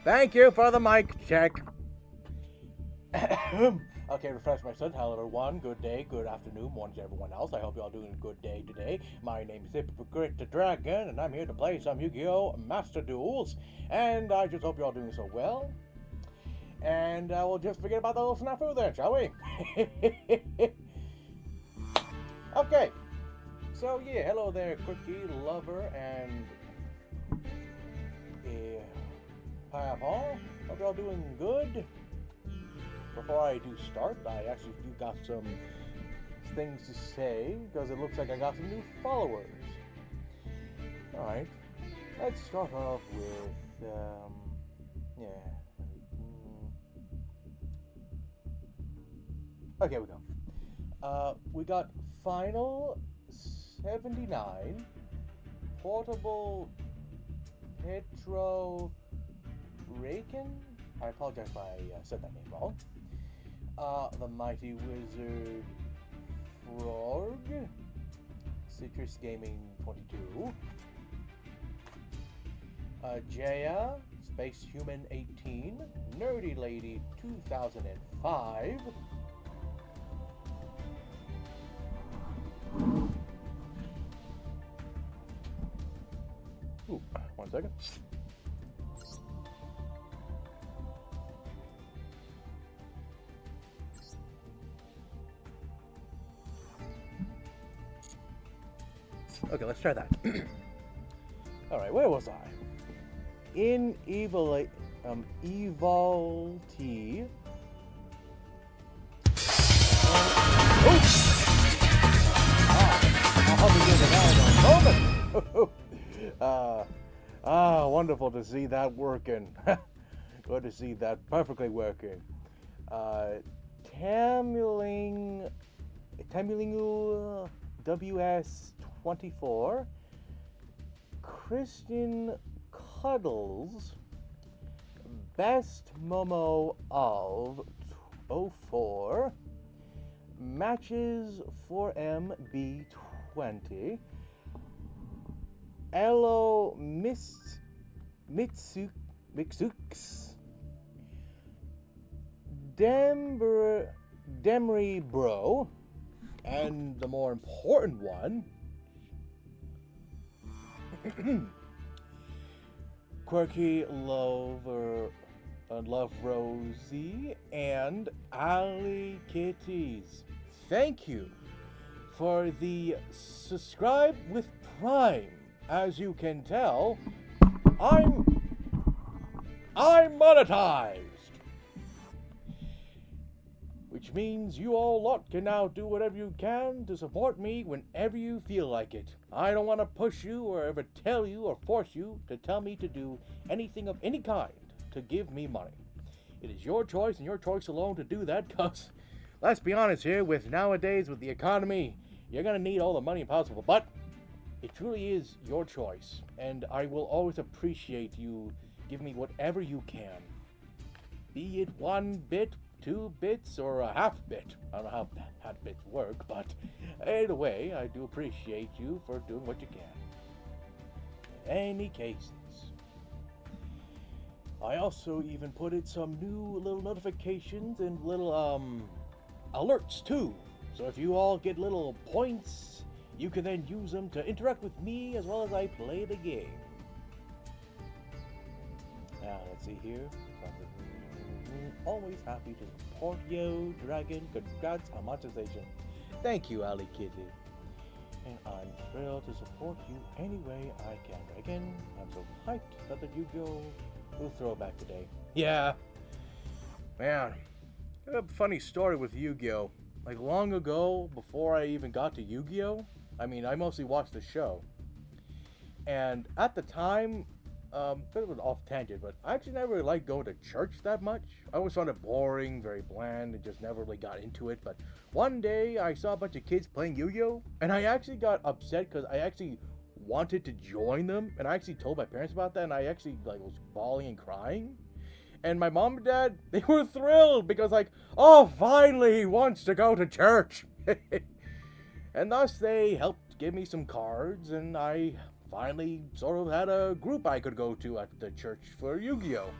Thank you for the mic check. Okay, refresh my son. Hello, everyone. Good day, good afternoon, morning to everyone else. I hope you all doing a good day today. My name is Hypocrite the Dragon, and I'm here to play some Yu-Gi-Oh! Master Duels. And I just hope you're all doing so well. And we'll just forget about the little snafu there, shall we? Okay. So, yeah, hello there, Quickie, Lover, and Papa. Hope you're all doing good. Before I do start, I actually do got some things to say, because it looks like I got some new followers. Alright, let's start off with, Okay, we go. We got Final 79, Portable Petro Raken. I apologize if I said that name wrong. The Mighty Wizard Frog, Citrus Gaming 22, Jaya, Space Human 18, Nerdy Lady 2005, Ooh, 1 second. Okay, let's try that. Alright, where was I? In Evolty. Wonderful to see that working. Good to see that perfectly working. Tamulingu WS24, Christian Cuddles, Best Momo of 04, Matches 4MB20, Elo Mitsux, Demry Bro, and the more important one, Quirky Lover, Love Rosie, and Ali Kitties. Thank you for the subscribe with Prime. As you can tell, I'm monetized. Which means you all lot can now do whatever you can to support me whenever you feel like it. I don't want to push you or ever tell you or force you to tell me to do anything of any kind to give me money. It is your choice and your choice alone to do that, because, let's be honest here, with nowadays, with the economy, you're going to need all the money possible. But it truly is your choice, and I will always appreciate you giving me whatever you can. Be it 1 bit, 2 bits, or a half bit. I don't know how half bits work, but either way, I do appreciate you for doing what you can. In any cases, I also even put in some new little notifications and little alerts too. So if you all get little points, you can then use them to interact with me as well as I play the game. Now let's see here. Always happy to support you, Dragon. Congrats on monetization. Thank you, Ali Kitty. And I'm thrilled to support you any way I can, Dragon. I'm so hyped that the Yu-Gi-Oh! Will throwback today. Yeah. Man, I have a funny story with Yu-Gi-Oh! Like long ago, before I even got to Yu-Gi-Oh! I mean, I mostly watched the show. And at the time, bit of an off tangent, but I actually never really liked going to church that much. I always found it boring, very bland, and just never really got into it. But one day I saw a bunch of kids playing Yu-Gi-Oh! And I actually got upset because I actually wanted to join them, and I actually told my parents about that, and I actually was bawling and crying. And my mom and dad, they were thrilled because oh, finally he wants to go to church. And thus they helped give me some cards, and I finally sort of had a group I could go to at the church for Yu-Gi-Oh!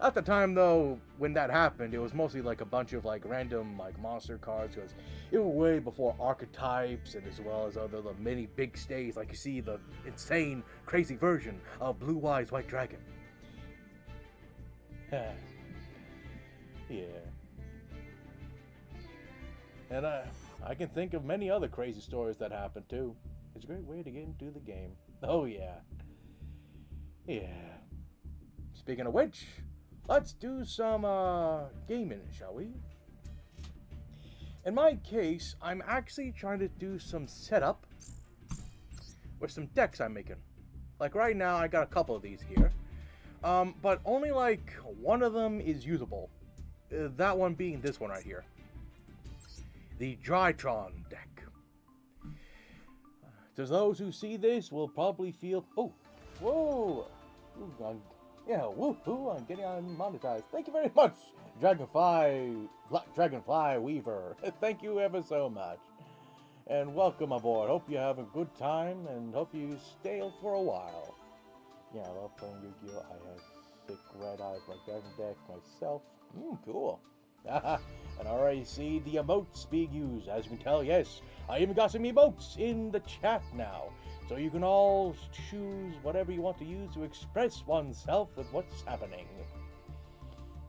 At the time, though, when that happened, it was mostly like a bunch of like random like monster cards because it was way before archetypes and as well as other the many big stays. Like you see the insane, crazy version of Blue Eyes White Dragon. Yeah. And I can think of many other crazy stories that happened too. It's a great way to get into the game. Oh yeah. Yeah. Speaking of which, let's do some gaming, shall we? In my case, I'm actually trying to do some setup with some decks I'm making. Like right now, I got a couple of these here. But only like one of them is usable. That one being this one right here. The Drytron Deck. To those who see this will probably feel, oh, whoa, yeah, woohoo, I'm getting monetized. Thank you very much, Black Dragonfly Weaver. Thank you ever so much. And welcome aboard. Hope you have a good time and hope you stay for a while. Yeah, I love playing Yu-Gi-Oh! I have sick red eyes like Dragon Deck myself. Cool. And I already see the emotes being used. As you can tell, yes, I even got some emotes in the chat now. So you can all choose whatever you want to use to express oneself with what's happening.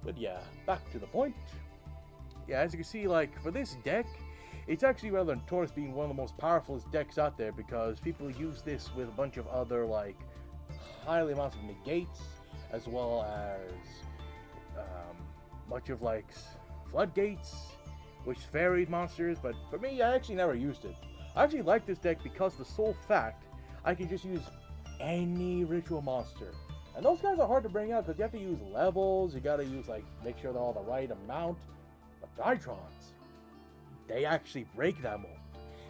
But yeah, back to the point. Yeah, as you can see, like, for this deck, it's actually rather notorious being one of the most powerful decks out there because people use this with a bunch of other, like, highly amounts of negates, as well as much of, like, floodgates, which varied monsters, but for me, I actually never used it. I actually like this deck because the sole fact I can just use any ritual monster. And those guys are hard to bring out because you have to use levels, you gotta use, like, make sure they're all the right amount. But Drytrons, they actually break that mold.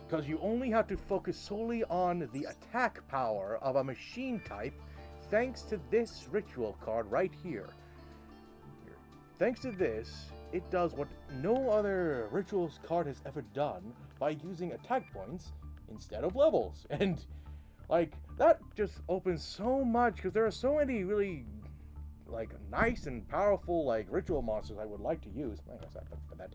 Because you only have to focus solely on the attack power of a machine type thanks to this ritual card right here. Thanks to this, it does what no other rituals card has ever done by using attack points instead of levels. And, like, that just opens so much because there are so many really, like, nice and powerful, like, ritual monsters I would like to use. I guess I that.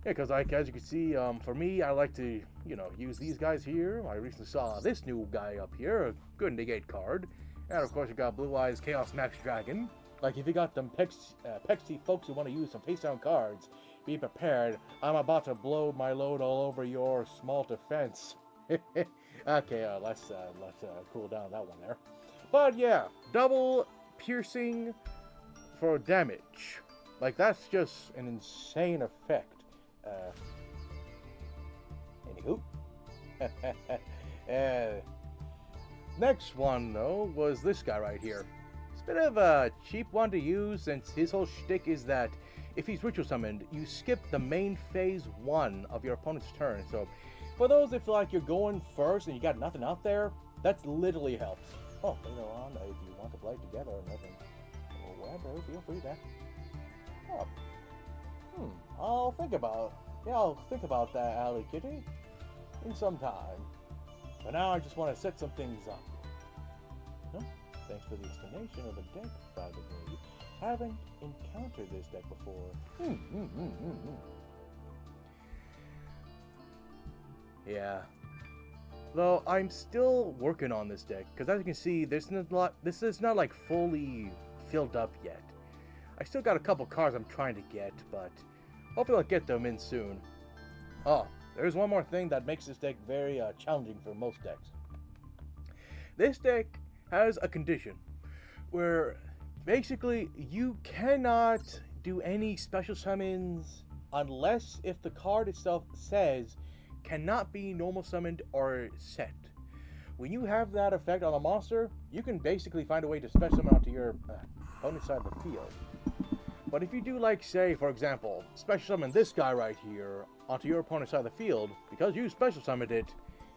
Yeah, because, like, as you can see, for me, I like to, you know, use these guys here. I recently saw this new guy up here, a good negate card. And, of course, you got Blue Eyes Chaos Max Dragon. Like, if you got them Pexy folks who want to use some face-down cards, be prepared. I'm about to blow my load all over your small defense. Okay, let's cool down that one there. But, yeah, double piercing for damage. Like, that's just an insane effect. Anywho. Next one, though, was this guy right here. It's a bit of a cheap one to use since his whole shtick is that if he's ritual summoned, you skip the main phase 1 of your opponent's turn. So for those if like you're going first and you got nothing out there, that's literally helps. Oh, later on, if you want to play together or nothing, or whatever, feel free to. Oh. I'll think about that, Alley Kitty, in some time. But now I just want to set some things up. Huh? Thanks for the explanation of the deck, by the way. Haven't encountered this deck before. Yeah. Though I'm still working on this deck, because as you can see, this is not like fully filled up yet. I still got a couple cards I'm trying to get, but hopefully I'll get them in soon. Oh, there's one more thing that makes this deck very challenging for most decks. This deck has a condition where basically you cannot do any special summons unless if the card itself says cannot be normal summoned or set. When you have that effect on a monster, you can basically find a way to special summon onto your opponent's side of the field. But if you do, like, say, for example, special summon this guy right here onto your opponent's side of the field, because you special summoned it,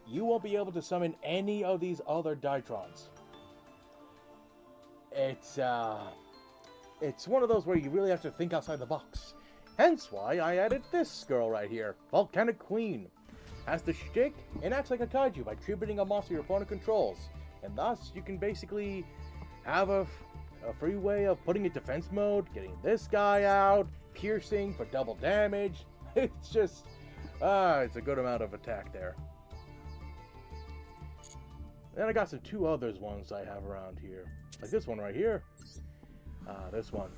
you won't be able to summon any of these other Drytrons. It's one of those where you really have to think outside the box. Hence why I added this girl right here, Volcanic Queen. Has the shtick and acts like a kaiju by tributing a monster your opponent controls. And thus, you can basically have a free way of putting it defense mode, getting this guy out, piercing for double damage. It's just, it's a good amount of attack there. Then I got some two others ones I have around here. Like this one right here. This one.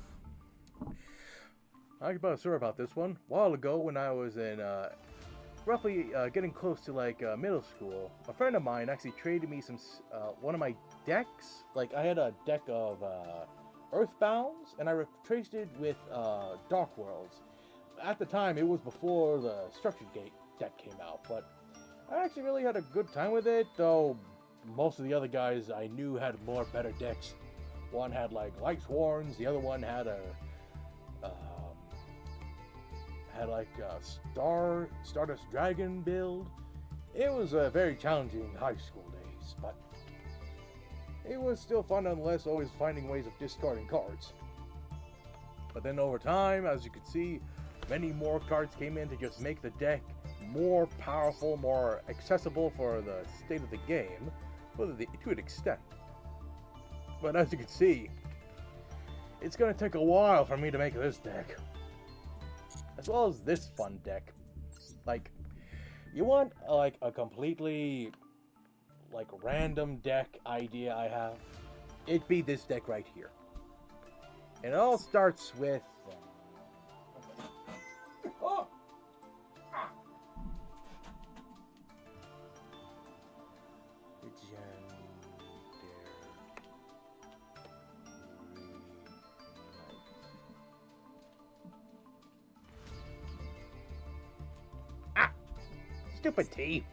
I was sure about this one. A while ago when I was in, roughly getting close to like middle school, a friend of mine actually traded me some, one of my decks. Like I had a deck of Earthbounds, and I replaced it with Dark Worlds. At the time, it was before the Structured Gate deck came out, but I actually really had a good time with it, though most of the other guys I knew had more better decks. One had like Light Sworns, the other one had a Stardust Dragon build. It was a very challenging high school days, but it was still fun nonetheless, always finding ways of discarding cards. But then over time, as you can see, many more cards came in to just make the deck more powerful, more accessible for the state of the game, to an extent. But as you can see, it's going to take a while for me to make this deck. As well as this fun deck. Like, you want like a completely like random deck idea I have? It'd be this deck right here. And it all starts with oh! Ah! Ah! Stupid T.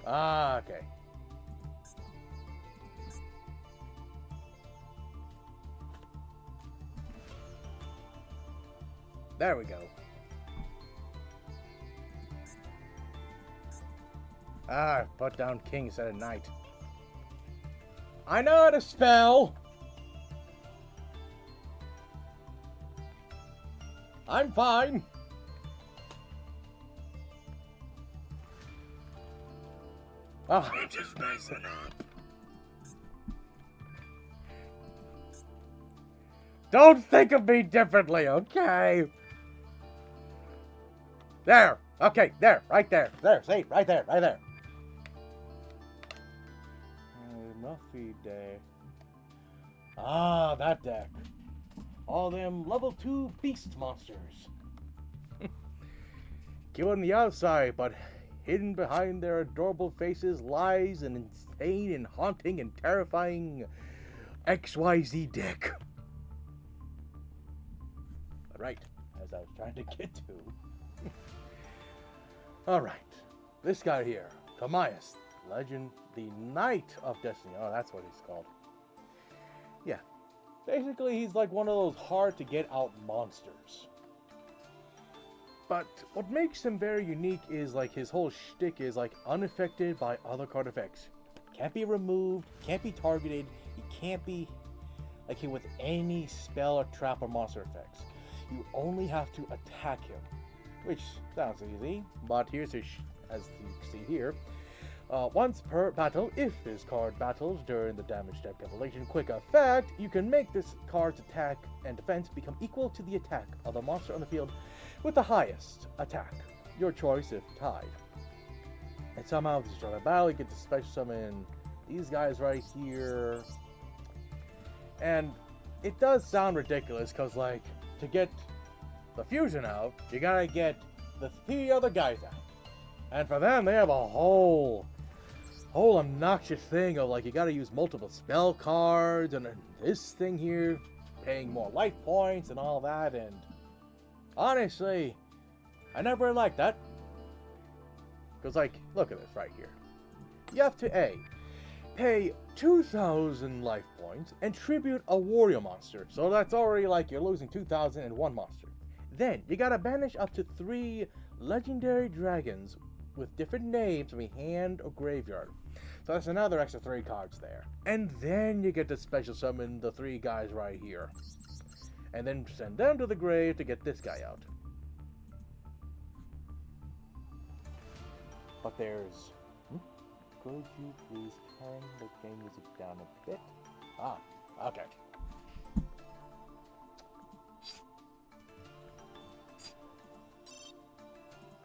Ah, okay. There we go. Ah, put down king instead of knight. I know how to spell! I'm fine! Oh, I'm just messing up. Don't think of me differently, okay? There. Okay, there. Right there. There. See? Right there. Right there. Muffy Day. Ah, that deck. All them level 2 beast monsters. Cute on the outside, but hidden behind their adorable faces lies an insane and haunting and terrifying XYZ deck. Right, as I was trying to get to. Alright, this guy here, Tamias, Legend, the Knight of Destiny. Oh, that's what he's called. Yeah, basically he's like one of those hard to get out monsters. But what makes him very unique is like his whole shtick is like unaffected by other card effects. Can't be removed, can't be targeted, he can't be like hit with any spell or trap or monster effects. You only have to attack him, which sounds easy, but here's his as you see here. Once per battle, if this card battles during the damage deck evolution quick effect, you can make this card's attack and defense become equal to the attack of the monster on the field with the highest attack. Your choice if tied. And somehow, if you start a battle, you get to special summon these guys right here. And it does sound ridiculous, because, like, to get the fusion out, you gotta get the 3 other guys out. And for them, they have a whole obnoxious thing of, like, you gotta use multiple spell cards, and this thing here, paying more life points and all that, and honestly, I never liked that. Because, like, look at this right here. You have to A, pay 2,000 life points and tribute a warrior monster. So that's already like you're losing 2,001 monster. Then, you gotta banish up to 3 legendary dragons with different names from a hand or graveyard. So that's another extra 3 cards there. And then you get to special summon the 3 guys right here. And then send them to the grave to get this guy out. But there's... Could you please turn the game music down a bit? Ah, okay.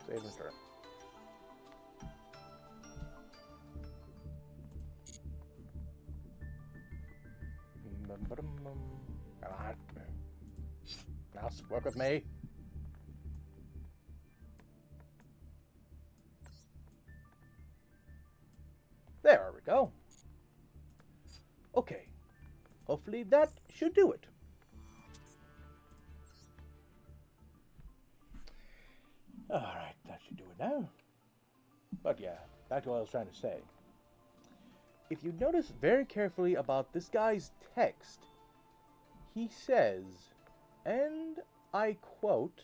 Save and turn. Come on. Now work with me. There we go. Okay. Hopefully that should do it. Alright, that should do it now. But yeah, back to what I was trying to say. If you notice very carefully about this guy's text, he says, and I quote,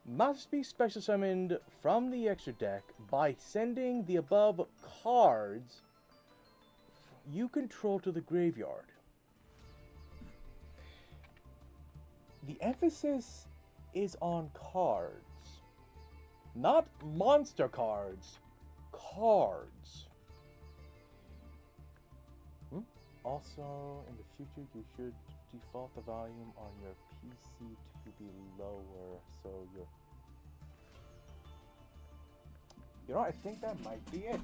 must be special summoned from the extra deck by sending the above cards you control to the graveyard. The emphasis is on cards, not monster cards, cards. Also, in the future, you should default the volume on your PC to be lower, so you're... You know, I think that might be it.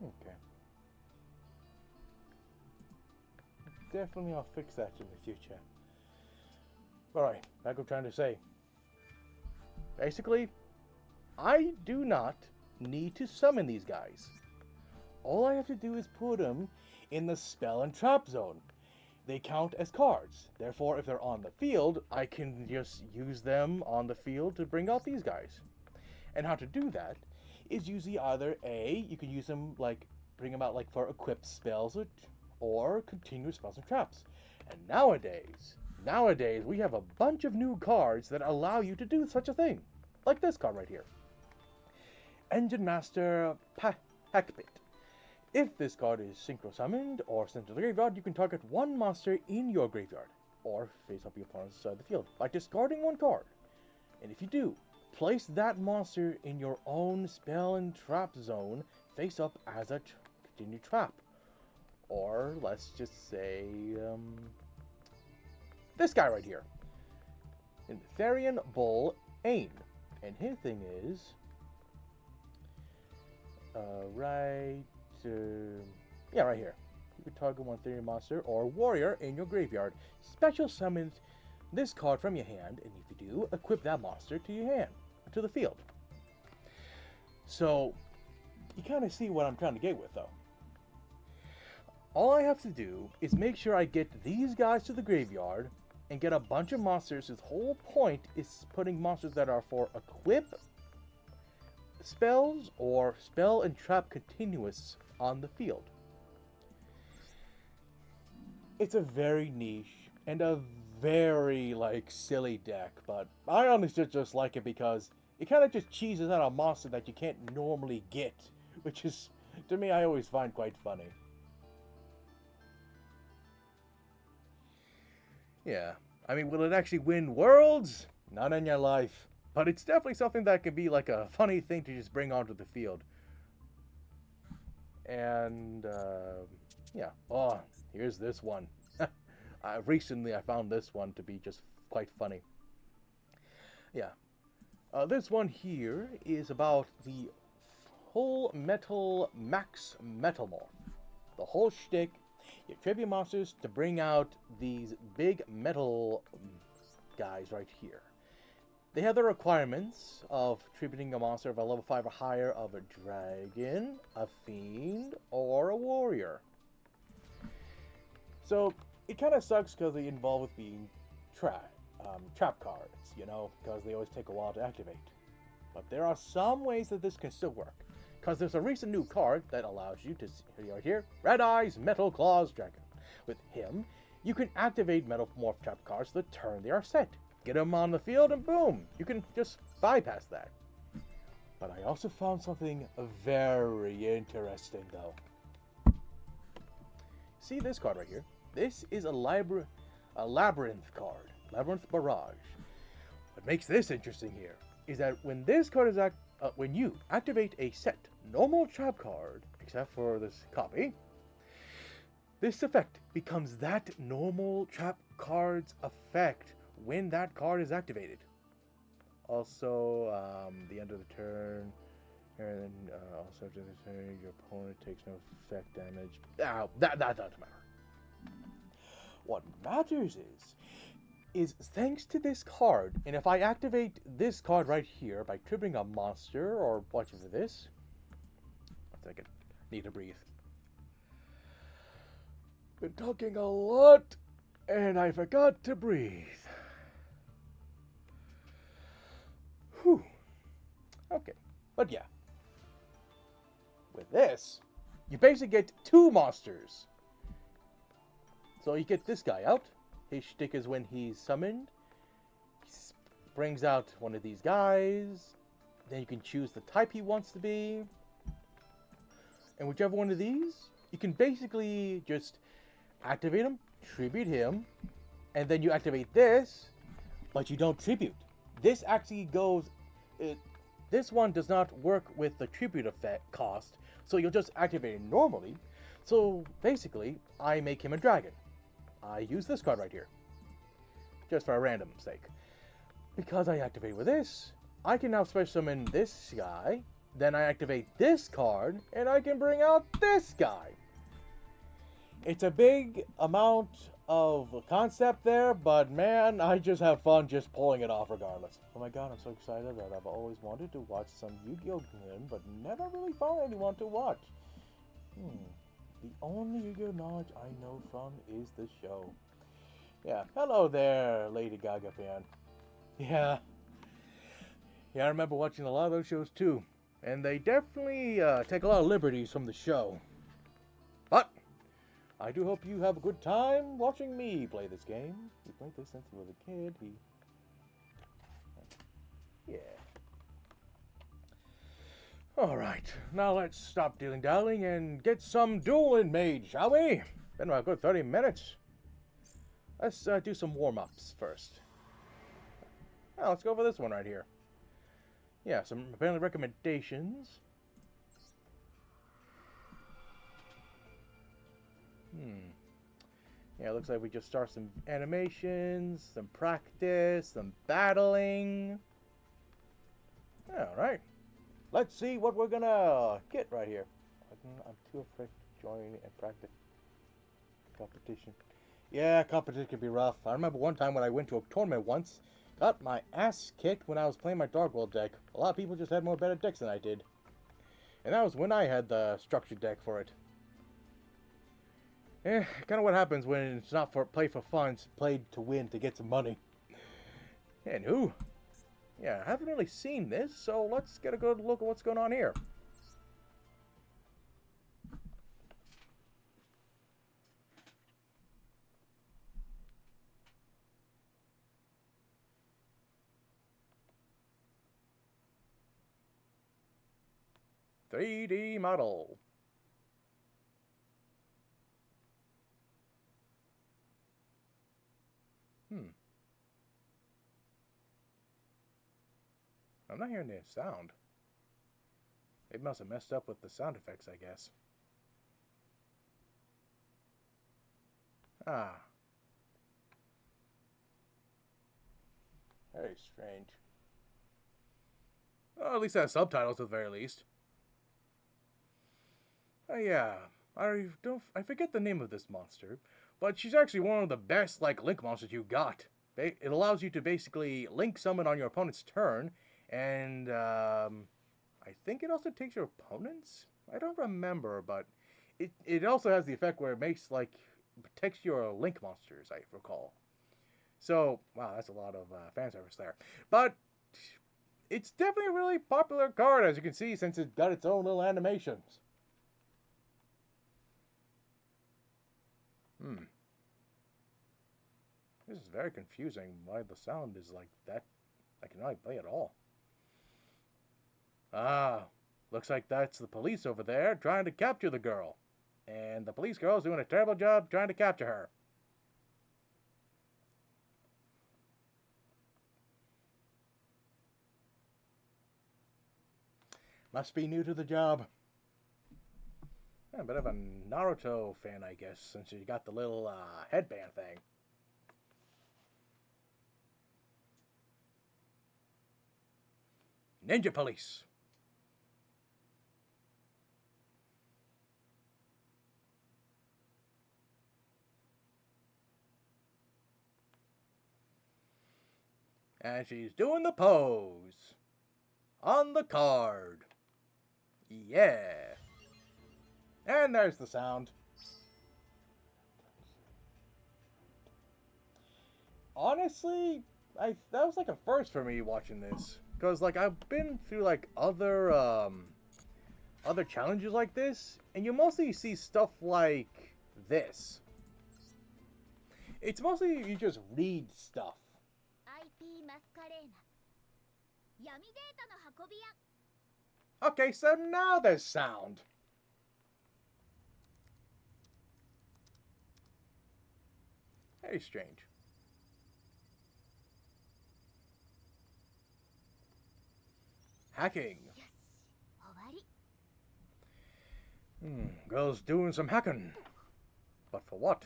Okay. Definitely I'll fix that in the future. Alright, like I'm trying to say. Basically, I do not need to summon these guys. All I have to do is put them in the spell and trap zone. They count as cards. Therefore, if they're on the field, I can just use them on the field to bring out these guys. And how to do that is usually either A, you can use them like, bring them out like for equipped spells, or continuous spells and traps. And nowadays we have a bunch of new cards that allow you to do such a thing. Like this card right here. Engine Master Hypocrite. If this card is synchro summoned or sent to the graveyard, you can target one monster in your graveyard, or face up your opponent's side of the field by discarding one card. And if you do, place that monster in your own spell and trap zone face up as a continued trap. Or let's just say this guy right here. Therian Bull Ain. And his thing is right here. You can target one Therian monster or warrior in your graveyard. Special summons this card from your hand, and if you do, equip that monster to your hand, to the field. So, you kind of see what I'm trying to get with, though. All I have to do is make sure I get these guys to the graveyard and get a bunch of monsters whose whole point is putting monsters that are for equip spells or spell and trap continuous on the field. It's a very niche and a very, like, silly deck, but I honestly just like it because it kind of just cheeses out a monster that you can't normally get, which is, to me, I always find quite funny. Yeah, I mean, will it actually win Worlds? Not in your life. But it's definitely something that can be like a funny thing to just bring onto the field. And, yeah. Oh, here's this one. Recently I found this one to be just quite funny. Yeah. This one here is about the Full Metal Max Metalmorph. The whole shtick, you tribute monsters to bring out these big metal guys right here. They have the requirements of tributing a monster of a level 5 or higher of a dragon, a fiend, or a warrior. So, it kind of sucks because they involve with being trap cards, you know, because they always take a while to activate. But there are some ways that this can still work. Because there's a recent new card that allows you to see right here, Red Eyes Metal Claws Dragon. With him, you can activate Metal Morph Trap cards the turn they are set. get him on the field, and boom, you can just bypass that. But I also found something very interesting, though. See this card right here? This is a labyrinth card, Labyrinth Barrage. What makes this interesting here is that when this card is when you activate a set normal trap card, except for this copy, this effect becomes that normal trap card's effect when that card is activated. Also, the end of the turn, and then also after the turn, your opponent takes no effect damage. That doesn't matter. What matters is thanks to this card, and if I activate this card right here by triggering a monster or watching for this, I think I need to breathe. Been talking a lot, and I forgot to breathe. Whew. Okay, but yeah. With this, you basically get two monsters. So you get this guy out. His shtick is when he's summoned, he brings out one of these guys. Then you can choose the type he wants to be. And whichever one of these, you can basically just activate him, tribute him, and then you activate this, but you don't tribute. This actually goes... this one does not work with the tribute effect cost, so you'll just activate it normally. So basically, I make him a dragon. I use this card right here, just for a random sake. Because I activate with this, I can now special summon this guy, then I activate this card, and I can bring out this guy. It's a big amount of concept there, but man, I just have fun just pulling it off regardless. Oh my god, I'm so excited that I've always wanted to watch some Yu-Gi-Oh! Game, but never really found anyone to watch. The only Yu-Gi-Oh! Knowledge I know from is the show. Yeah, hello there, Lady Gaga fan. Yeah, I remember watching a lot of those shows too, and they definitely take a lot of liberties from the show. But I do hope you have a good time watching me play this game. You played this since you were a kid. Yeah. Alright, now let's stop dilly-dallying and get some dueling made, shall we? Been about a good 30 minutes. Let's do some warm-ups first. Now, let's go over this one right here. Yeah, some apparently recommendations. Yeah, it looks like we just start some animations, some practice, some battling. Alright. Let's see what we're gonna get right here. I'm too afraid to join and practice competition. Yeah, competition can be rough. I remember one time when I went to a tournament once, got my ass kicked when I was playing my Dark World deck. A lot of people just had more better decks than I did. And that was when I had the structured deck for it. Kind of what happens when it's not for play for fun, it's played to win, to get some money. And who? Yeah, I haven't really seen this, so let's get a good look at what's going on here. "3D model." I'm not hearing any sound. It must have messed up with the sound effects, I guess. Ah. Very strange. Well, at least it has subtitles at the very least. Yeah. I forget the name of this monster, but she's actually one of the best, link monsters you got. It allows you to basically link summon on your opponent's turn, and I think it also takes your opponent's? I don't remember, but it also has the effect where it makes, protects your link monsters, I recall. So, wow, that's a lot of fan service there. But it's definitely a really popular card, as you can see, since it's got its own little animations. This is very confusing why the sound is like that. I cannot play at all. Ah, looks like that's the police over there trying to capture the girl. And the police girl's doing a terrible job trying to capture her. Must be new to the job. Yeah, a bit of a Naruto fan, I guess, since you got the little headband thing. Ninja police. And she's doing the pose. On the card. Yeah. And there's the sound. Honestly, that was like a first for me watching this. Because, like, I've been through, like, other challenges like this, and you mostly see stuff like this. It's mostly you just read stuff. Okay, so now there's sound. Very strange. Hacking. Girl's doing some hacking. But for what?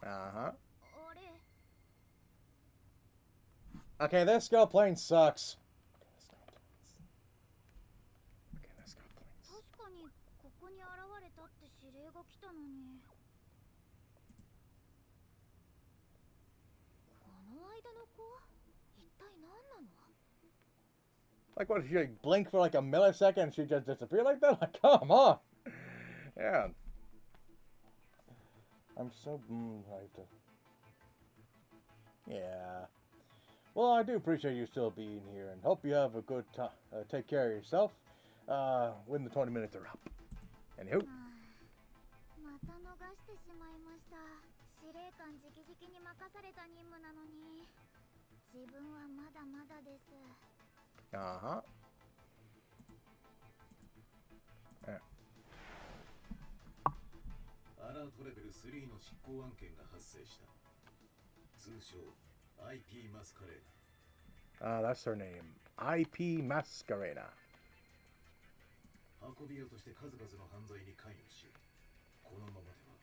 Uh-huh. Okay, this girl plane sucks. Okay, this girl planes. Like what, if you blink for like a millisecond and she just disappeared like that? Like, come on. Yeah. I'm so... I have to... Yeah. Well, I do appreciate you still being here and hope you have a good time. Take care of yourself when the 20 minutes are up. Anywho. Uh-huh. Yeah. アラートレベル3の執行案件が発生した。通称 IP マスカレーナ。That's her name. IP Mascarena. 運び屋として数々の犯罪に関与し、このままでは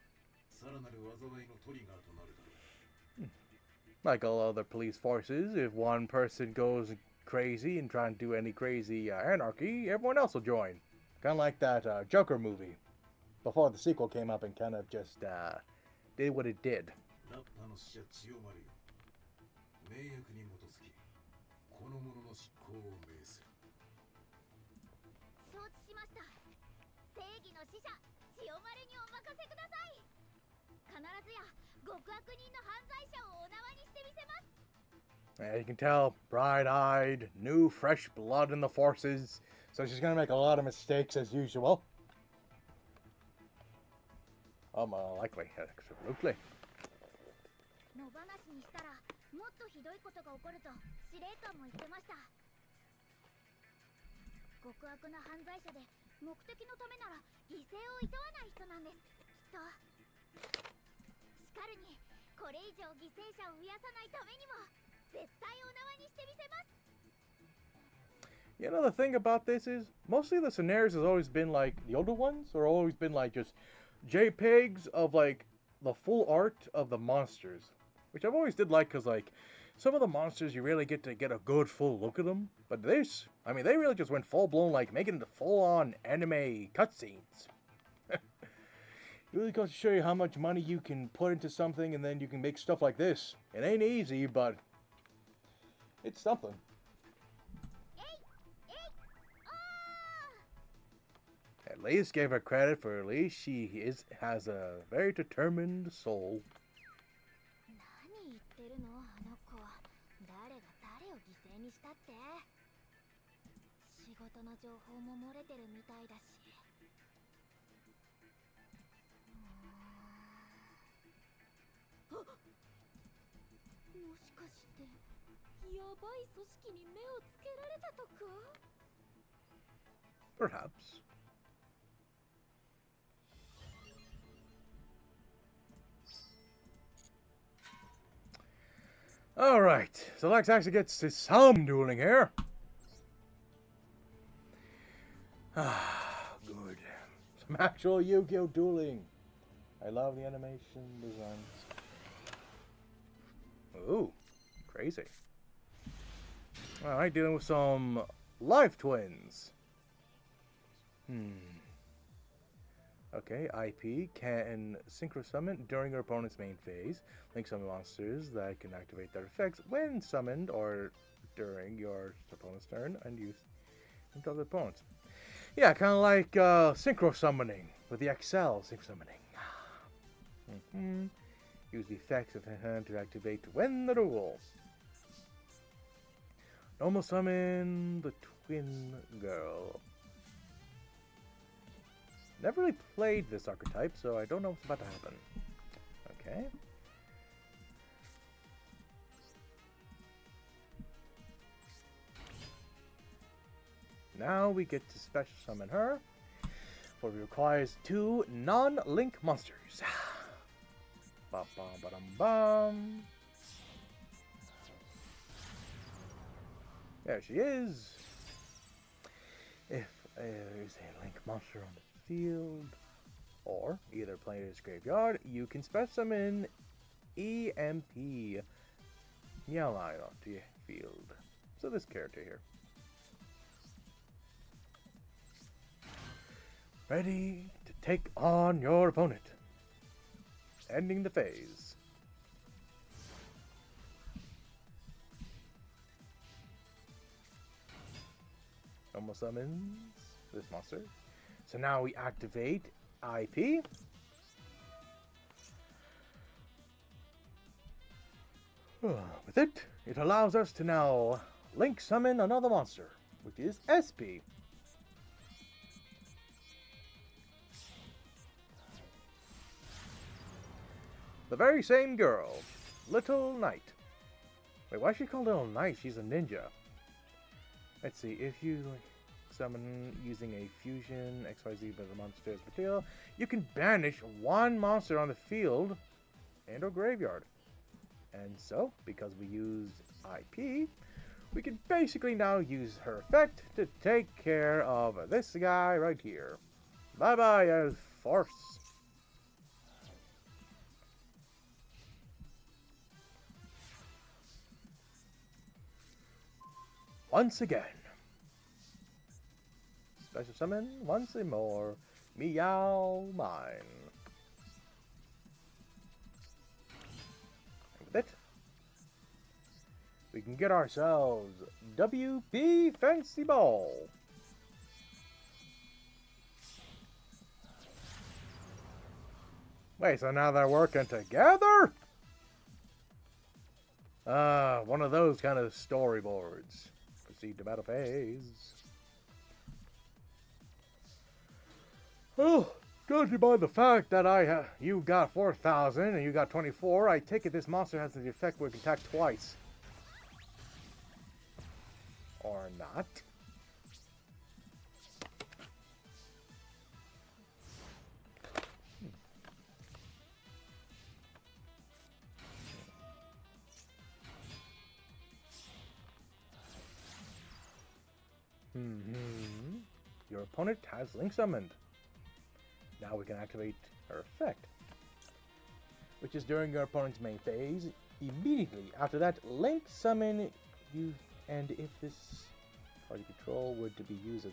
さらなる災いのトリガーとなるだろう。Like all other police forces, if one person goes crazy and trying to do any crazy anarchy, everyone else will join. Kind of like that Joker movie. Before the sequel came up and kind of just did what it did. ラッパの使者千代丸よ。命役に基づき、この者の執行を命する。承知しました。正義の使者千代丸にお任せください。必ずや極悪人の犯罪者をお縄にしてみせます。You can tell, bright-eyed, new, fresh blood in the forces, so she's gonna make a lot of mistakes as usual. Likely, absolutely. 野放しにしたらもっとひどいことが起こると司令官も言ってました。極悪な犯罪者で目的のためなら犠牲をいとわない人なんです。きっと。しかるにこれ以上犠牲者を増やさないためにも絶対お縄にしてみせます。You know, the thing about this is, mostly the scenarios has always been like, the older ones, or always been like just JPEGs of like the full art of the monsters. Which I've always did like, because like, some of the monsters you really get to get a good full look at them. But this, I mean, they really just went full-blown, like, making it full-on anime cutscenes. It really goes to show you how much money you can put into something, and then you can make stuff like this. It ain't easy, but it's something. At least give her credit for at least she has a very determined soul. 事の情報も漏れてるみたいだし。あ、もしかしてやばい組織に目をつけられたとか？ Perhaps. Alright, so let's actually get to some dueling here. Ah, good. Some actual Yu-Gi-Oh! Dueling. I love the animation designs. Ooh, crazy. Alright, dealing with some life twins. Okay, IP can synchro summon during your opponent's main phase. Link summon monsters that can activate their effects when summoned or during your opponent's turn and use into other opponents. Yeah, kind of like synchro summoning with the XL synchro summoning. Use the effects of the hand to activate when the duel. Normal summon the twin girl. Never really played this archetype, so I don't know what's about to happen. Okay. Now we get to special summon her, for it requires 2 non-link monsters. Bum bum ba-dum bum. There she is. If there's a link monster on the field, or either player's graveyard, you can special summon EMP Meowline onto your field. So this character here. Ready to take on your opponent. Ending the phase. Normal summons this monster. So now we activate IP. With it, it allows us to now link summon another monster, which is SP. The very same girl, Little Knight. Wait, why is she called Little Knight? She's a ninja. Let's see, if you summon using a fusion XYZ with a monster's material, you can banish 1 monster on the field and or graveyard. And so, because we use IP, we can basically now use her effect to take care of this guy right here. Bye-bye, Force. Once again. Special summon once more. Meow mine. And with it, we can get ourselves WP Fancy Ball. Wait, so now they're working together? One of those kind of storyboards. Proceed to battle phase. Oh, judging by the fact that you got 4,000 and you got 24, I take it this monster has the effect where it can attack twice. Or not. Your opponent has Link summoned. Now we can activate her effect, which is during your opponent's main phase. Immediately after that, Link summon you, and if this card you control were to be used as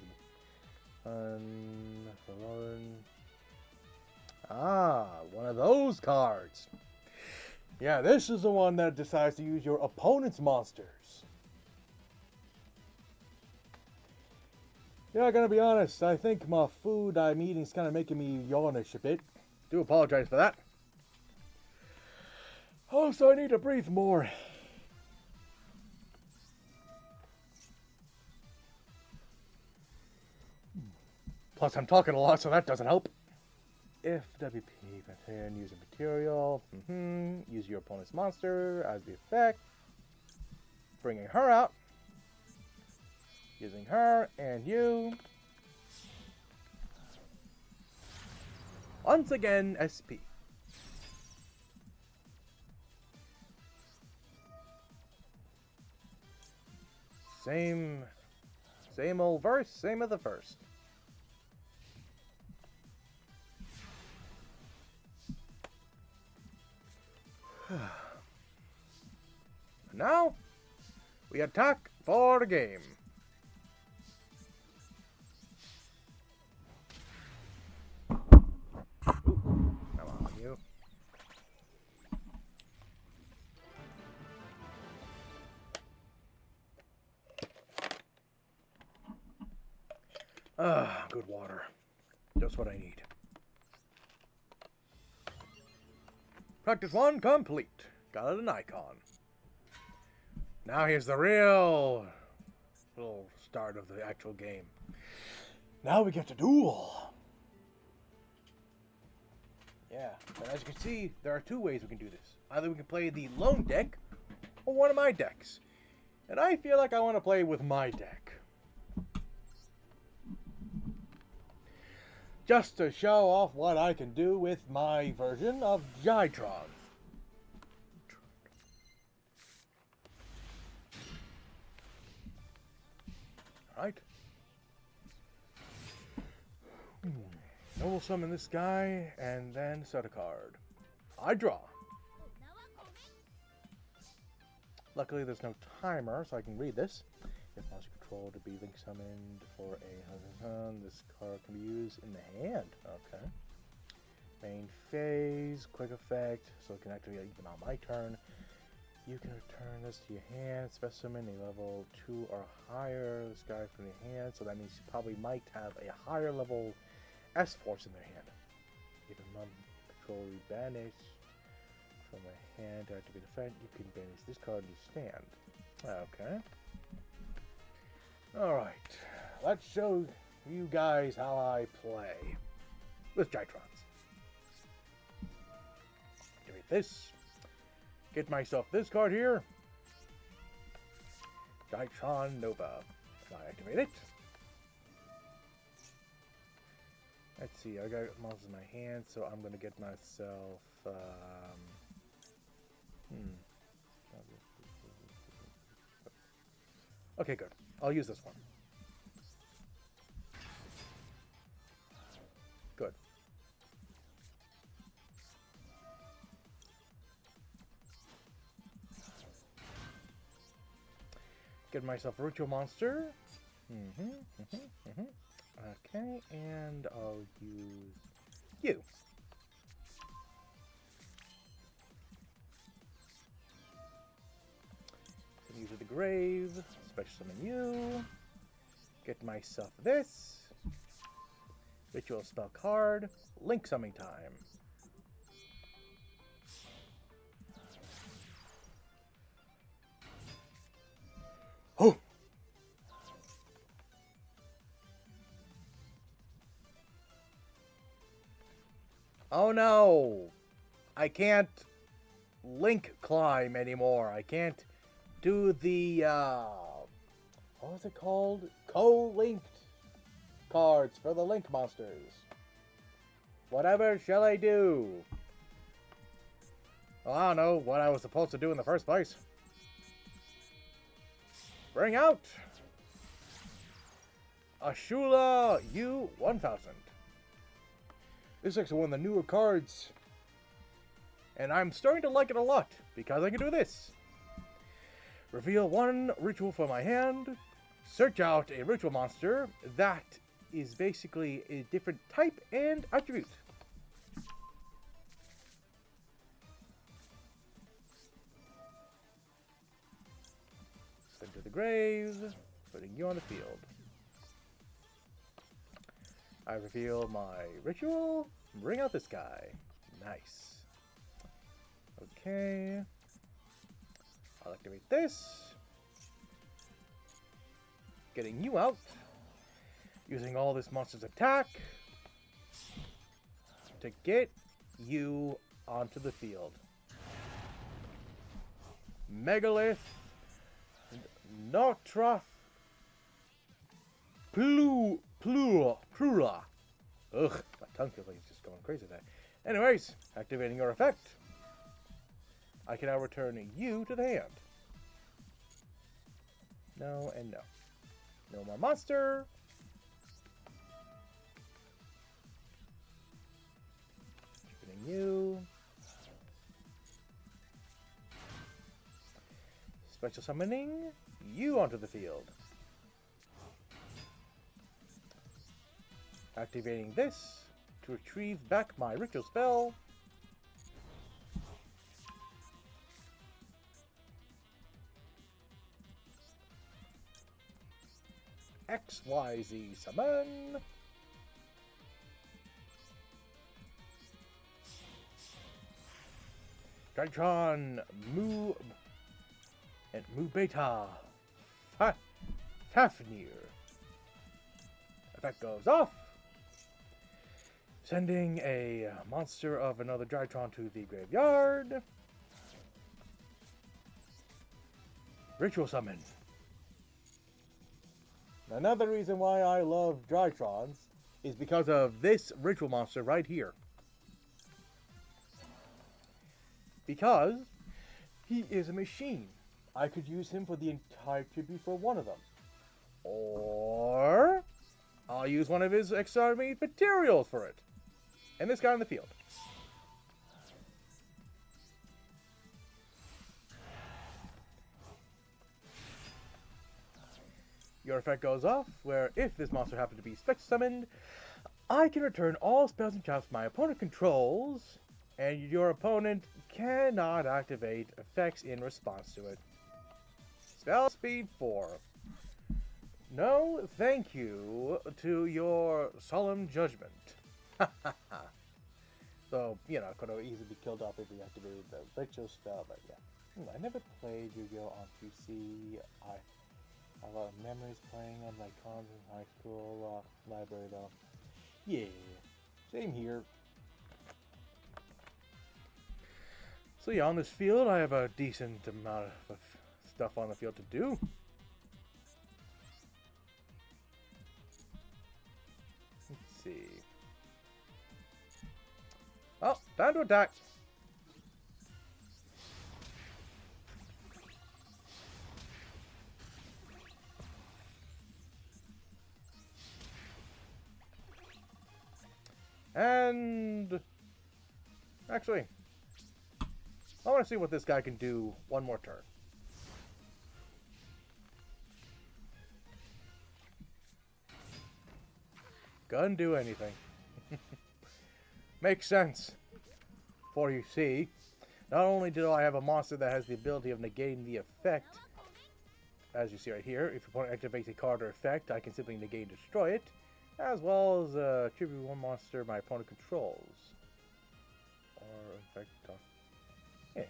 one of those cards. Yeah, this is the one that decides to use your opponent's monsters. Yeah, I gotta be honest, I think my food I'm eating is kind of making me yawnish a bit. Do apologize for that. Oh, so I need to breathe more. Plus, I'm talking a lot, so that doesn't help. If WP pattern using material, use your opponent's monster as the effect. Bringing her out. Using her and you. Once again, SP. Same old verse, same of the first. Now, we attack for the game. Ooh, come on, you. Good water. Just what I need. Practice 1 complete. Got an icon. Now here's the real little start of the actual game. Now we get to duel. Yeah, and as you can see, there are 2 ways we can do this. Either we can play the lone deck, or one of my decks. And I feel like I want to play with my deck. Just to show off what I can do with my version of Drytron. Alright. I will summon this guy, and then set a card. I draw. Luckily, there's no timer, so I can read this. If monster control to be link summoned for a this card can be used in the hand. Okay. Main phase, quick effect, so it can activate even on my turn. You can return this to your hand. Specimen a level 2 or higher. This guy from your hand, so that means you probably might have a higher level S-Force in their hand. If a mom control banish from my hand to activate effect, you can banish this card in your stand. Okay. Alright. Let's show you guys how I play with Drytrons. Activate this. Get myself this card here. Drytron Nova. I activate it. Let's see, I got models in my hand, so I'm gonna get myself Okay, good. I'll use this one. Good. Get myself a ritual monster. Okay, and I'll use you. Use of the grave, special summon you. Get myself this. Ritual spell card. Link summoning time. Oh! Oh no! I can't link climb anymore. I can't do the, what was it called? Co-linked cards for the link monsters. Whatever shall I do? Well, I don't know what I was supposed to do in the first place. Bring out Ashula U-1000. This is actually one of the newer cards. And I'm starting to like it a lot, because I can do this. Reveal one ritual from my hand. Search out a ritual monster that is basically a different type and attribute. Send to the grave, putting you on the field. I reveal my ritual. Bring out this guy. Nice. Okay. I'll activate this. Getting you out. Using all this monster's attack to get you onto the field. Megalith, Notroth, Plura. Ugh, my tongue feels like it's just going crazy there. Anyways, activating your effect. I can now return you to the hand. No and no. No more monster. Spinning you. Special summoning you onto the field. Activating this to retrieve back my ritual spell. XYZ summon. Drytron Mu and Mu Beta Fafnir. Effect goes off. Sending a monster of another Drytron to the graveyard. Ritual summon. Another reason why I love Drytrons is because of this ritual monster right here. Because he is a machine. I could use him for the entire tribute for one of them. Or I'll use one of his extra materials for it. And this guy in the field. Your effect goes off, where if this monster happens to be special summoned, I can return all spells and traps my opponent controls, and your opponent cannot activate effects in response to it. Spell speed 4. No, thank you to your solemn judgment. So, you know, it could have easily be killed off if we activated the ritual spell, but yeah. I never played Yu-Gi-Oh! On PC. I have a lot of memories playing on my cons in high school library, though. Yeah, same here. So yeah, on this field, I have a decent amount of stuff on the field to do. Let's see. Oh, time to attack. And actually, I want to see what this guy can do one more turn. Couldn't do anything. Makes sense. For you see, not only do I have a monster that has the ability of negating the effect, as you see right here, if your opponent activates a card or effect, I can simply negate and destroy it, as well as tribute one monster my opponent controls. Or in fact, yeah.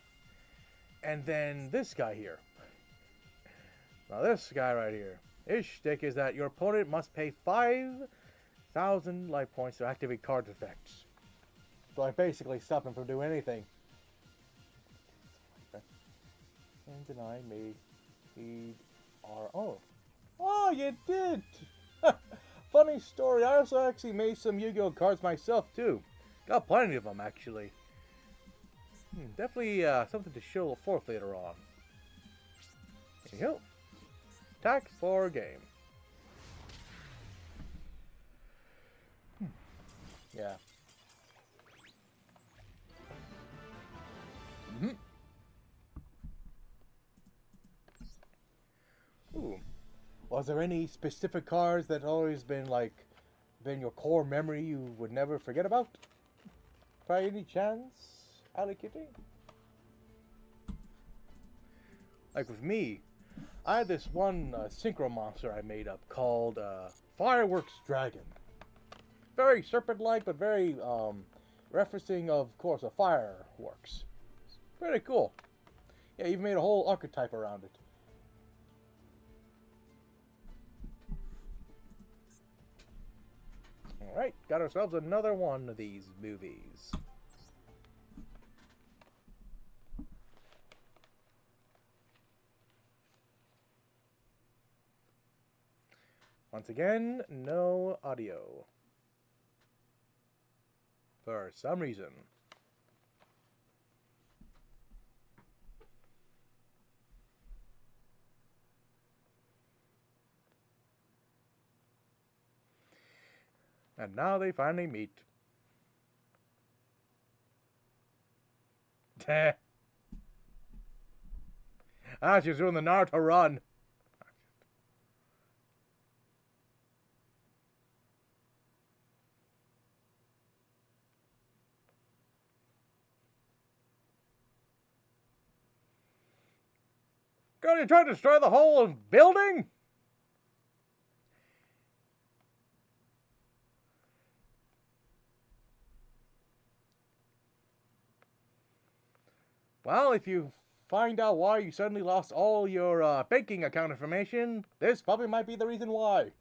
And then this guy here. Now this guy right here. His shtick is that your opponent must pay 5,000 life points to activate card effects. So I basically stop him from doing anything. Okay. And deny me. Feed our own. Oh, you did! Funny story. I also actually made some Yu-Gi-Oh cards myself too. Got plenty of them actually. Definitely something to show forth later on. There you go. Attack for game. Yeah. Ooh. Was there any specific cards that always been your core memory you would never forget about? By any chance, Alley Kitty? Like with me, I had this one synchro monster I made up called Fireworks Dragon. Very serpent-like, but very referencing, of course, a fireworks. Pretty cool. Yeah, even made a whole archetype around it. Alright, got ourselves another one of these movies. Once again, no audio. For some reason. And now they finally meet. She's doing the Naruto run. God, you trying to destroy the whole building? Well, if you find out why you suddenly lost all your banking account information, this probably might be the reason why.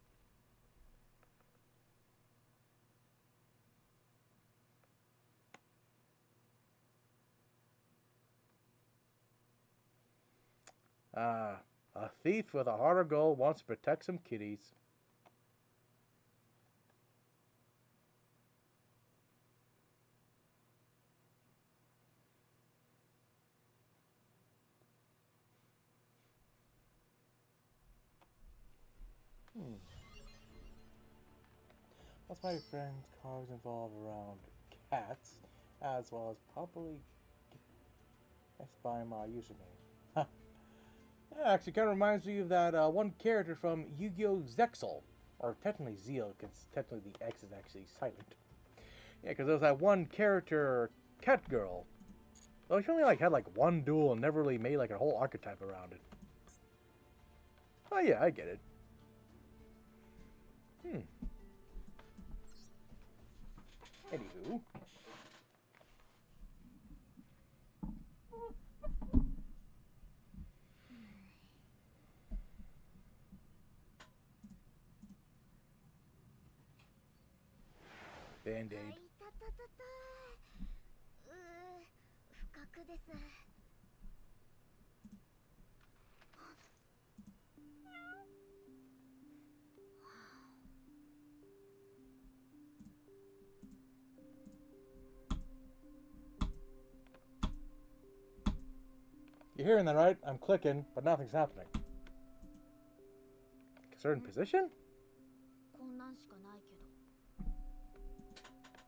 A thief with a heart of gold wants to protect some kitties. Most of my friends' cars involve around cats, as well as probably guessed by my username. Yeah, actually, kind of reminds me of that one character from Yu-Gi-Oh! Zexal, or technically Zeal, because technically the X is actually silent. Yeah, because there was that one character, Cat Girl. Well, she only had one duel and never really made a whole archetype around it. Oh yeah, I get it. Anywho. Band-Aid. 不覚です。You're hearing that, right? I'm clicking, but nothing's happening. Certain position? 困難しかないけど。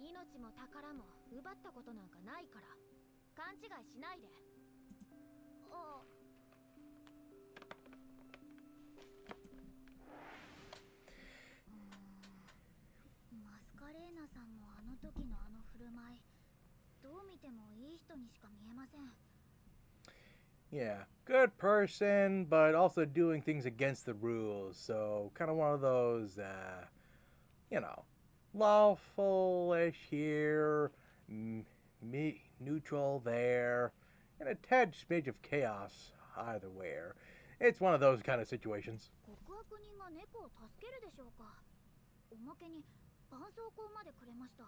命も宝も奪ったことなんかないから。勘違いしないで。あ。マスカレーナさんのあの時のあの振る舞い、どう見てもいい人にしか見えません。Yeah, good person, but also doing things against the rules. So, kind of one of those, lawful-ish here, neutral there, and a tad smidge of chaos either where. It's one of those kind of situations. 極悪人が猫を助けるでしょうか。おまけに絆創膏までくれました。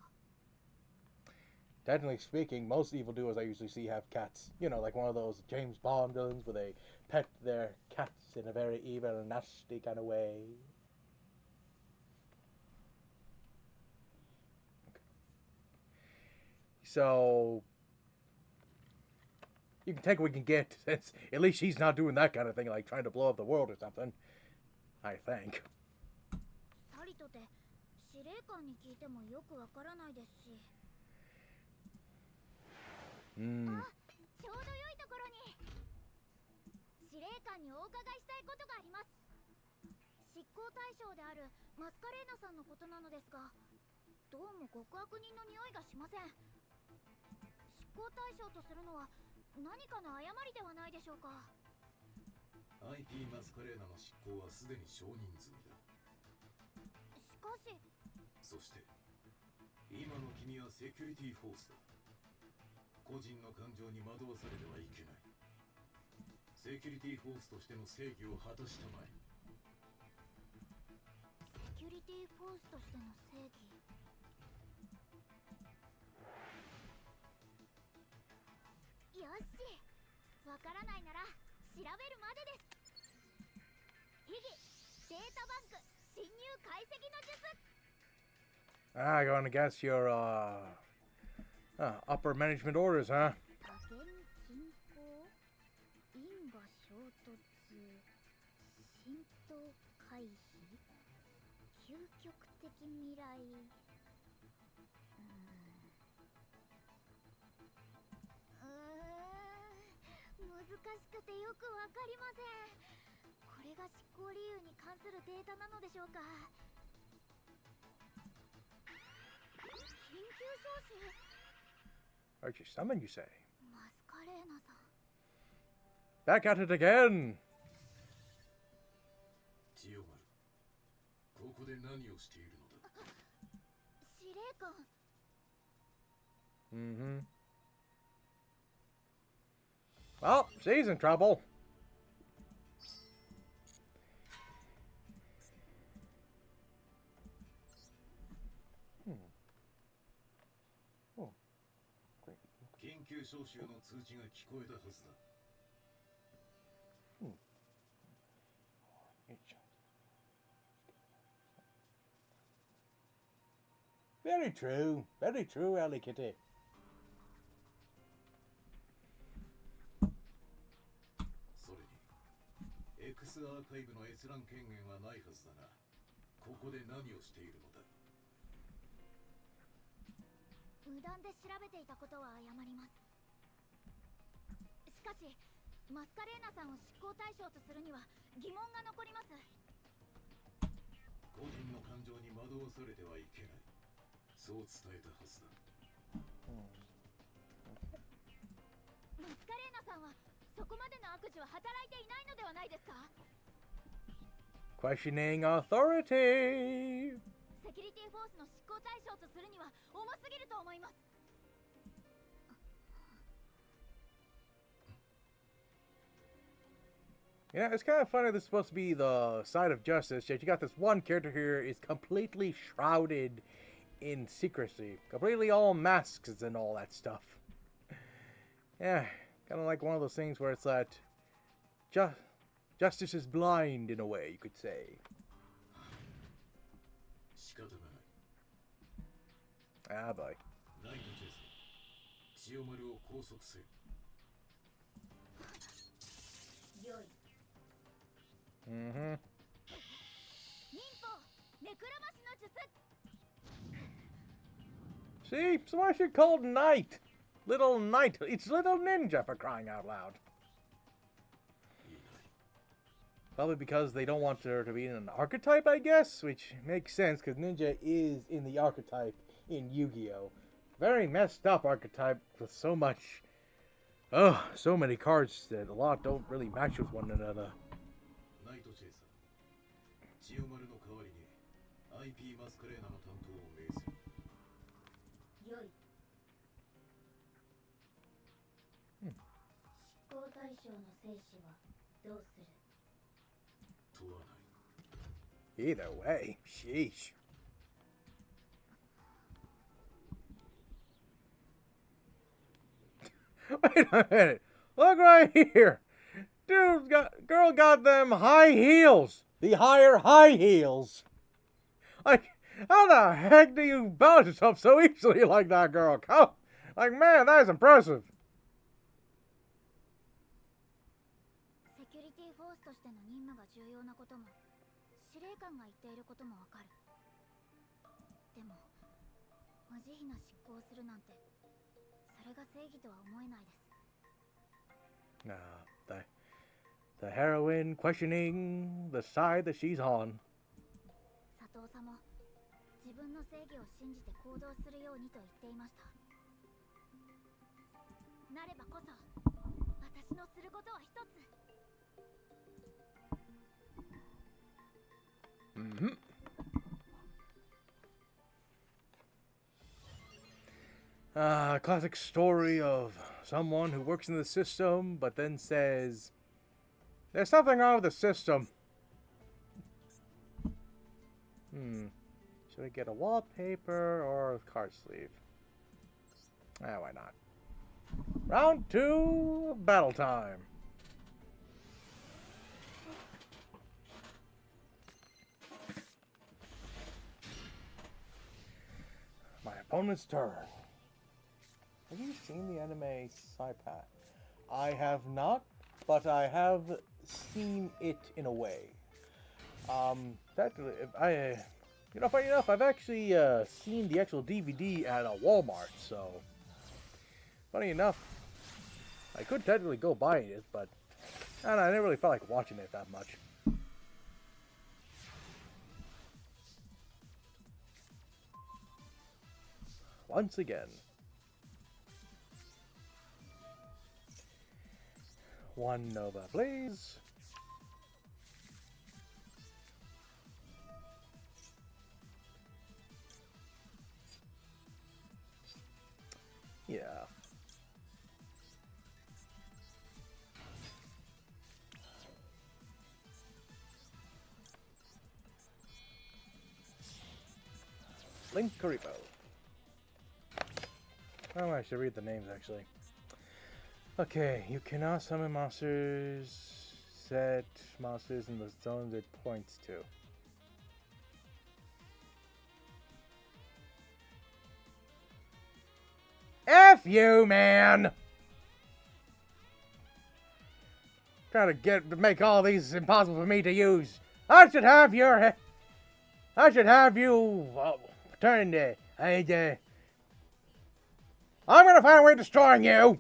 Technically speaking, most evildoers I usually see have cats. Like one of those James Bond villains where they pet their cats in a very evil and nasty kind of way. Okay. So, you can take what we can get, since at least she's not doing that kind of thing, like trying to blow up the world or something. I think. サリトって司令官に聞いてもよくわからないですし。あ、ちょうど良いところに。司令官にお伺いしたいことがあります。執行対象であるマスカレーナさんのことなのですが、どうも極悪人の匂いがしません。執行対象とするのは何かの誤りではないでしょうか。IP マスカレーナの執行はすでに承認済みだ。しかし。そして今の君はセキュリティフォースだ。個人の感情に惑わされてはいけない。セキュリティフォースとしての正義を果たしたまえ。セキュリティフォースとしての正義。わからないなら調べるまでです。秘技データバンク侵入解析の術。 Ah, going against your upper management orders, huh? 多元均衡因果衝突浸透回避究極的未来。難しくてよくわかりません。これが執行理由に関するデータなのでしょうか。緊急招集。 Archie summon, you say? マスカレーナさん。 Back at it again! 千代丸、ここで何をしているのだ。司令官。 Mm-hmm. Well, she's in trouble. Oh, great. 緊急招集の通知が聞こえたはずだ。Very true. Very true, Alley Kitty. それに X アーカイブの閲覧権限はないはずだが、ここで何をしているのだ。無断で調べていたことは謝ります。しかしマスカレーナさんを執行対象とするには疑問が残ります。個人の感情に惑わされてはいけない、そう伝えたはずだ。マスカレーナさんはそこまでの悪事は働いていないのではないですか。 Questioning authority. セキュリティフォースの執行対象とするには重すぎると思います。 Yeah, it's kind of funny this is supposed to be the side of justice, yet you got this one character here is completely shrouded in secrecy. Completely all masks and all that stuff. Yeah, kind of like one of those things where it's that justice is blind in a way, you could say. 仕方がない。 Ah, boy. ナイトチェイサー、千代丸を拘束せよ。よい。 Mm-hmm. 忍法ネクラマシの術。 See? So why is she called Knight? Little Knight. It's Little Ninja, for crying out loud. Probably because they don't want her to be in an archetype, I guess, which makes sense because Ninja is in the archetype in Yu-Gi-Oh! Very messed up archetype with so much, so many cards that a lot don't really match with one another. ナイトチェイサー、千代丸の代わりに IP マスカレーナの担当を命ずる。よい。執行対象の生死はどうする。 問わない。 Either way, sheesh. Wait a minute. Look right here. Girl got them high heels. The higher high heels. Like, how the heck do you balance yourself so easily like that, girl? Like, man, that is impressive. セキュリティフォースとしての任務が重要なことも司令官が言っていることもわかる。でも無慈悲な執行をするなんてそれが正義とは思えないです。 The heroine questioning the side that she's on. 佐藤さんも自分の正義を信じて行動するようにと言っていました。なればこそ私のすることは一つ。 Mm-hmm. Classic story of someone who works in the system, but then says, "There's something wrong with the system." Should I get a wallpaper or a card sleeve? Why not? Round 2, battle time. My opponent's turn. Have you seen the anime Saipat? I have not, but I have seen it in a way. Funny enough, I've actually seen the actual DVD at a Walmart, so funny enough, I could technically go buy it, but I don't know, I never really felt like watching it that much. Once again. One Nova, please. Yeah. Link Karibo. Oh, I should read the names actually. Okay, you cannot summon monsters, set monsters in the zones it points to. F you, man! Trying to make all these impossible for me to use. I should have you turn to. I'm gonna find a way of destroying you!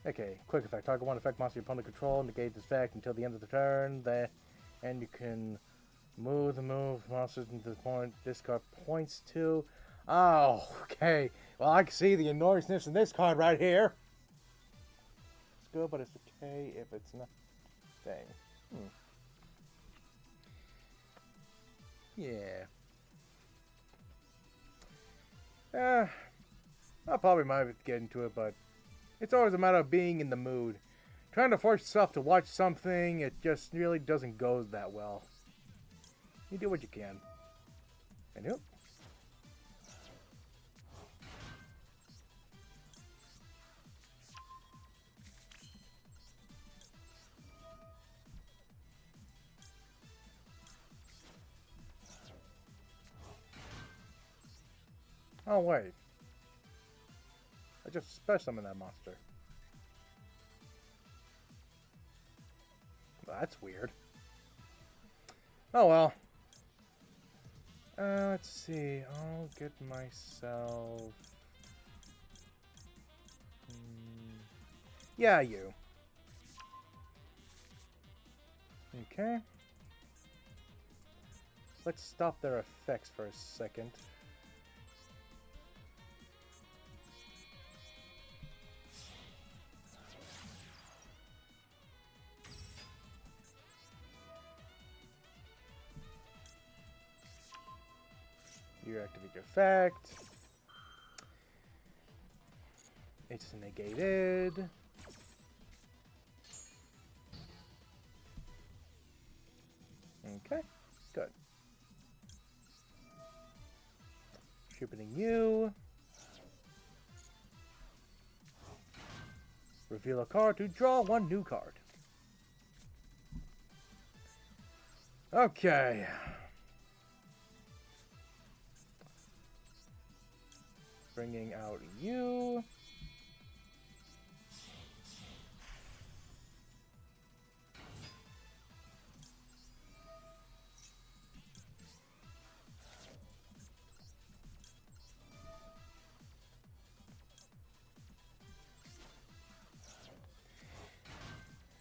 Okay, quick effect. Target one effect monster your opponent control. Negate this effect until the end of the turn. And you can move the monsters into the point this card points to. Oh, okay. Well, I can see the annoyingness in this card right here. It's good, but it's okay if it's not. Dang. Yeah. I probably might get into it, but it's always a matter of being in the mood. Trying to force yourself to watch something, it just really doesn't go that well. You do what you can. And yep. Oh, wait. I just special summoned that monster. Well, that's weird. Oh, well. Let's see. I'll get myself... Yeah, you. Okay. Let's stop their effects for a second. You activate your effect. It's negated. Okay, good. Sharpening you. Reveal a card to draw one new card. Okay. Bringing out you.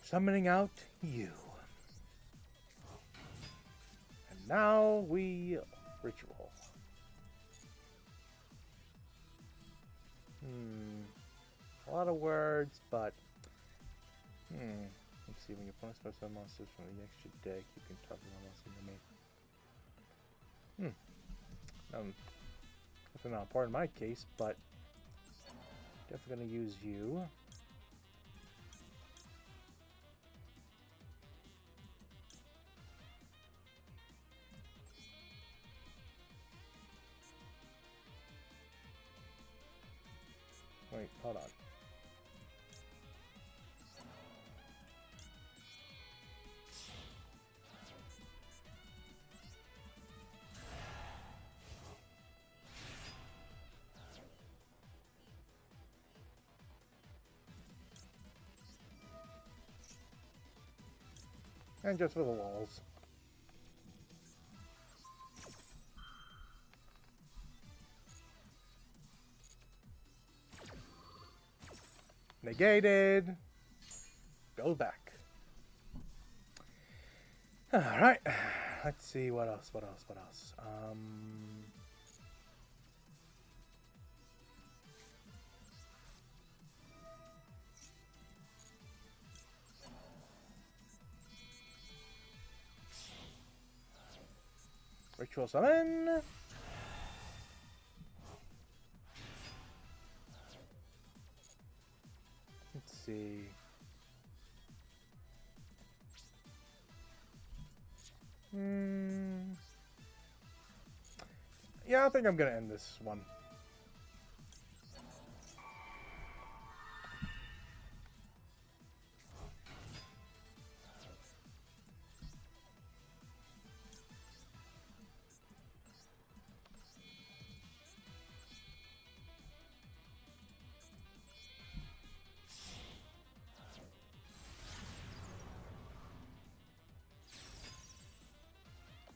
Summoning out you. And now we ritual. A lot of words, but let's see. When your opponent special monsters from the extra deck, you can target one else in your main. Definitely not important in my case, but definitely gonna use you. Wait, hold on. And just for the walls. Negated. Go back. Alright. Let's see what else. Ritual summon. Let's see. Yeah, I think I'm gonna end this one.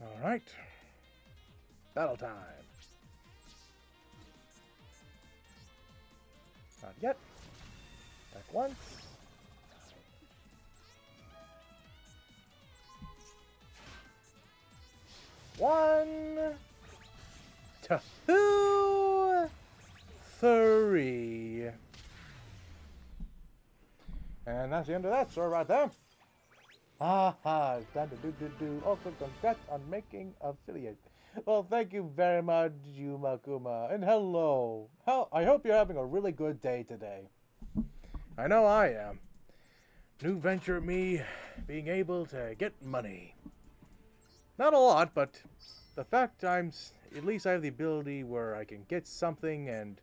Alright. Battle time. Not yet. Back once. One. Two. Three. And that's the end of that story right there. It's time to do. Also, congrats on making affiliate. Well, thank you very much, Yuma Kuma. And hello. I hope you're having a really good day today. I know I am. New venture me being able to get money. Not a lot, but the fact at least I have the ability where I can get something, and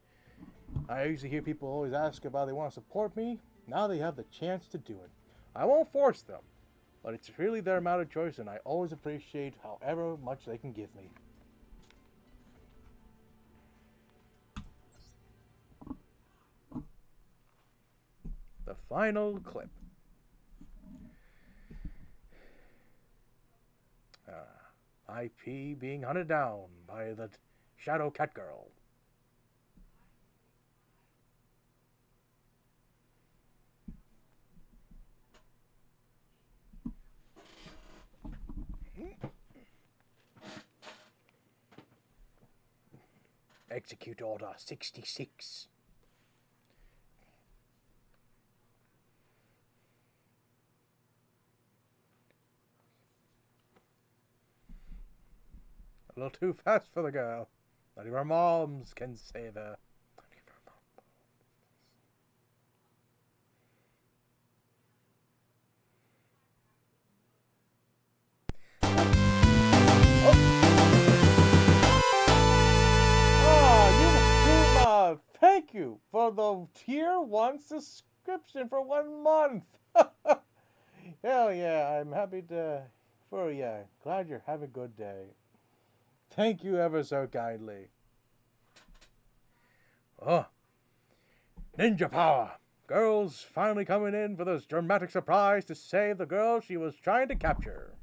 I usually hear people always ask about they want to support me. Now they have the chance to do it. I won't force them. But it's really their amount of choice, and I always appreciate however much they can give me. The final clip. IP being hunted down by the Shadow Cat Girl. Execute Order 66. A little too fast for the girl. Not even her moms can save her. Thank you for the tier 1 subscription for 1 month. Hell yeah, I'm happy for you. Glad you're having a good day. Thank you ever so kindly. Oh, Ninja Power. Girl's finally coming in for this dramatic surprise to save the girl she was trying to capture.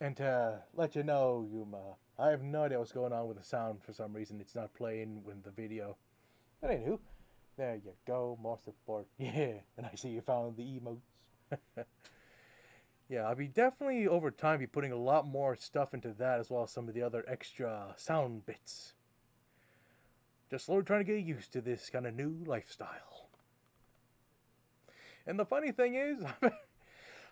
And to let you know, Yuma, I have no idea what's going on with the sound. For some reason, it's not playing with the video. But anywho, there you go, more support. Yeah, and I see you found the emotes. Yeah, I'll be definitely over time be putting a lot more stuff into that, as well as some of the other extra sound bits. Just slowly trying to get used to this kind of new lifestyle. And the funny thing is,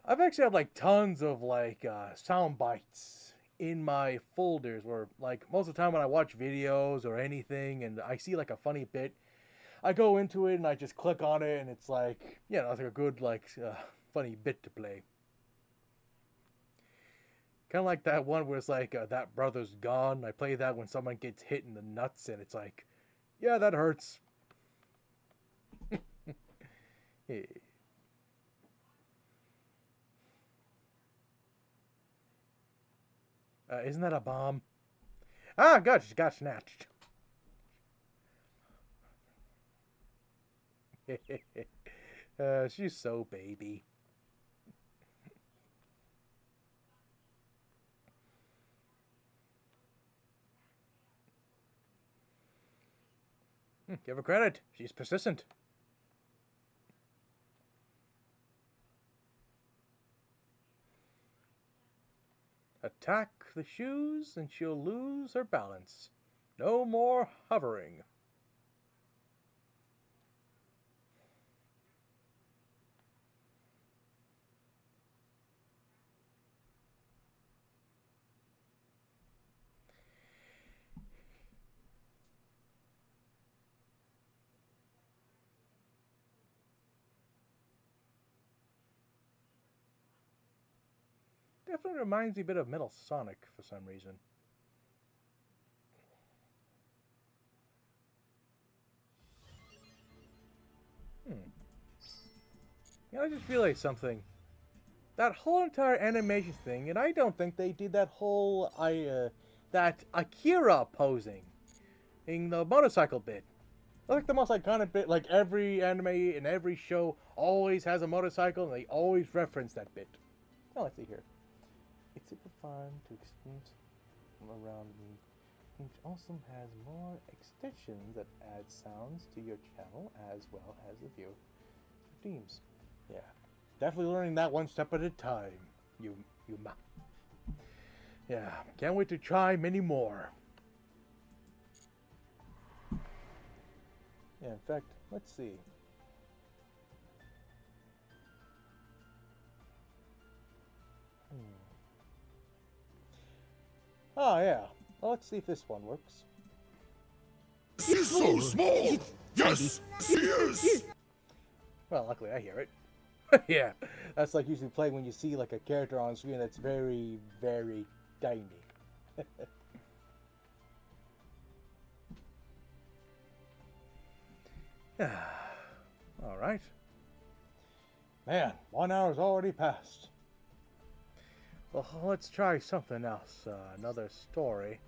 I've actually had like tons of like sound bites in my folders where like most of the time when I watch videos or anything and I see like a funny bit, I go into it and I just click on it and it's like, it's like a good like funny bit to play. Kind of like that one where it's like, that brother's gone. I play that when someone gets hit in the nuts, and it's like, yeah, that hurts. Hey. Isn't that a bomb? Ah, God, she got snatched. She's so baby. Give her credit. She's persistent. Attack the shoes and she'll lose her balance. No more hovering. Definitely reminds me a bit of Metal Sonic for some reason. You know, I just realized something. That whole entire animation thing, and I don't think they did that whole that Akira posing in the motorcycle bit. That's like the most iconic bit. Like every anime and every show always has a motorcycle, and they always reference that bit. Oh, let's see here. It's super fun to experience around me. It also has more extensions that add sounds to your channel as well as the view themes. Yeah, definitely learning that one step at a time. Yeah, can't wait to try many more. Yeah, in fact, let's see. Oh, yeah. Well, let's see if this one works. He's so small! Yes! Yes! Well, luckily I hear it. Yeah, that's like usually playing when you see like a character on screen that's very, very tiny. Alright. Man, 1 hour's already passed. Well, let's try something else. Another story.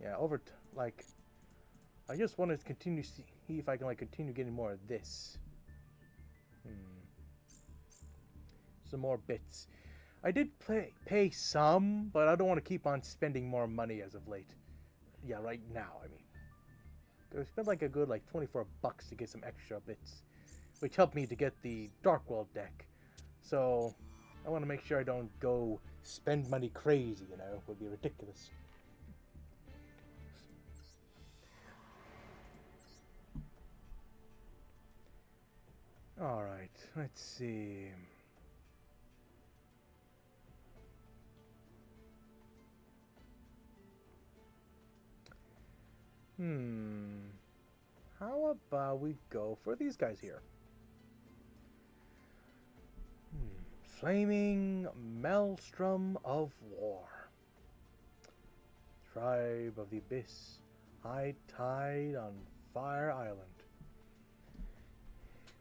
Yeah, like, I just want to continue see if I can like continue getting more of this. Some more bits. I did pay some, but I don't want to keep on spending more money as of late. Yeah, right now, I mean. I spent like a good like $24 to get some extra bits, which helped me to get the Drytron Deck. So I want to make sure I don't go spend money crazy, you know, it would be ridiculous. Alright, let's see. How about we go for these guys here? Flaming Maelstrom of War. Tribe of the Abyss. High tide on Fire Island.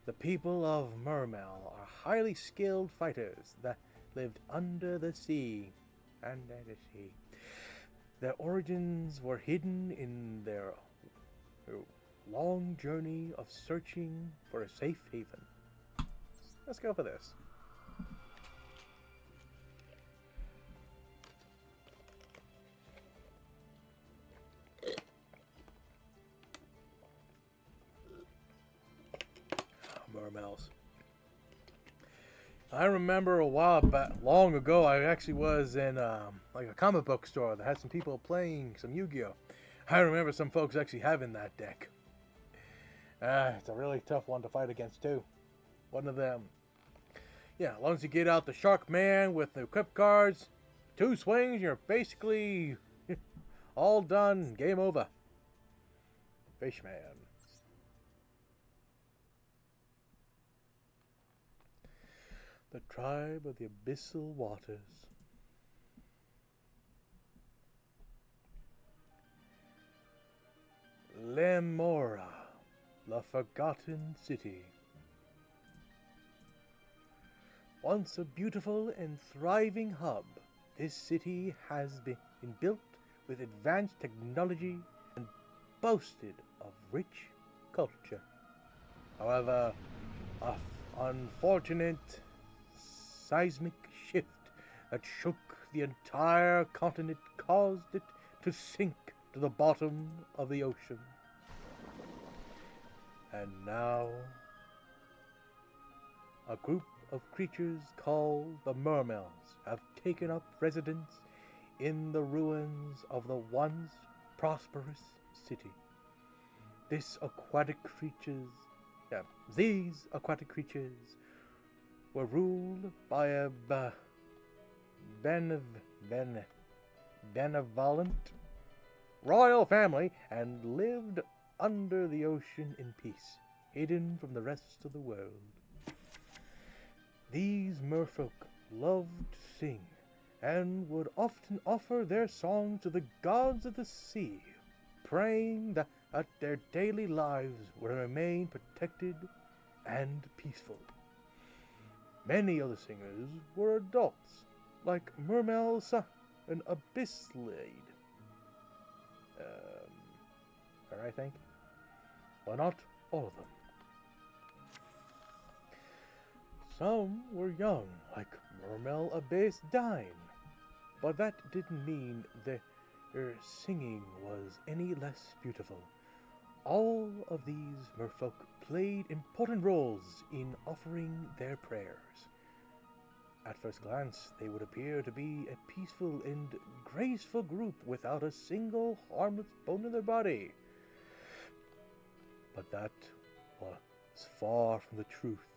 The people of Mermel are highly skilled fighters that lived under the sea. Their origins were hidden in their long journey of searching for a safe haven. Let's go for this. Mermels. I remember a while back, long ago, I actually was in like a comic book store that had some people playing some Yu-Gi-Oh! I remember some folks actually having that deck. It's a really tough one to fight against too. One of them. Yeah, as long as you get out the Shark Man with the equip cards, 2 swings, you're basically all done. Game over. Fishman. the tribe of the abyssal waters. Lemora, the forgotten city. Once a beautiful and thriving hub, this city has been built with advanced technology and boasted of rich culture. However, an unfortunate seismic shift that shook the entire continent caused it to sink to the bottom of the ocean. And now, a group of creatures called the Mermels have taken up residence in the ruins of the once prosperous city. These aquatic creatures were ruled by a benevolent royal family and lived under the ocean in peace, hidden from the rest of the world. These merfolk loved to sing and would often offer their songs to the gods of the sea, praying that their daily lives would remain protected and peaceful. Many of the singers were adults, like Mermelsa and Abysslade. I think. Well, not all of them. Some were young, like Mermel Abyss Dine, but that didn't mean their singing was any less beautiful. All of these merfolk played important roles in offering their prayers. At first glance, they would appear to be a peaceful and graceful group without a single harmless bone in their body. But that was far from the truth.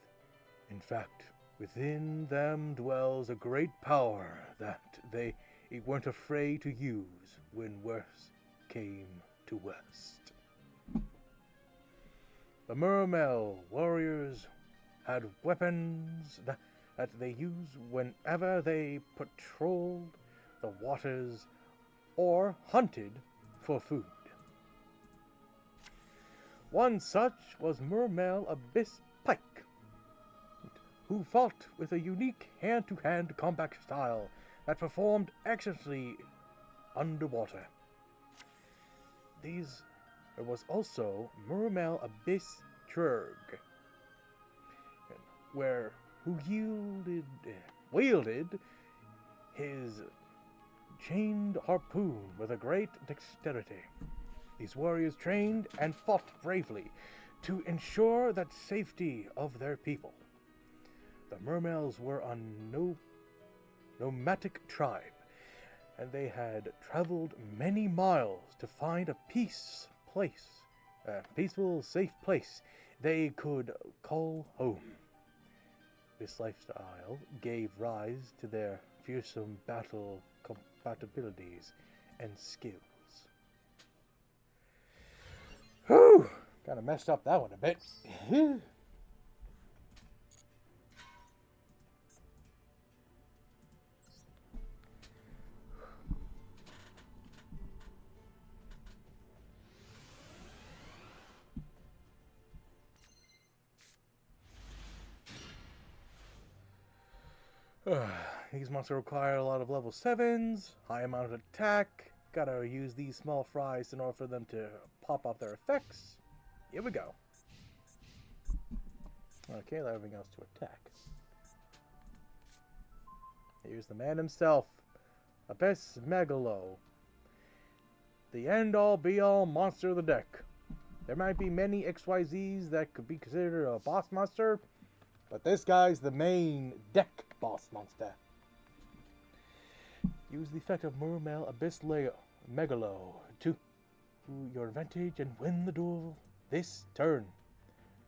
In fact, within them dwells a great power that they weren't afraid to use when worse came to worst. The Mermel warriors had weapons that they used whenever they patrolled the waters or hunted for food. One such was Mermel Abyss Pike, who fought with a unique hand-to-hand combat style that performed excellently underwater. There was also Mermel Abyss Trurg, who wielded his chained harpoon with a great dexterity. These warriors trained and fought bravely to ensure the safety of their people. The Mermels were a nomadic tribe, and they had traveled many miles to find a peaceful, safe place they could call home. This lifestyle gave rise to their fearsome battle compatibilities and skills. Whew! Kinda messed up that one a bit. These monsters require a lot of level 7s, high amount of attack. Gotta use these small fries in order for them to pop off their effects. Here we go. Okay, let everything else to attack. Here's the man himself, Abyss Megalo, the end-all be-all monster of the deck. There might be many XYZs that could be considered a boss monster, but this guy's the main deck boss monster. Use the effect of Mermel Abyss Megalo to your advantage and win the duel this turn.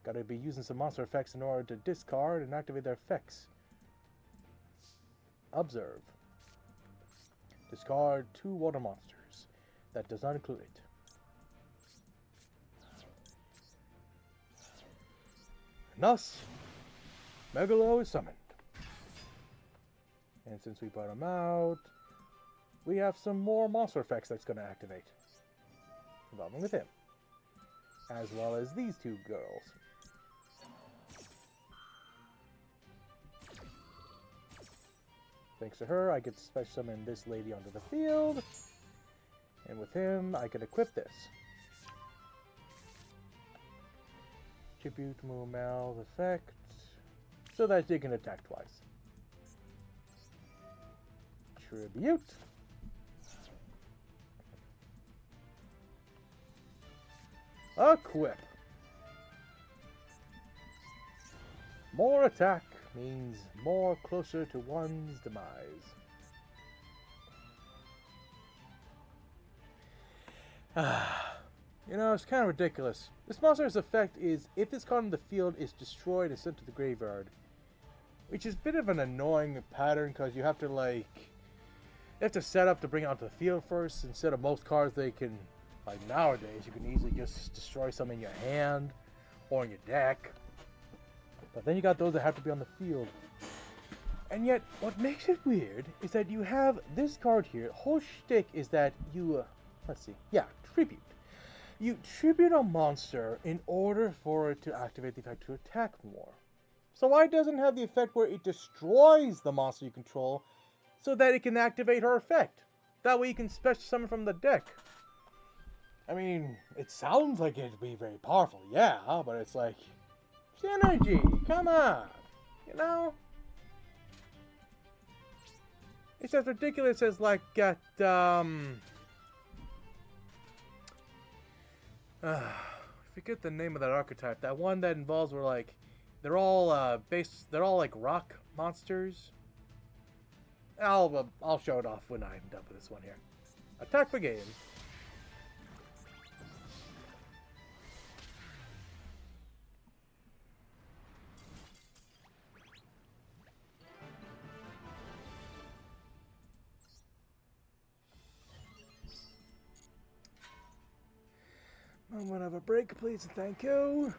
Gotta be using some monster effects in order to discard and activate their effects. Observe. Discard 2 water monsters. That does not include it. And thus, Megalo is summoned. And since we brought him out, we have some more monster effects that's going to activate. Involving with him. As well as these two girls. Thanks to her, I get to special summon this lady onto the field. And with him, I can equip this. Tribute Mumal effect. So that they can attack twice. Tribute. Equip. More attack means more closer to one's demise. You know, it's kind of ridiculous. This monster's effect is, if this card in the field is destroyed and sent to the graveyard. Which is a bit of an annoying pattern, because you have to, set up to bring it onto the field first, instead of most cards they can, like nowadays, you can easily just destroy some in your hand, or in your deck. But then you got those that have to be on the field. And yet, what makes it weird is that you have this card here. The whole shtick is that you, tribute. You tribute a monster in order for it to activate the effect to attack more. So why doesn't it have the effect where it destroys the monster you control so that it can activate her effect? That way you can special summon from the deck. I mean, it sounds like it'd be very powerful, yeah, but it's like, synergy, come on, you know? It's as ridiculous as forget the name of that archetype. That one that involves where they're all like rock monsters. I'll show it off when I'm done with this one here. Attack for game. Moment of a break, please, and thank you.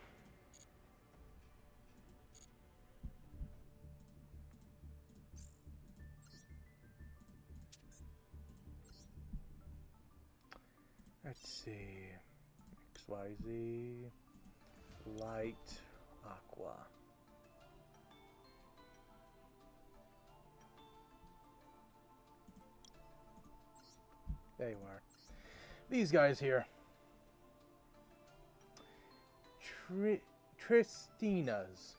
Let's see. XYZ. Light. Aqua. There you are. These guys here. Tristinas.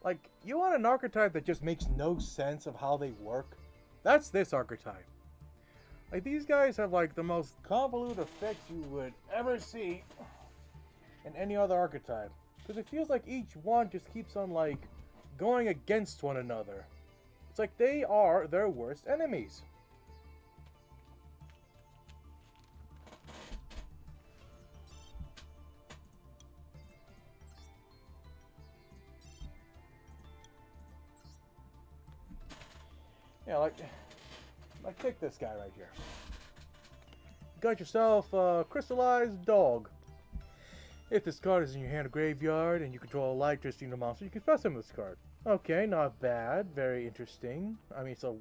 Like, you want an archetype that just makes no sense of how they work? That's this archetype. Like, these guys have, the most convoluted effects you would ever see in any other archetype. Because it feels like each one just keeps on, going against one another. It's like they are their worst enemies. Yeah, take this guy right here. You got yourself a crystallized dog. If this card is in your hand or graveyard and you control a light Tristina monster, you can special summon this card. Okay, not bad. Very interesting. I mean, it's a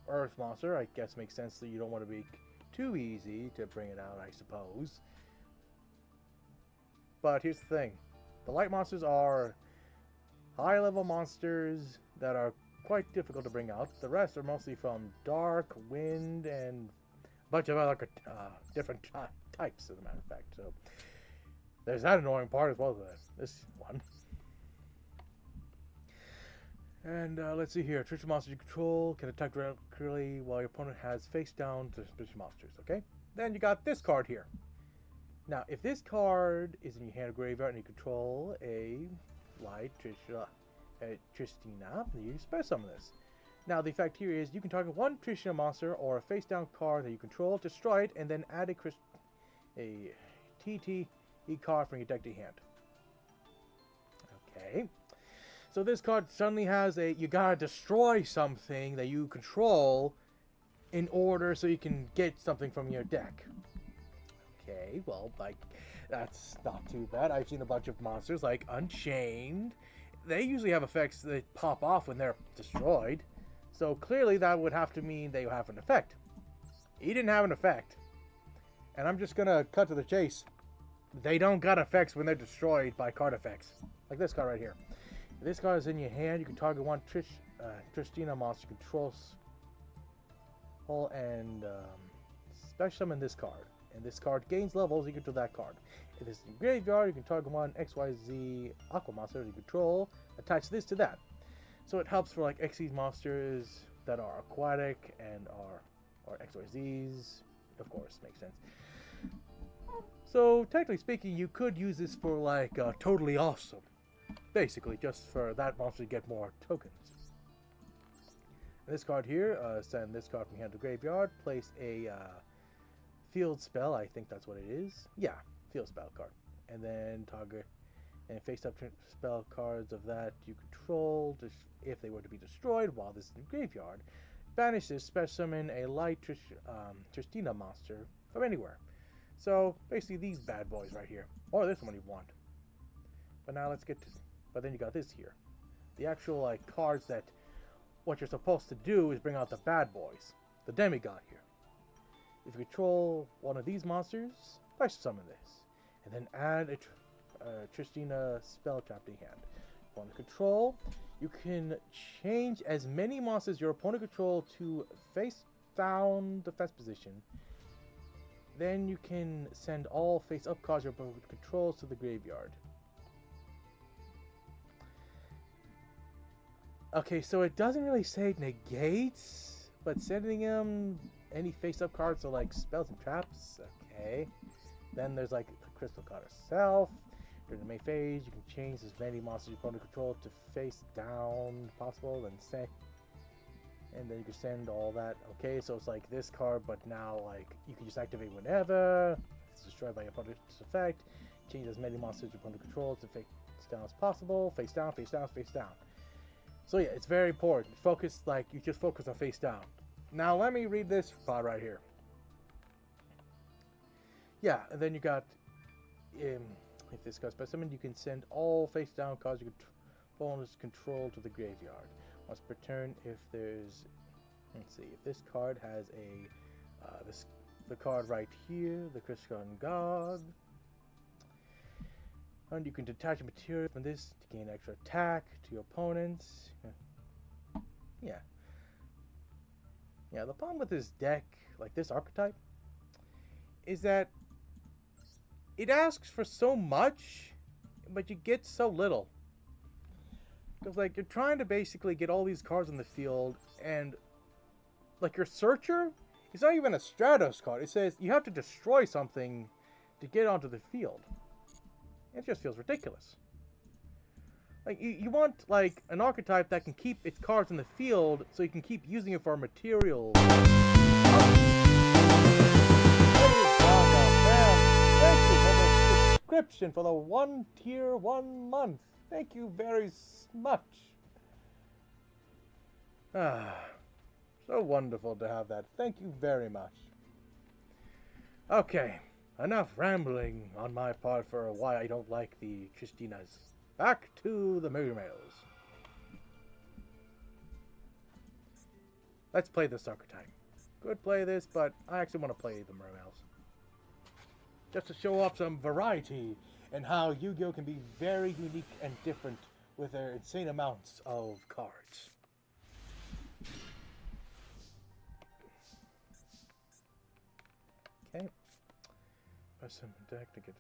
earth monster. I guess makes sense that you don't want to be too easy to bring it out, I suppose. But here's the thing. The light monsters are high-level monsters that are quite difficult to bring out. The rest are mostly from dark, wind, and a bunch of other different types, as a matter of fact. So there's that annoying part as well as this one. And let's see here. Trish monsters you control can attack directly while your opponent has face down to suspicious monsters. Okay. Then you got this card here. Now, if this card is in your hand or graveyard and you control a light Tristina, you special summon this. Now, the effect here is you can target one Tristina monster or a face-down card that you control, destroy it, and then add a TT card from your deck to your hand. Okay. So this card suddenly has you gotta destroy something that you control in order so you can get something from your deck. Okay, well, that's not too bad. I've seen a bunch of monsters like Unchained. They usually have effects that pop off when they're destroyed. So clearly that would have to mean they have an effect. He didn't have an effect. And I'm just gonna cut to the chase. They don't got effects when they're destroyed by card effects. Like this card right here. If this card is in your hand, you can target one Tristina monster controls and special summon this card. And this card gains levels equal to that card. If it's in your graveyard, you can target one XYZ Aqua monster you control, attach this to that. So it helps for like XYZ monsters that are aquatic and are XYZs. Of course, makes sense. So technically speaking, you could use this for like totally awesome. Basically, just for that monster to get more tokens. And this card here, send this card from your hand to graveyard, place a field spell, I think that's what it is. Yeah, field spell card. And then target and face up spell cards of that you control, if they were to be destroyed while this is in the graveyard. Banish this, special summon a light Tristina monster from anywhere. So basically these bad boys right here. Or this one you want. But now let's get to, but then you got this here. The actual like cards that what you're supposed to do is bring out the bad boys. The demigod here. If you control one of these monsters, special summon this. And then add a Tristina spell trap to your hand. Opponent control, you can change as many monsters your opponent control to face down defense position. Then you can send all face up cards your opponent controls to the graveyard. Okay, so it doesn't really say negates, but sending them any face up cards are like spells and traps. Okay. Then there's like the crystal card itself. During the main phase, you can change as many monsters your opponent control to face down possible, and then you can send all that. Okay, so it's like this card, but now like you can just activate whenever it's destroyed by your opponent's effect. Change as many monsters your opponent controls to face down as possible. Face down, face down, face down. So yeah, it's very important. Focus, like you just focus on face down. Now let me read this part right here. Yeah, and then you got if this card special summon, you can send all face down cards you opponent's control to the graveyard. Once per turn, if there's, let's see, if this card has a the card right here, the Crystal God, and you can detach a material from this to gain extra attack to your opponents. Yeah. The problem with this deck, like this archetype, is that it asks for so much, but you get so little. Because, like, you're trying to basically get all these cards on the field, and, like, your Searcher, it's not even a Stratos card. It says you have to destroy something to get onto the field. It just feels ridiculous. Like, you want, like, an archetype that can keep its cards in the field, so you can keep using it for material. Subscription for the 1 tier 1 month. Thank you very much. So wonderful to have that. Thank you very much. Okay, enough rambling on my part for why I don't like the Tristinas. Back to the Mermails. Let's play this archetype. Could play this, but I actually want to play the Mermails. Just to show off some variety and how Yu-Gi-Oh! Can be very unique and different with their insane amounts of cards. Okay. Press some deck to get...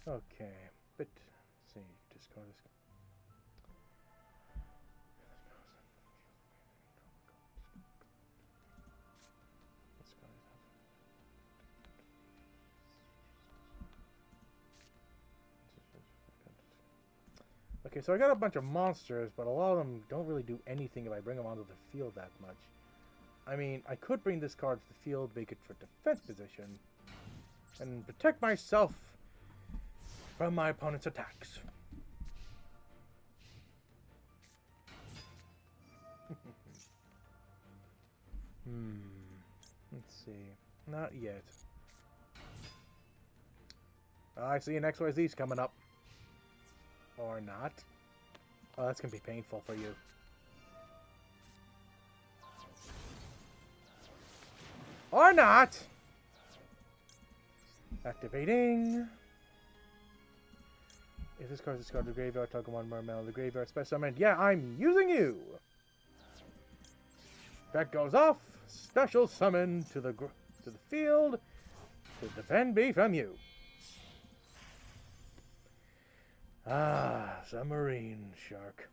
Okay. But, let's see, discard this. Okay, so I got a bunch of monsters, but a lot of them don't really do anything if I bring them onto the field that much. I mean, I could bring this card to the field, make it for defense position, and protect myself from my opponent's attacks. Let's see. Not yet. I see an XYZ's coming up. Or not. Oh, that's gonna be painful for you. Or not! Activating. If this card is discarded to the graveyard, target one more mana of the graveyard special summon. Yeah, I'm using you! That goes off. Special summon to the field to defend me from you. Ah, submarine shark.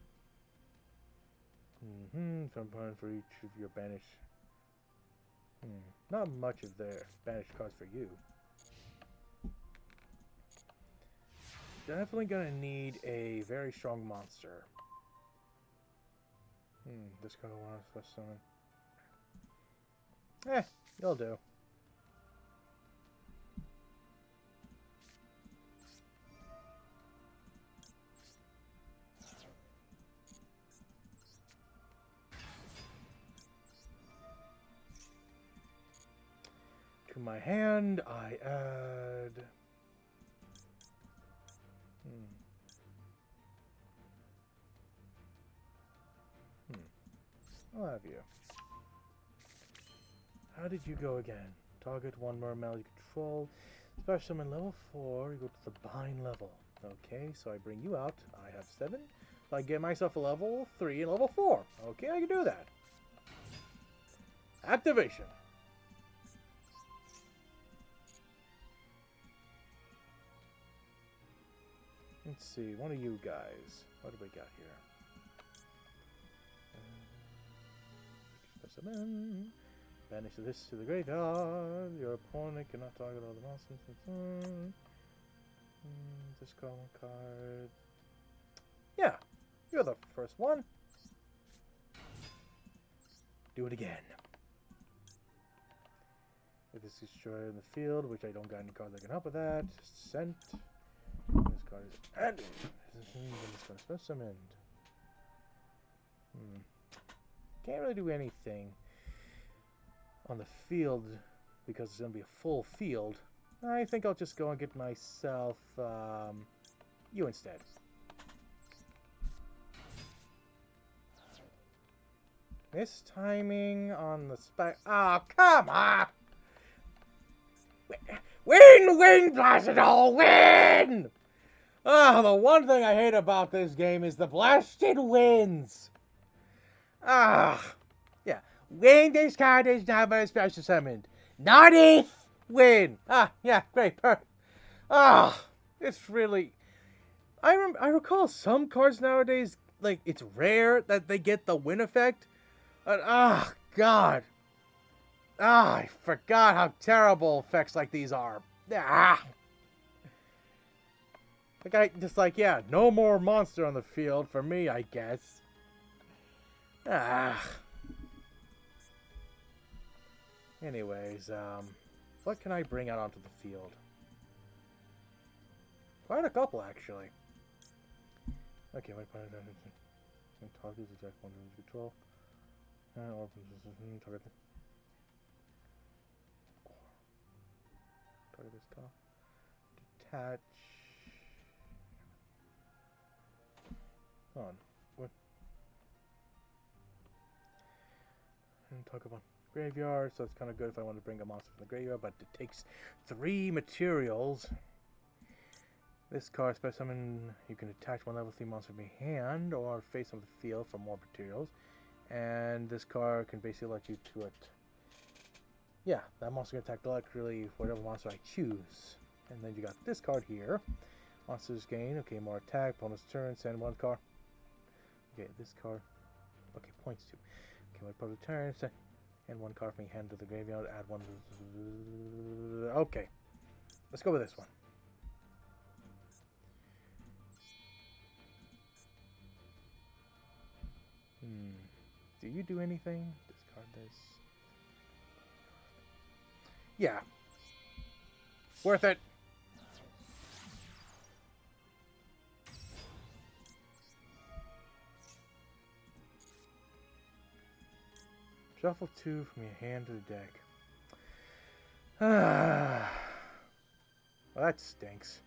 Some point for each of your banished. Not much of their banished cards for you. Definitely gonna need a very strong monster. This card wants to summon. You'll do. To my hand, I add... I'll have you. How did you go again? Target one more mana you control. Special summon level 4, you go to the bind level. Okay, so I bring you out. I have 7. So I get myself a level 3 and level 4. Okay, I can do that. Activation. Let's see, one of you guys. What do we got here? Specimen. Banish this to the graveyard. Your opponent cannot target all the monsters. Discard one card. Yeah, you're the first one. Do it again. If this is destroyed in the field, which I don't got any cards that can help with that, sent. This card is added. This card is summoned. Can't really do anything on the field because it's going to be a full field. I think I'll just go and get myself you instead. Mistiming on the spec. Oh, come on! Win! Blast it all! Win! Ah, the one thing I hate about this game is the blasted wins. Yeah. Win this card is not by special summoned. Not if win. Yeah, great. It's really. I recall some cards nowadays, like, it's rare that they get the win effect. God. I forgot how terrible effects like these are. Yeah, no more monster on the field for me, I guess. Anyways, what can I bring out onto the field? Quite a couple, actually. Okay, my opponent target is exact one to control. Target this call. Detach. Hold on. What? And talk about graveyard, so it's kind of good if I want to bring a monster from the graveyard, but it takes 3 materials. This card, special summon, you can attach one level 3 monster from your hand or face on the field for more materials. And this card can basically let you to it. Yeah, that monster can attack directly whatever monster I choose. And then you got this card here. Monsters gain, okay, more attack, bonus turn, send 1 card. Okay, this card. Okay, points 2. Okay, my opponent turn, send. And 1 card from my hand to the graveyard, add 1. Okay. Let's go with this one. Do you do anything? Discard this. Yeah. Worth it. Shuffle 2 from your hand to the deck. Well, that stinks.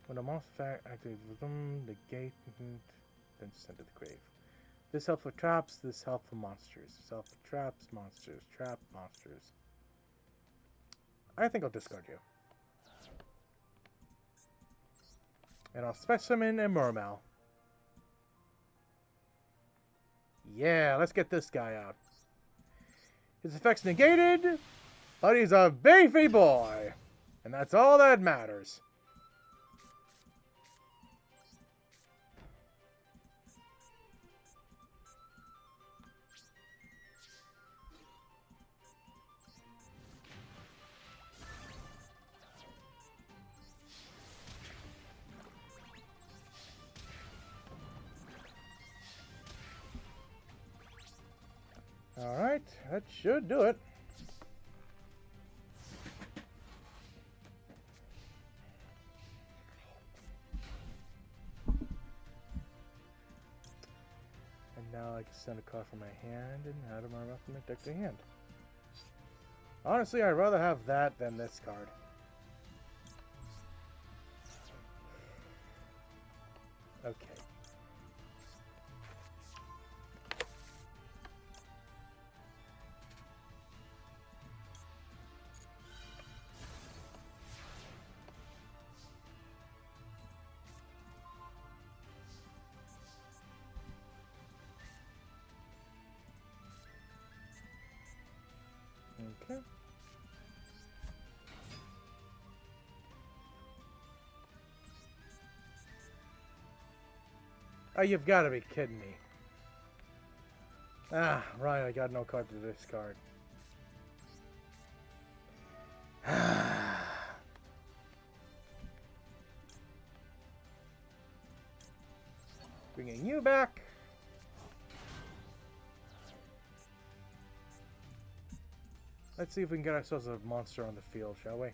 When a monster fact activates the gate, then send to the grave. This helps with traps, this helps with monsters. This helps with traps, monsters, trap, monsters. I think I'll discard you. And I'll specimen and Murmel. Yeah, let's get this guy out. His effect's negated, but he's a beefy boy. And that's all that matters. Alright, that should do it. And now I can send a card from my hand and out of my weapon deck to hand. Honestly, I'd rather have that than this card. Okay. Okay. Oh, you've got to be kidding me. Ah, right, I got no card to discard. Bringing you back. Let's see if we can get ourselves a monster on the field, shall we?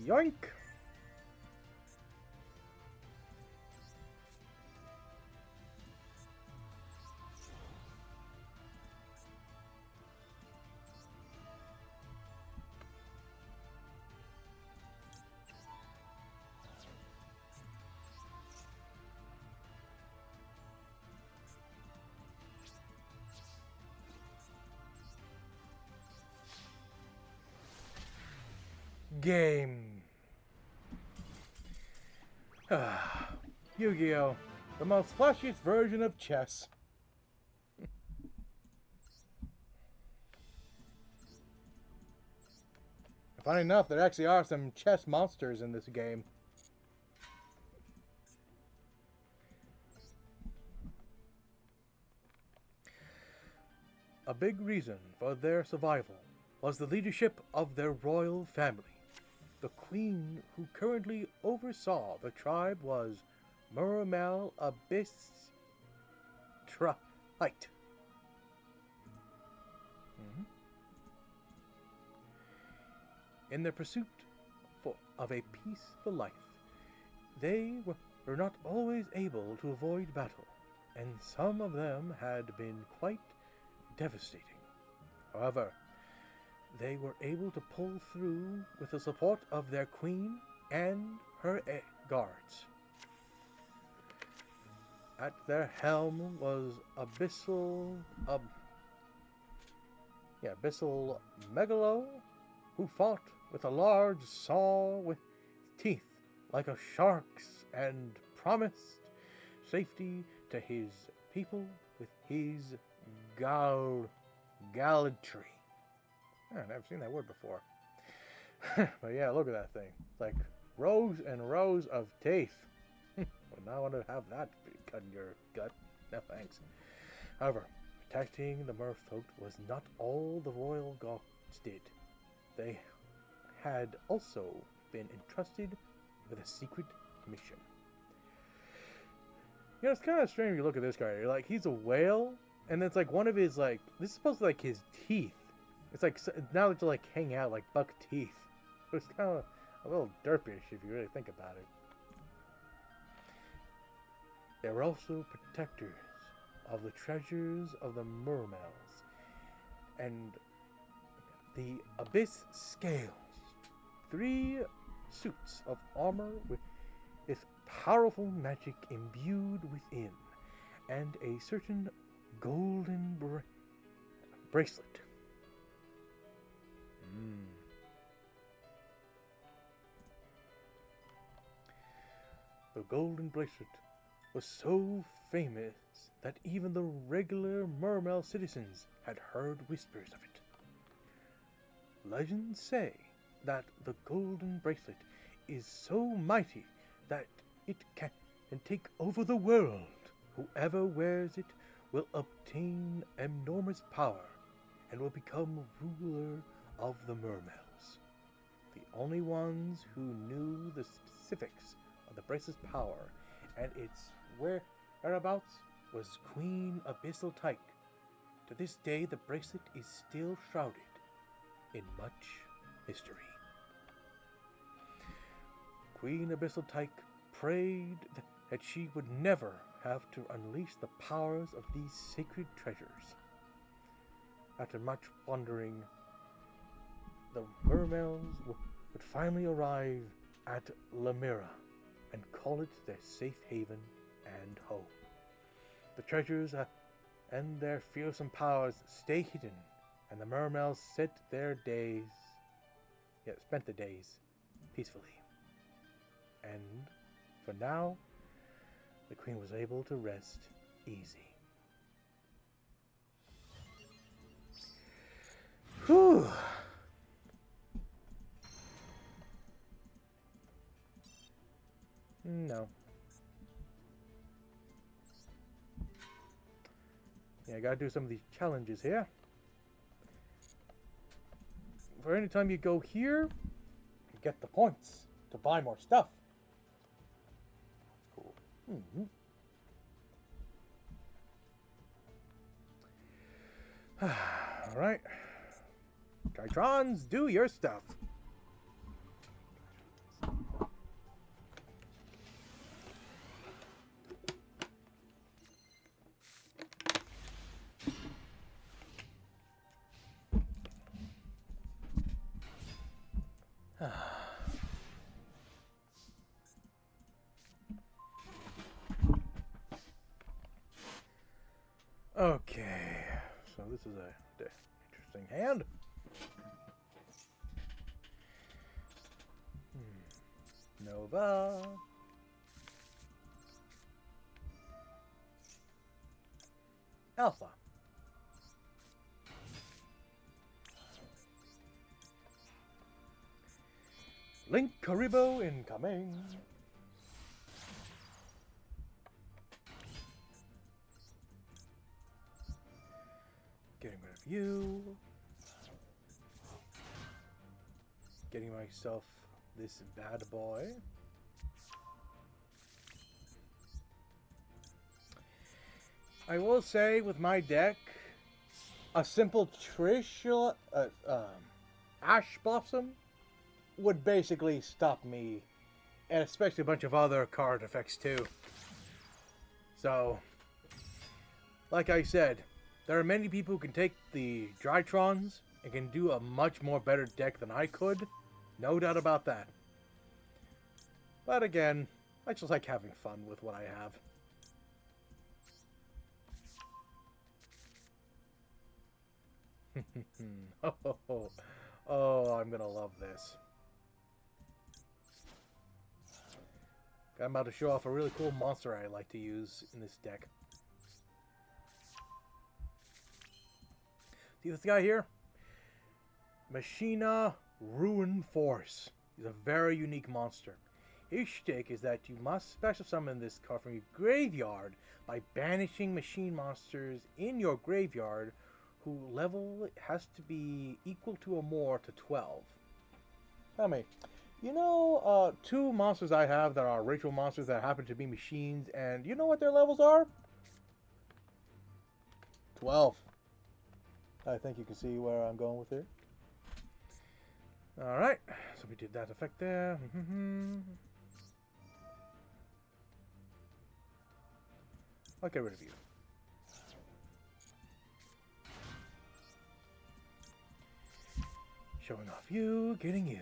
Yoink! Game. Yu-Gi-Oh! The most flashiest version of chess. Funny enough, there actually are some chess monsters in this game. A big reason for their survival was the leadership of their royal family. The queen who currently oversaw the tribe was Muramel Abyss Trite. In their pursuit of a peaceful life, they were not always able to avoid battle, and some of them had been quite devastating. However, they were able to pull through with the support of their queen and her guards. At their helm was Abyssal Megalo, who fought with a large saw with teeth like a shark's and promised safety to his people with his gallantry. I've never seen that word before. But yeah, look at that thing. It's like rows and rows of teeth. Would not want to have that cut in your gut. No thanks. However, protecting the merfolk was not all the royal gods did. They had also been entrusted with a secret mission. You know, it's kind of strange when you look at this guy. You're like, he's a whale, and it's like one of his, like, this is supposed to be like his teeth. It's like, now that you like hang out like buck teeth. It's kind of a little derpish if you really think about it. They were also protectors of the treasures of the mermaids and the abyss scales. 3 suits of armor with powerful magic imbued within, and a certain golden bracelet. The golden bracelet was so famous that even the regular mermaid citizens had heard whispers of it. Legends say that the golden bracelet is so mighty that it can take over the world. Whoever wears it will obtain enormous power and will become ruler of the mermaids. The only ones who knew the specifics of the bracelet's power and its whereabouts was Queen Abyssal Tyke. To this day, the bracelet is still shrouded in much mystery. Queen Abyssal Tyke prayed that she would never have to unleash the powers of these sacred treasures. After much wondering, the mermaids would finally arrive at Lemira and call it their safe haven and home. The treasures and their fearsome powers stay hidden, and the mermaids spent the days peacefully. And for now, the queen was able to rest easy. Whew. No. Yeah, I gotta do some of these challenges here. For any time you go here, you get the points to buy more stuff. Cool. Alright. Drytrons, do your stuff. Okay, so this is a interesting hand. Nova. Alpha. Link Karibo incoming. Getting rid of you. Getting myself this bad boy. I will say with my deck, a simple Ash Blossom would basically stop me, and especially a bunch of other card effects too. So, like I said, there are many people who can take the Drytrons and can do a much more better deck than I could. No doubt about that. But again, I just like having fun with what I have. Oh, I'm gonna love this. I'm about to show off a really cool monster I like to use in this deck. See this guy here? Machina Ruin Force. He's a very unique monster. His shtick is that you must special summon this card from your graveyard by banishing machine monsters in your graveyard who level has to be equal to or more to 12. Tell me, you know 2 monsters I have that are ritual monsters that happen to be machines, and you know what their levels are? 12. I think you can see where I'm going with it. Alright, so we did that effect there. I'll get rid of you. Showing off you, getting you.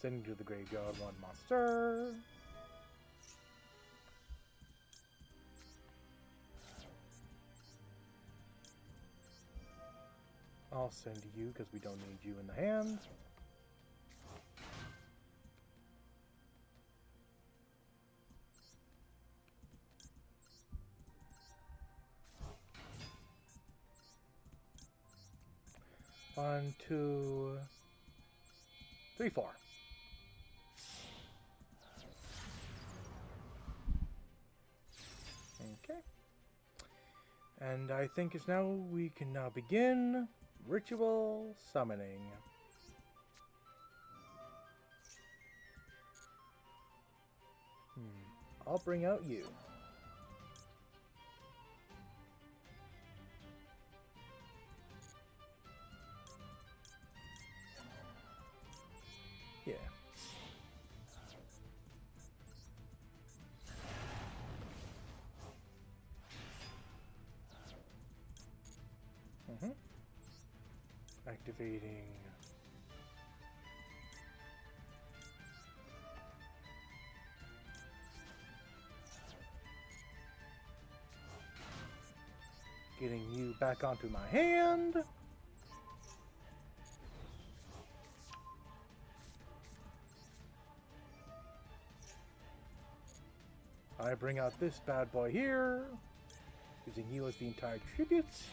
Sending to the graveyard one monster. I'll send you because we don't need you in the hand. One, two, three, four. Okay. And I think it's now we can now begin ritual summoning. I'll bring out you. Yeah. Activating. Getting you back onto my hand. I bring out this bad boy here, using you as the entire tributes.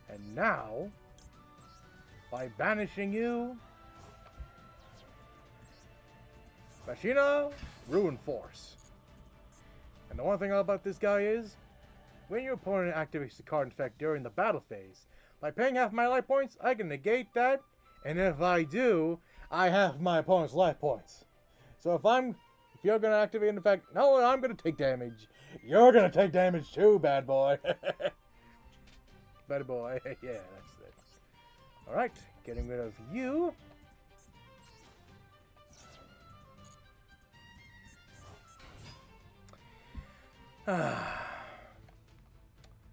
And now, by banishing you, Machina, Ruin Force. And the one thing about this guy is, when your opponent activates the card effect during the battle phase, by paying half my life points, I can negate that, and if I do, I have my opponent's life points. So if you're gonna activate an effect, no, I'm gonna take damage. You're gonna take damage too, bad boy. Bad boy, yeah, that's it. Alright, getting rid of you. So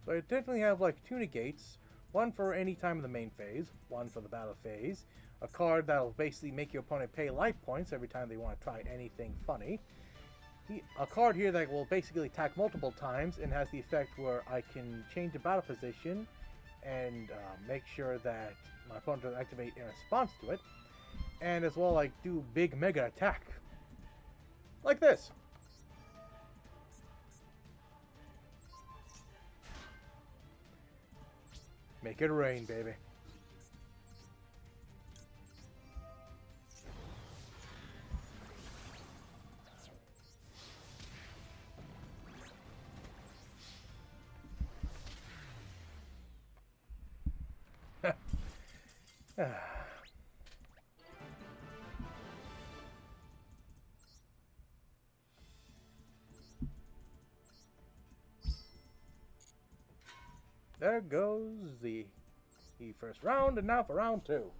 I definitely have like 2 negates. One for any time in the main phase, one for the battle phase. A card that'll basically make your opponent pay life points every time they want to try anything funny. A card here that will basically attack multiple times and has the effect where I can change the battle position and make sure that my opponent doesn't activate in response to it. And as well, like, do big mega attack. Like this. Make it rain, baby. There goes the first round, and now for round 2.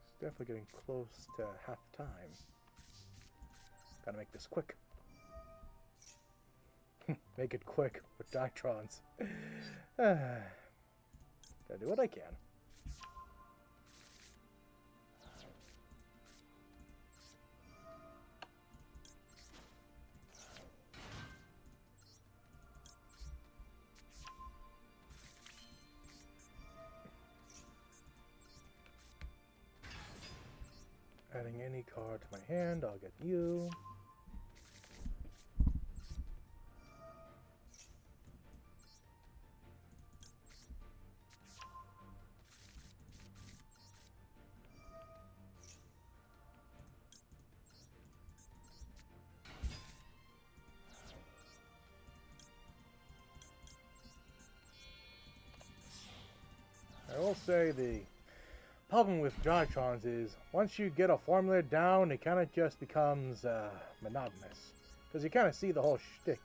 It's definitely getting close to half time. Gotta make this quick. Make it quick with Drytrons. Gotta do what I can. Adding any card to my hand, I'll get you. will say the problem with Drytrons is once you get a formula down, it kind of just becomes monotonous. Because you kind of see the whole shtick.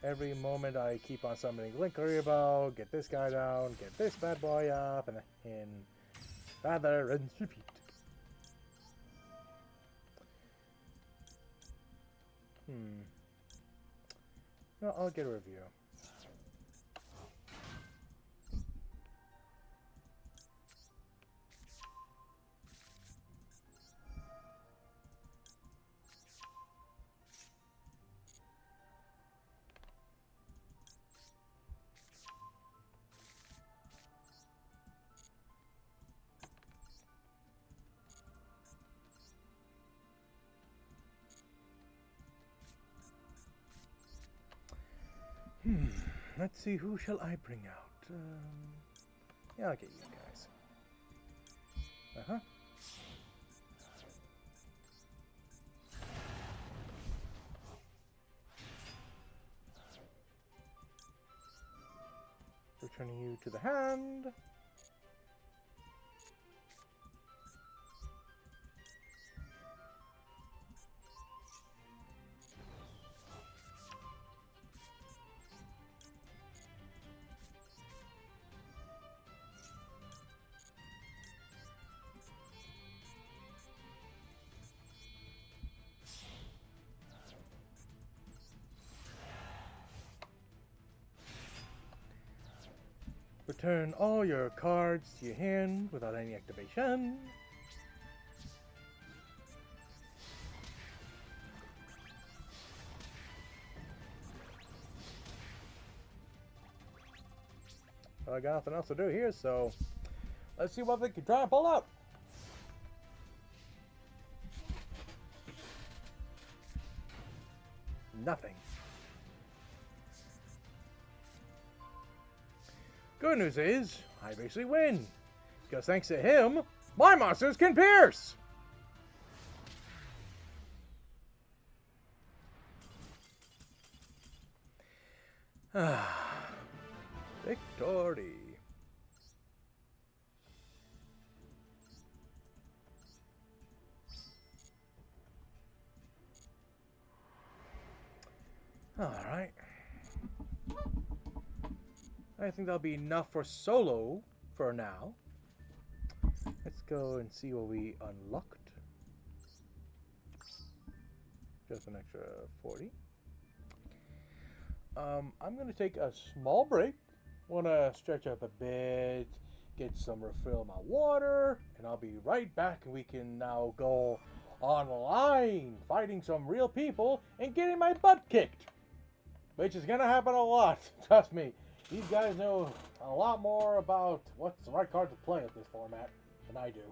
Every moment I keep on summoning Link about, get this guy down, get this bad boy up, and rather rinse repeat. No, I'll get a review. Let's see, who shall I bring out? Yeah, I'll get you guys. Uh-huh. Returning you to the hand. Return all your cards to your hand without any activation. I got nothing else to do here, so let's see what we can try and pull out. Nothing. Good news is, I basically win. Because thanks to him, my monsters can pierce! Victory. Alright. I think that'll be enough for solo for now. Let's go and see what we unlocked. Just an extra 40. I'm going to take a small break. Want to stretch up a bit, get some refill my water, and I'll be right back and we can now go online fighting some real people and getting my butt kicked. Which is going to happen a lot, trust me. These guys know a lot more about what's the right card to play at this format than I do.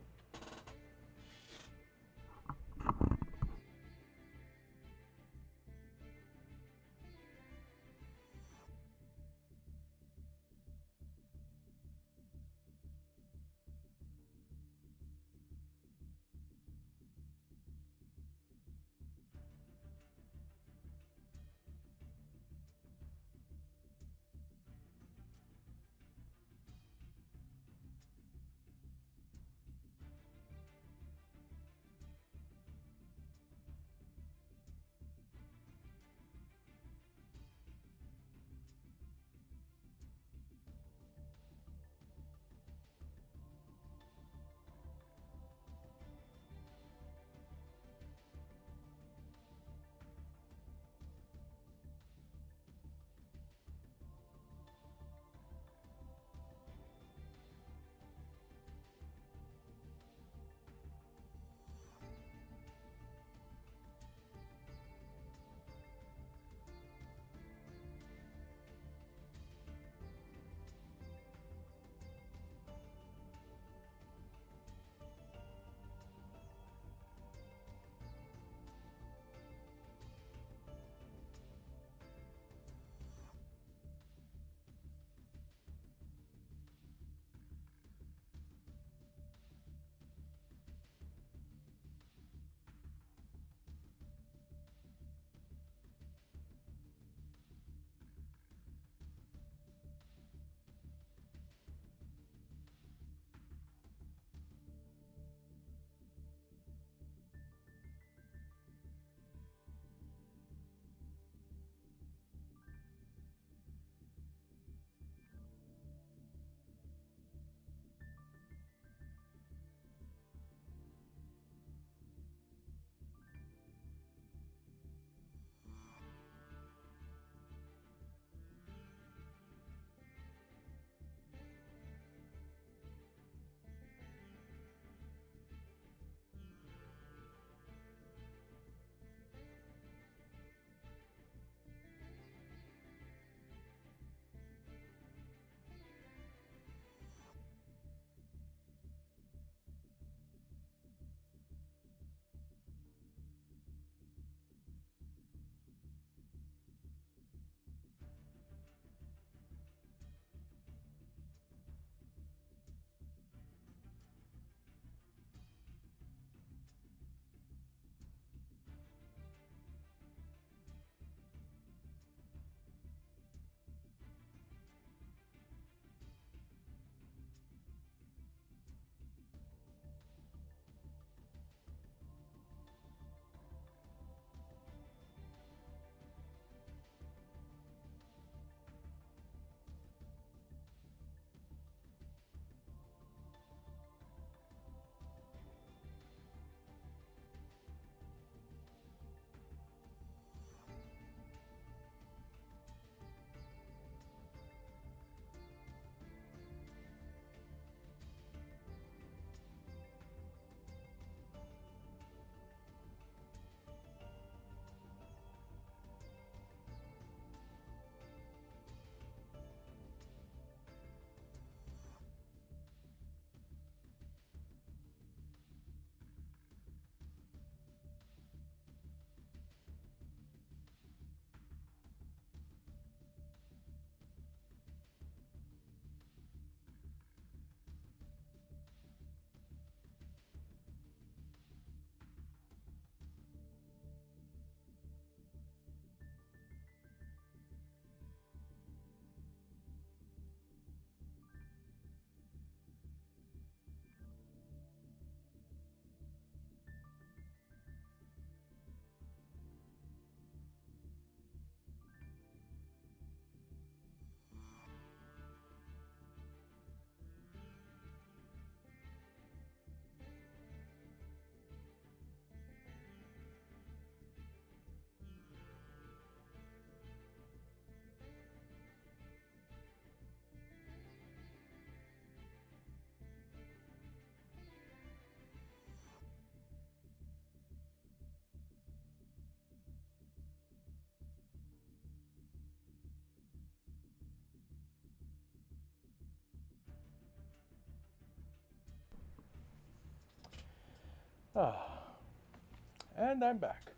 And I'm back.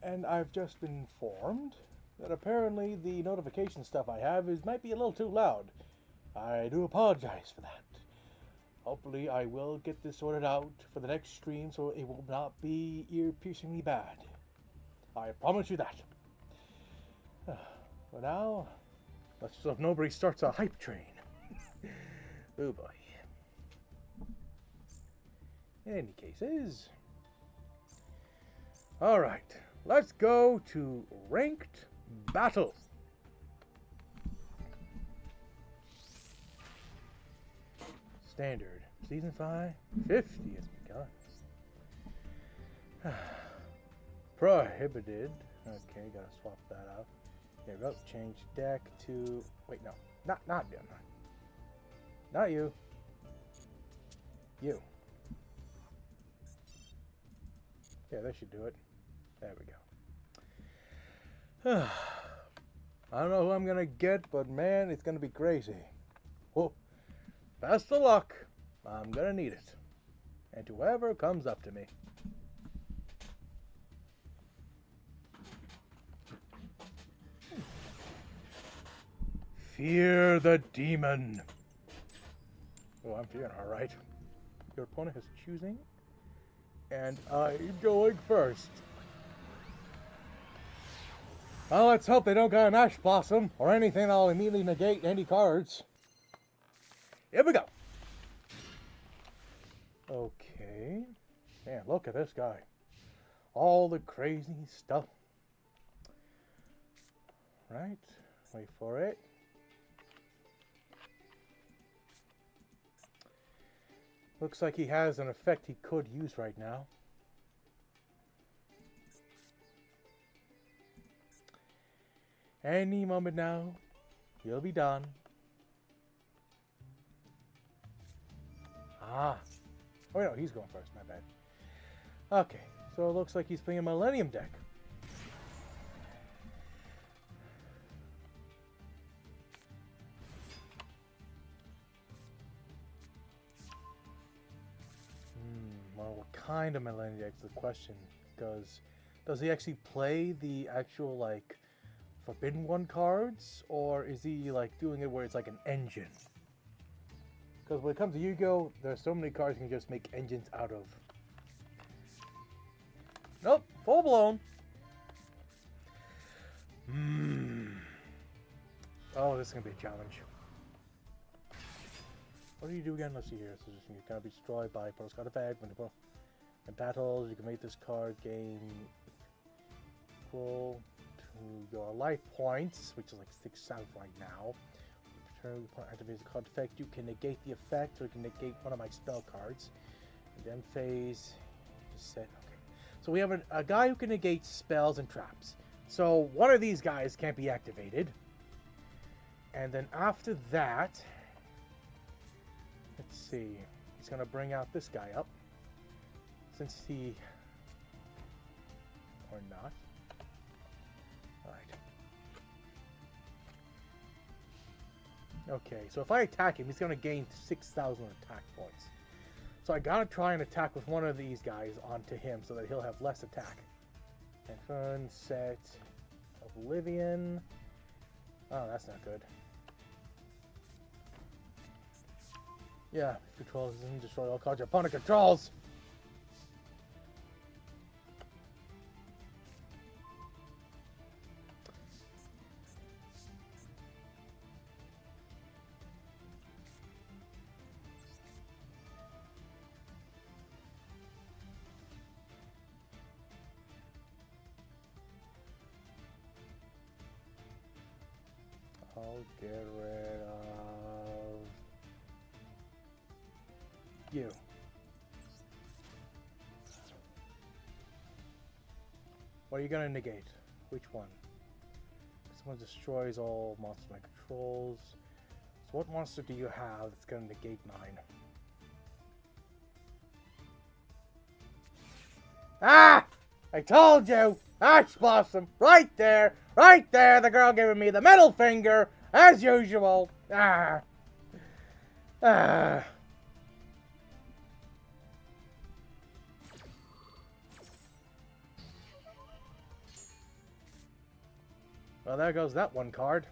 And I've just been informed that apparently the notification stuff I have might be a little too loud. I do apologize for that. Hopefully I will get this sorted out for the next stream so it will not be ear-piercingly bad. I promise you that. For now, let's just hope nobody starts a hype train. Oh boy. In any cases, alright, let's go to ranked battle. Standard, season 5, 50 has begun. Prohibited. Okay, gotta swap that out. There we go. Change deck to. Wait, no, not them. Not you. You. Yeah, that should do it. There we go. I don't know who I'm gonna get, but man, it's gonna be crazy. Oh, best of luck. I'm gonna need it. And to whoever comes up to me. Fear the demon. Oh, I'm fearing all right. Your opponent is choosing. And I'm going first. Well, let's hope they don't got an Ash Blossom or anything that'll immediately negate any cards. Here we go. Okay. Man, look at this guy. All the crazy stuff. Right. Wait for it. Looks like he has an effect he could use right now. Any moment now, he'll be done. Ah. Oh, no, he's going first, my bad. Okay, so it looks like he's playing a Millennium deck. Well, what kind of Millennium deck is the question? Because does he actually play the actual, like, Forbidden One cards? Or is he, like, doing it where it's like an engine? Because when it comes to Yu-Gi-Oh!, there's so many cards you can just make engines out of. Nope, full blown. Oh, this is going to be a challenge. What do you do again? Let's see here. So you can be destroyed by postcard effect. When you put in battles, you can make this card gain equal to your life points, which is like 6,000 right now. Turn the opponent activates the card effect. You can negate the effect, or you can negate one of my spell cards. And then phase, just set. Okay. So we have a guy who can negate spells and traps. So one of these guys can't be activated. And then after that, let's see. He's going to bring out this guy up. Since he... Or not. Alright. Okay, so if I attack him, he's going to gain 6,000 attack points. So I got to try and attack with one of these guys onto him so that he'll have less attack. And fun, set, Oblivion. Oh, that's not good. Yeah, controls and destroy all cards your opponent controls. I'll get rid of you. What are you gonna negate? Which one? This one destroys all monsters my controls. So what monster do you have that's gonna negate mine? Ah! I told you! Ash Blossom! Right there! Right there! The girl giving me the middle finger! As usual! Ah! Ah! Well, there goes that one card.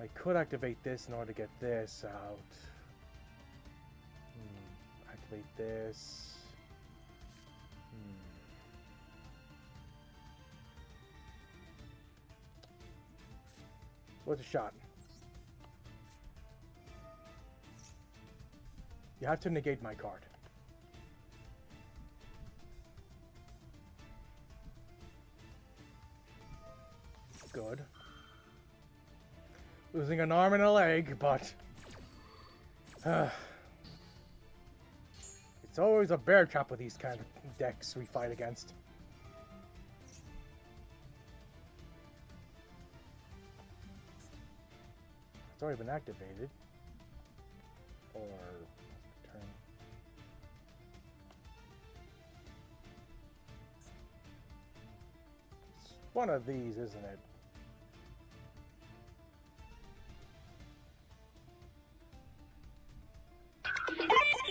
I could activate this in order to get this out. Activate this. What's a shot? You have to negate my card. Good. Losing an arm and a leg, but... it's always a bear trap with these kind of decks we fight against. It's already been activated. Or... turn. It's one of these, isn't it?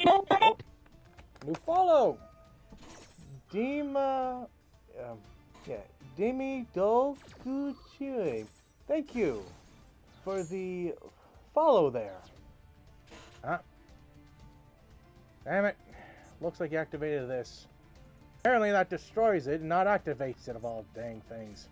Oh, new follow! Dima... Demi Dokuchui. Thank you for the follow there. Huh? Damn it. Looks like you activated this. Apparently that destroys it and not activates it of all dang things.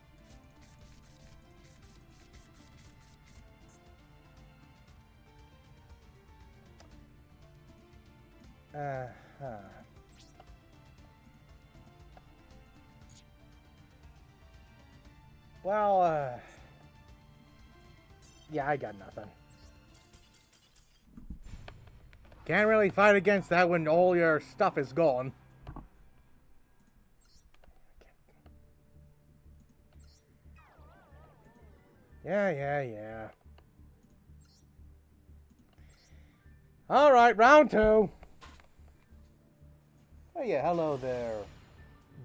Well, yeah, I got nothing. Can't really fight against that when all your stuff is gone. Yeah. Alright, round 2. Oh yeah, hello there.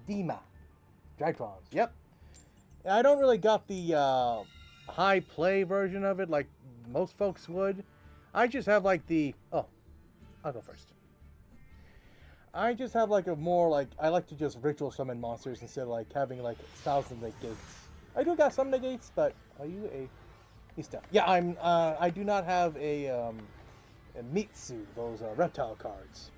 Dima. Drytrons, yep. I don't really got the high play version of it like most folks would. I just have like the... Oh, I'll go first. I just have like a more like... I like to just ritual summon monsters instead of like having like 1,000 negates. I do got some negates, but are you a... Mista? Yeah, I'm... I do not have a Mitsu, those reptile cards.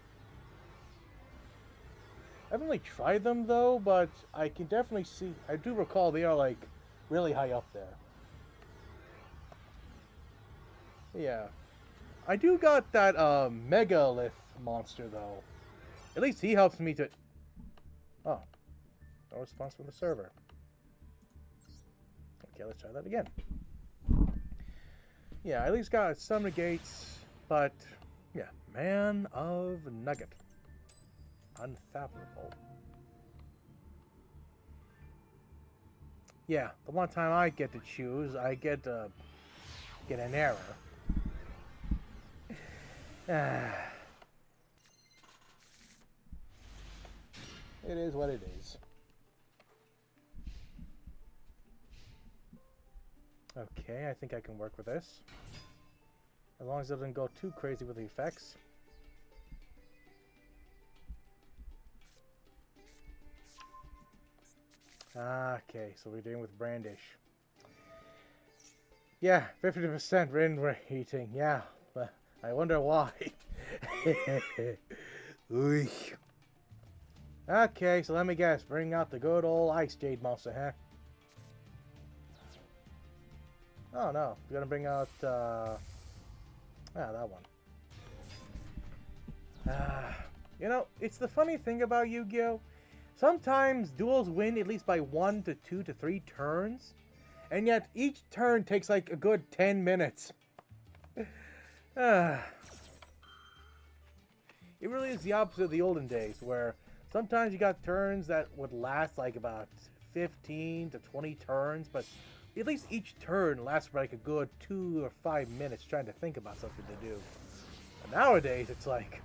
I haven't really tried them though, but I can definitely see... I do recall they are like really high up there. Yeah. I do got that Megalith monster though. At least he helps me to... Oh. No response from the server. Okay, let's try that again. Yeah, I at least got some negates, but yeah. Man of Nugget. Unfathomable. Yeah, the one time I get to choose, I get an error. It is what it is. Okay, I think I can work with this. As long as it doesn't go too crazy with the effects. Okay, so we're dealing with Brandish. Yeah, 50% wind rating. Yeah, but I wonder why. Okay, so let me guess. Bring out the good old Ice Jade monster, huh? Oh no, you're gonna bring out that one. You know, it's the funny thing about Yu-Gi-Oh! Sometimes duels win at least by 1 to 2 to 3 turns, and yet each turn takes like a good 10 minutes. It really is the opposite of the olden days, where sometimes you got turns that would last like about 15 to 20 turns, but at least each turn lasts for like a good 2 or 5 minutes trying to think about something to do. But nowadays, it's like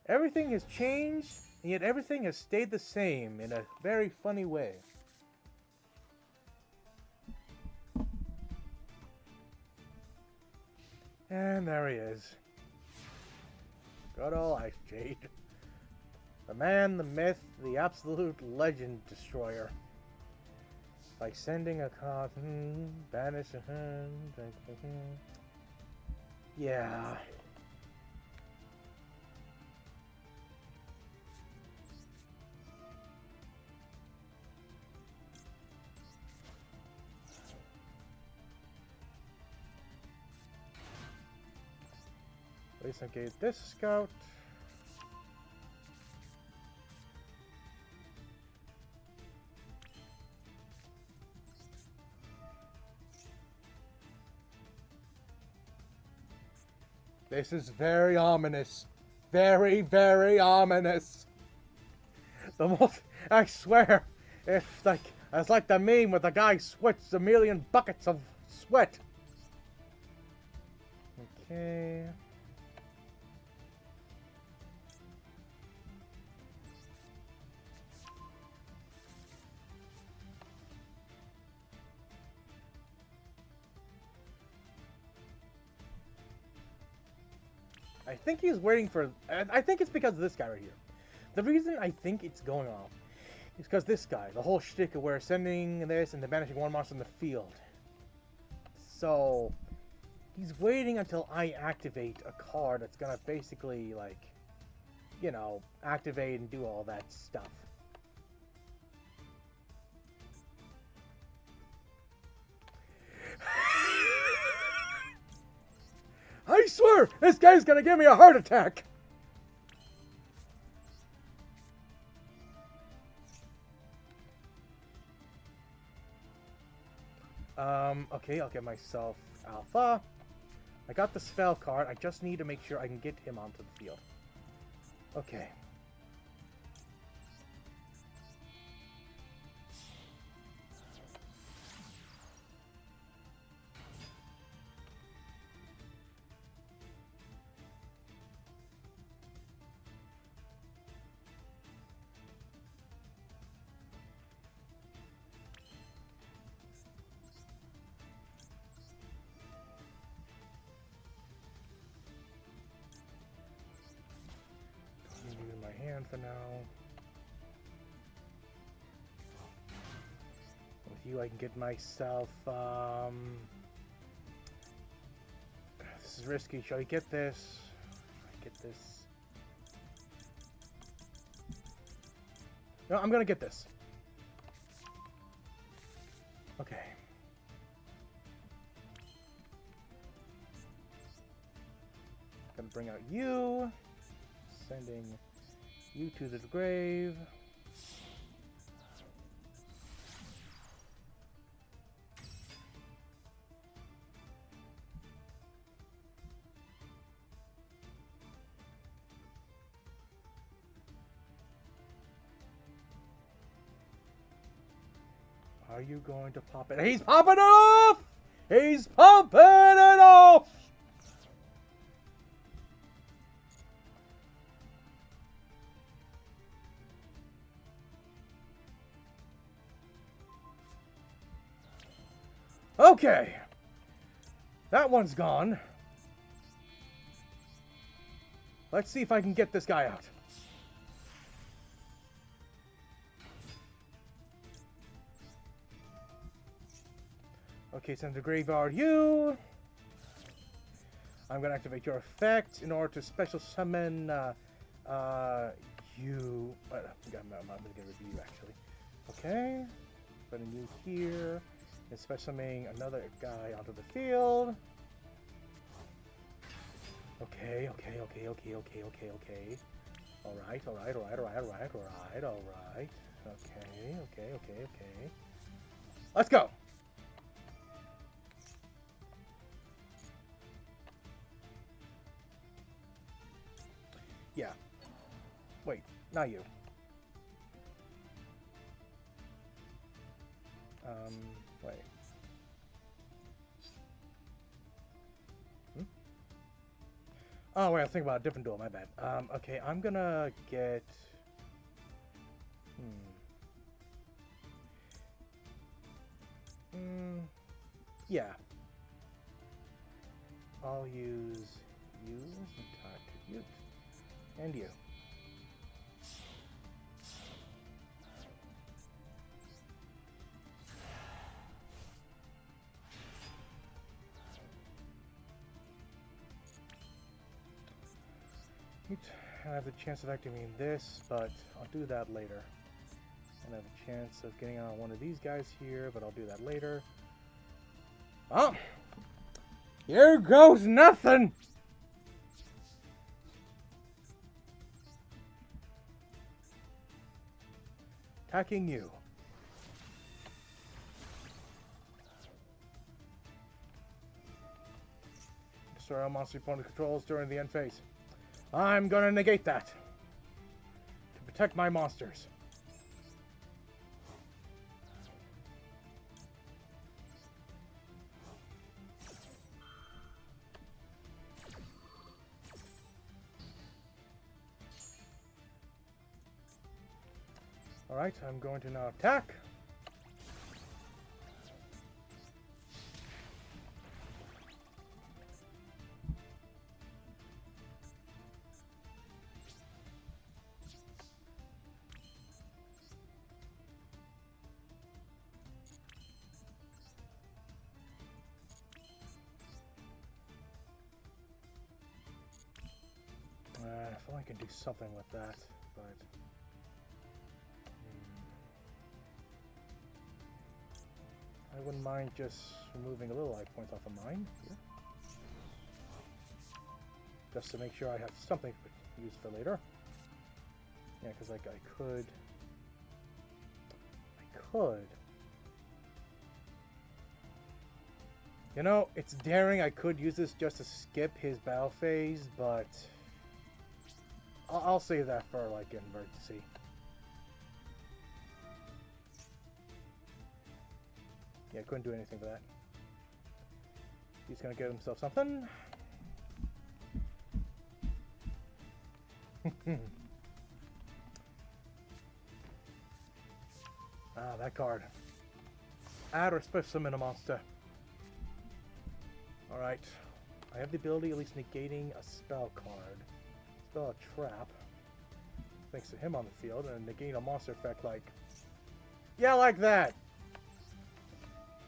everything has changed, and yet everything has stayed the same in a very funny way. And there he is. Good old Ice Jade. The man, the myth, the absolute legend destroyer. By sending a card, banish a hand. Yeah. Please engage this scout. This is very ominous. Very, very ominous. The most, I swear, it's like the meme where the guy sweats a million buckets of sweat. Okay. I think he's waiting for... I think it's because of this guy right here. The reason I think it's going off is because this guy, the whole shtick of where sending this and then banishing one monster in the field. So, he's waiting until I activate a card that's gonna basically, like, you know, activate and do all that stuff. I swear, this guy's gonna give me a heart attack! Okay, I'll get myself Alpha. I got the spell card, I just need to make sure I can get him onto the field. Okay. Hand for now. With you, I can get myself. This is risky. Shall I get this? I get this. No, I'm gonna get this. Okay. Gonna bring out you. Sending you to the grave. Are you going to pop it? He's popping it off! He's popping it off! Okay, that one's gone. Let's see if I can get this guy out. Okay, send to graveyard you. I'm gonna activate your effect in order to special summon you. I'm gonna get rid of you actually. Okay, putting you here. And special summoning another guy onto the field. Okay. Alright. Okay. Let's go! Yeah. Wait, not you. Wait. Oh, wait, I was thinking about a different duel, my bad. Okay, I'm gonna get... Yeah. I'll use you as an attribute. And you. I have the chance of activating this, but I'll do that later. And I have a chance of getting on one of these guys here, but I'll do that later. Oh! Here goes nothing! Attacking you. Destroy all monster opponent controls during the end phase. I'm gonna negate that. To protect my monsters. Alright, I'm going to now attack. I feel like I can do something with that, but... I wouldn't mind just removing a little life points off of mine here. Just to make sure I have something to use for later. Yeah, because like I could... You know, it's daring. I could use this just to skip his battle phase, but... I'll save that for like an emergency. Yeah, couldn't do anything for that. He's gonna get himself something. Ah, that card. Add or special summon a monster. Alright. I have the ability of at least negating a spell card. Spell a trap. Thanks to him on the field, and negating a monster effect like... Yeah, like that!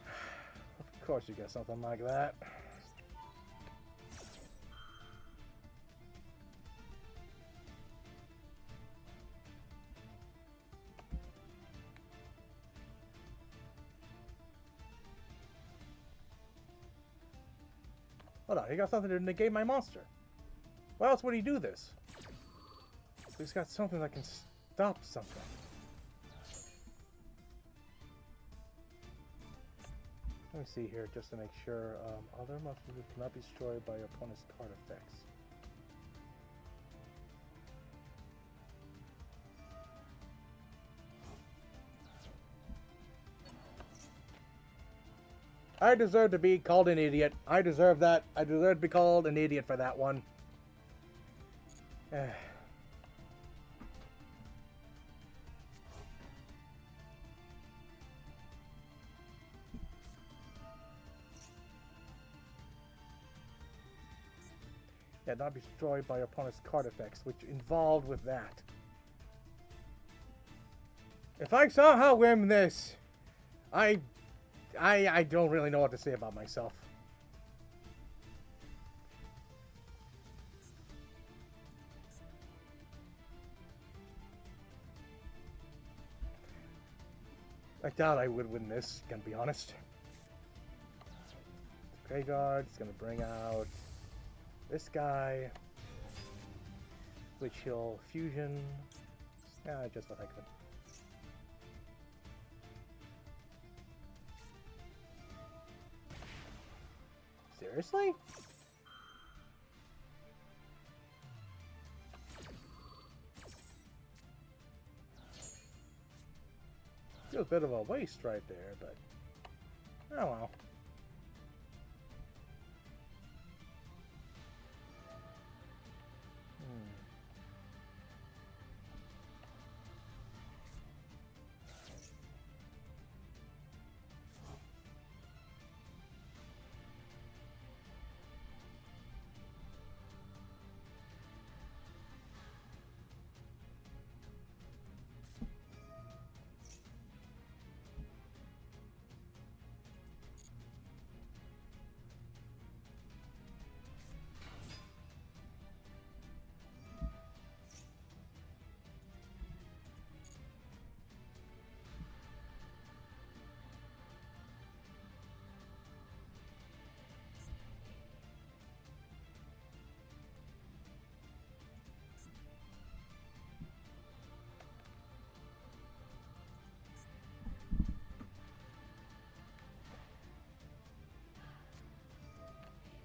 Of course you get something like that. Hold on, he got something to negate my monster. Why else would he do this? He's got something that can stop something. Let me see here, just to make sure. Other monsters cannot be destroyed by your opponent's card effects. I deserve to be called an idiot. I deserve that. I deserve to be called an idiot for that one. Yeah, not be destroyed by your opponent's card effects, which involved with that. If I somehow win this, I don't really know what to say about myself. I doubt I would win this, gonna be honest. Graveyard is gonna bring out this guy, which he'll fusion. Yeah, just what I could. Seriously? Feels a bit of a waste right there, but oh well.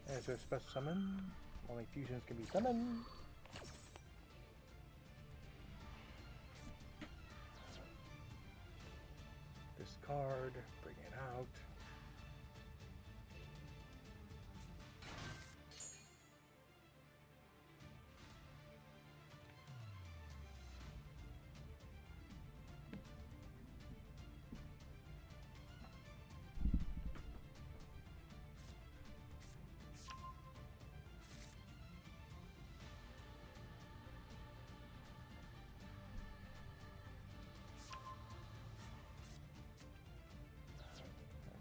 Is there a special summon? Only fusions can be summoned. Discard, bring it out.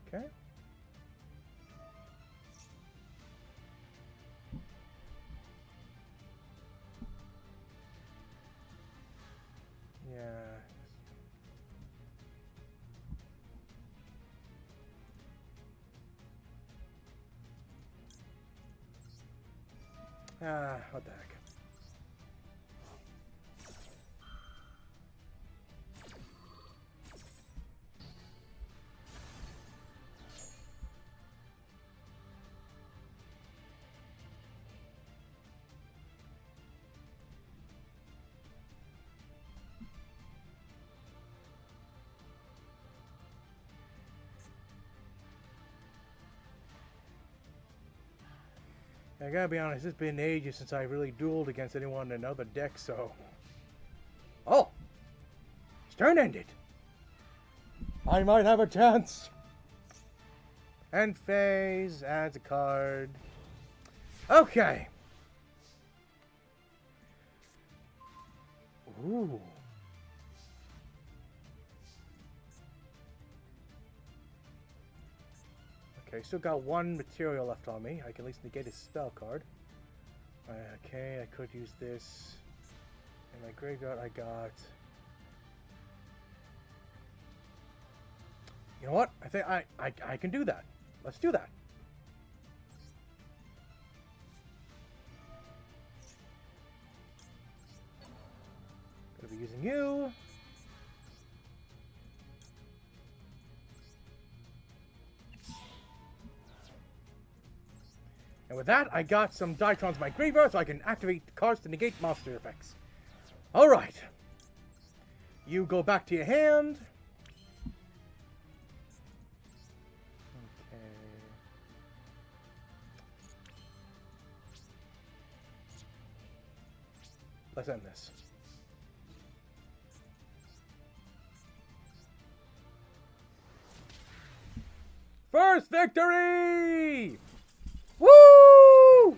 Okay. Yeah. What the heck. I gotta be honest, it's been ages since I really dueled against anyone in another deck, so... Oh! His turn ended! I might have a chance! End phase, adds a card. Okay! Ooh. Okay, still got one material left on me. I can at least negate his spell card. Okay, I could use this. In my graveyard, I got... You know what? I think I can do that. Let's do that. Gonna be using you. And with that, I got some Drytrons in my graveyard so I can activate the cards to negate monster effects. Alright. You go back to your hand. Okay. Let's end this. First victory! Woo!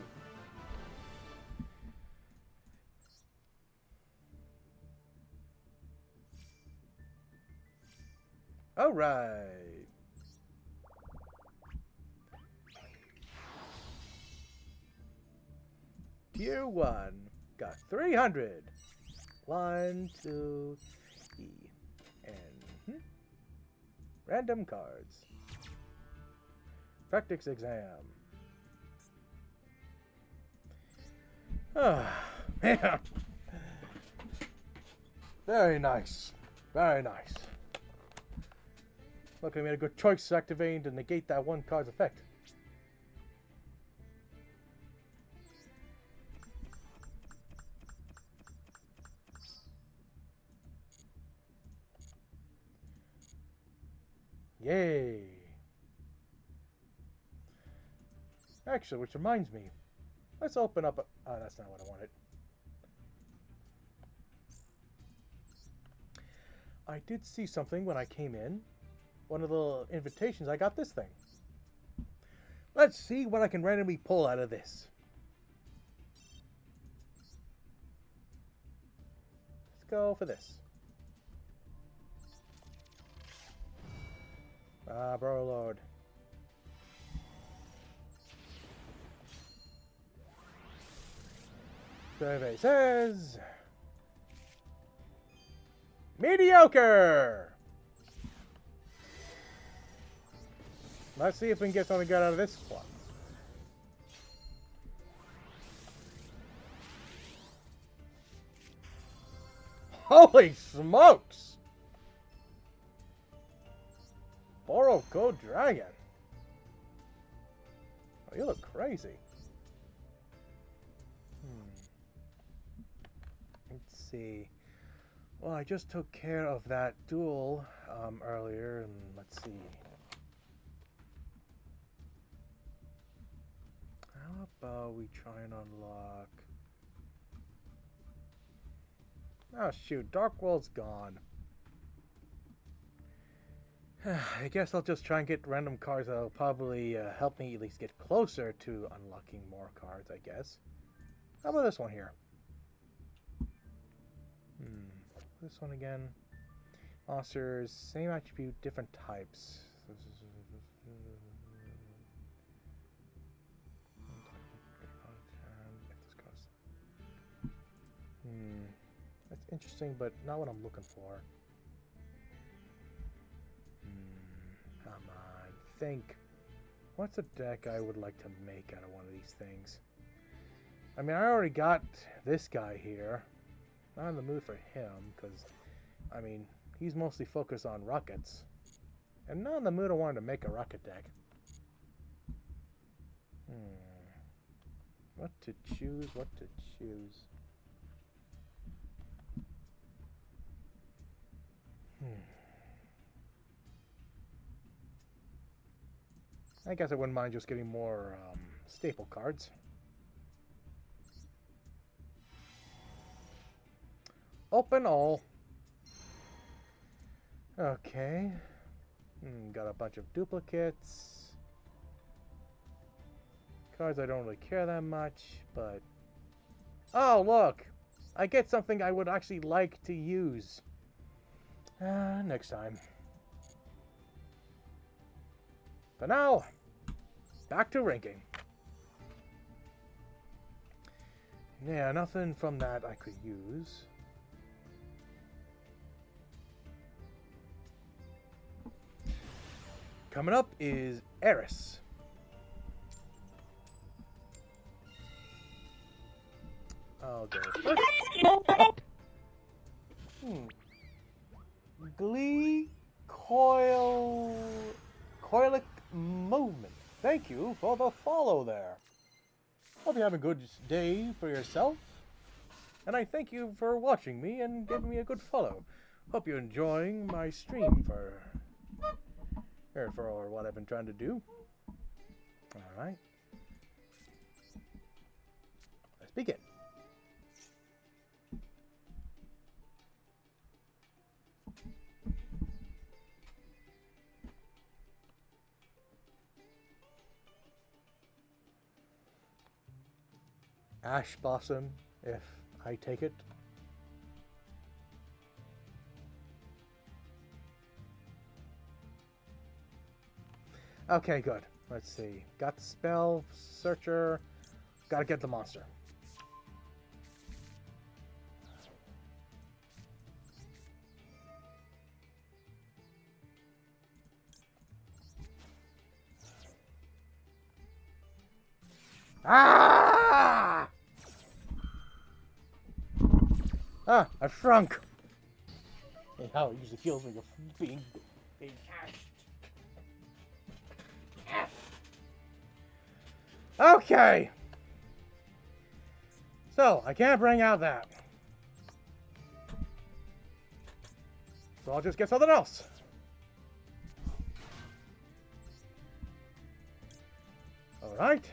All right. Tier 1. Got 300. 1, 2, E. And random cards. Practice exam. Oh, man. Very nice. Very nice. Look, I made a good choice activating to negate that one card's effect. Yay. Actually, which reminds me. Let's open up a... Oh, that's not what I wanted. I did see something when I came in. One of the invitations, I got this thing. Let's see what I can randomly pull out of this. Let's go for this. Ah, bro lord. Survey says... mediocre! Let's see if we can get something good out of this one. Holy smokes! Borrow Code Dragon. They look crazy. Let's see. Well, I just took care of that duel earlier, and let's see. How about we try and unlock... Oh shoot, Dark World's gone. I guess I'll just try and get random cards that'll probably help me at least get closer to unlocking more cards, I guess. How about this one here? This one again. Monsters, same attribute, different types. That's interesting, but not what I'm looking for. Come on, think. What's a deck I would like to make out of one of these things? I mean, I already got this guy here. Not in the mood for him, because, I mean, he's mostly focused on rockets. And not in the mood of wanting to make a rocket deck. What to choose, what to choose. I guess I wouldn't mind just getting more staple cards. Open all. Okay. Got a bunch of duplicates. Cards I don't really care that much, but... Oh, look! I get something I would actually like to use. Next time. For now, back to ranking. Yeah, nothing from that I could use. Coming up is Eris. I'll go first. Coilic movement. Thank you for the follow there. Hope you have a good day for yourself. And I thank you for watching me and giving me a good follow. Hope you're enjoying my stream for what I've been trying to do. Alright. Let's begin. Ash Blossom, if I take it. Okay, good. Let's see. Got the spell, searcher. Gotta get the monster. Ah! Ah, I shrunk. Hey, how it usually feels like you're being ashed. Okay. So, I can't bring out that. So I'll just get something else. Alright.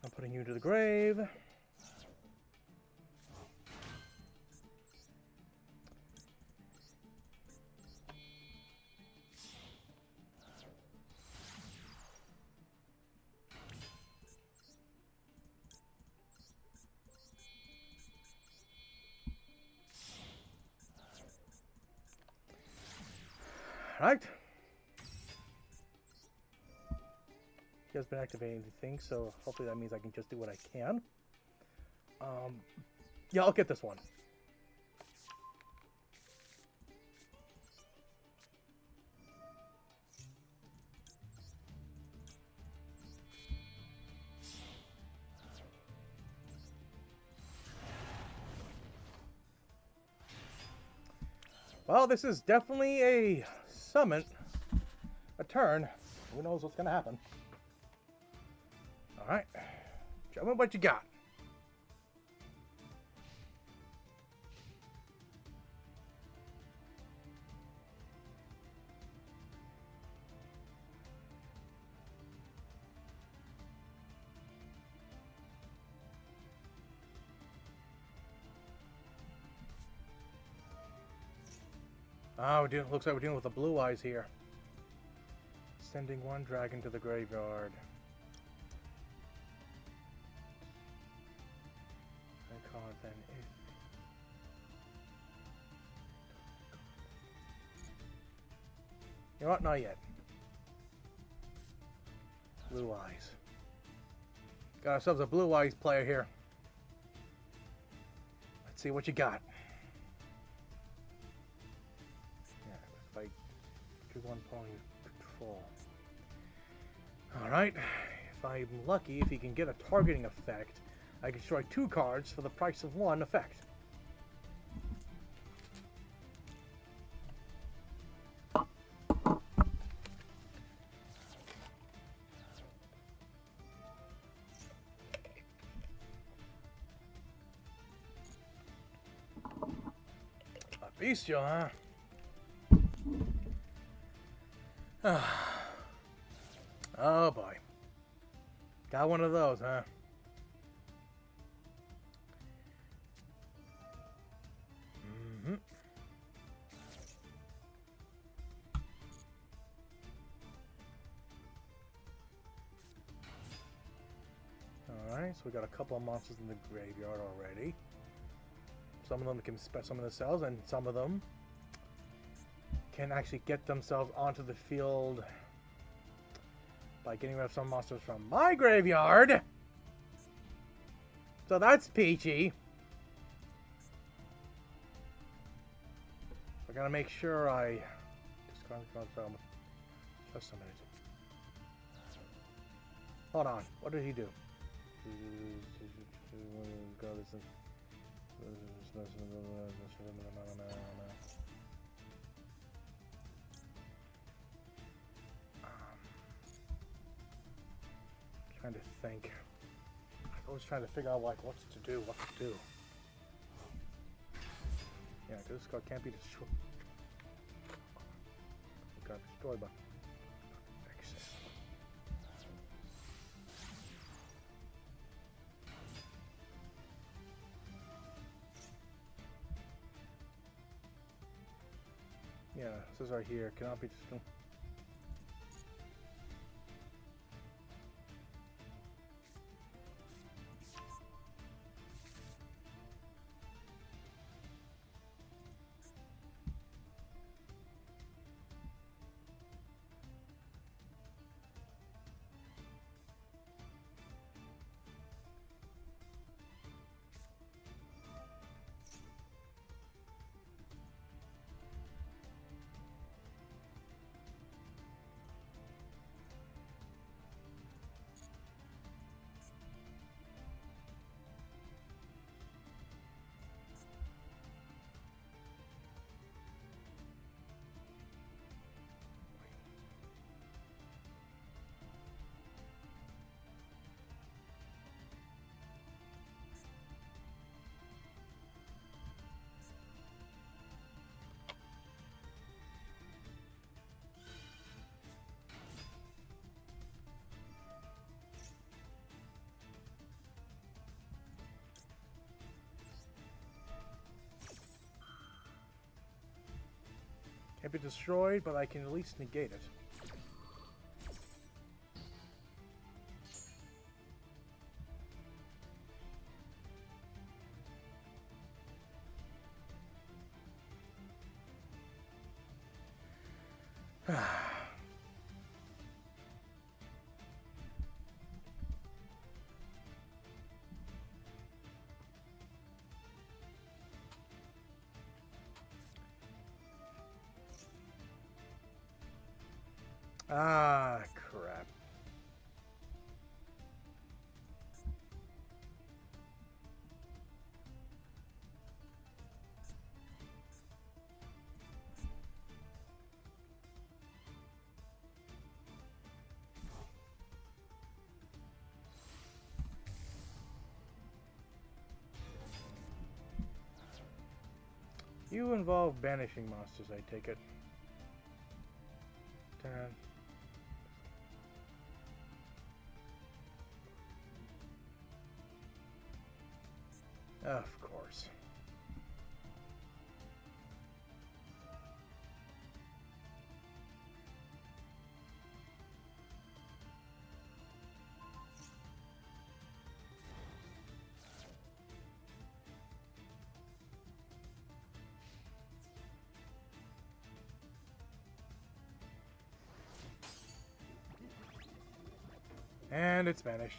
I'm putting you to the grave. Right. He has been activating the thing, so hopefully that means I can just do what I can. Yeah, I'll get this one. Well, this is definitely a summon. A turn. Who knows what's gonna happen? Alright. Show me what you got. Oh, looks like we're dealing with the blue eyes here. Sending one dragon to the graveyard. I call it then. You know what? Not yet. Blue eyes. Got ourselves a blue eyes player here. Let's see what you got. Yeah, if I choose one pony control. Alright. If I'm lucky, if he can get a targeting effect, I can destroy 2 cards for the price of 1 effect. Bestial, huh? Oh boy. Got one of those, huh? Mm-hmm. Alright, so we got a couple of monsters in the graveyard already. Some of them can summon themselves, and some of them can actually get themselves onto the field by getting rid of some monsters from my graveyard. So that's peachy. I gotta make sure I just a minute. Hold on. What did he do? Trying to think. I was trying to figure out like what to do. Yeah, this card can't be destroyed. It got destroyed by excess. Yeah, it says right here, cannot be destroyed. Can't be destroyed, but I can at least negate it. Ah, crap. You involve banishing monsters, I take it. 10. Of course. And it's vanished.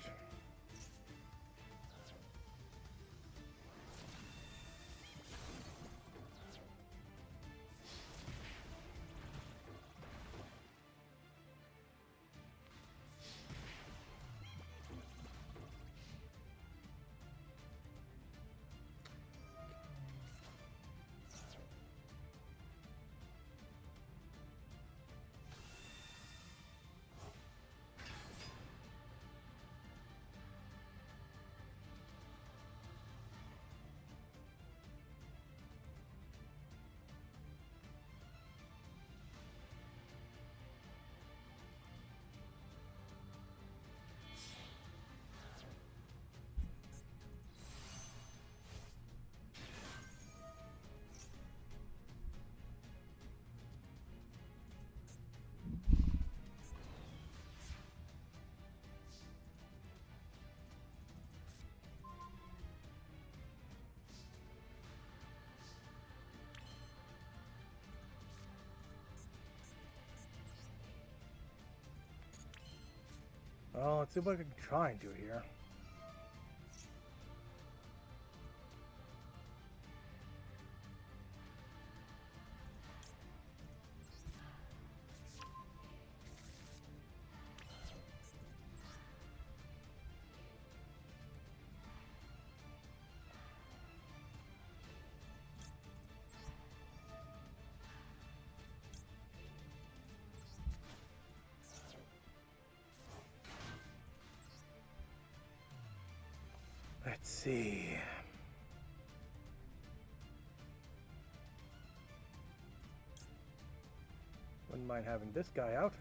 Well, let's see what I can try and do here. Let's see. Wouldn't mind having this guy out.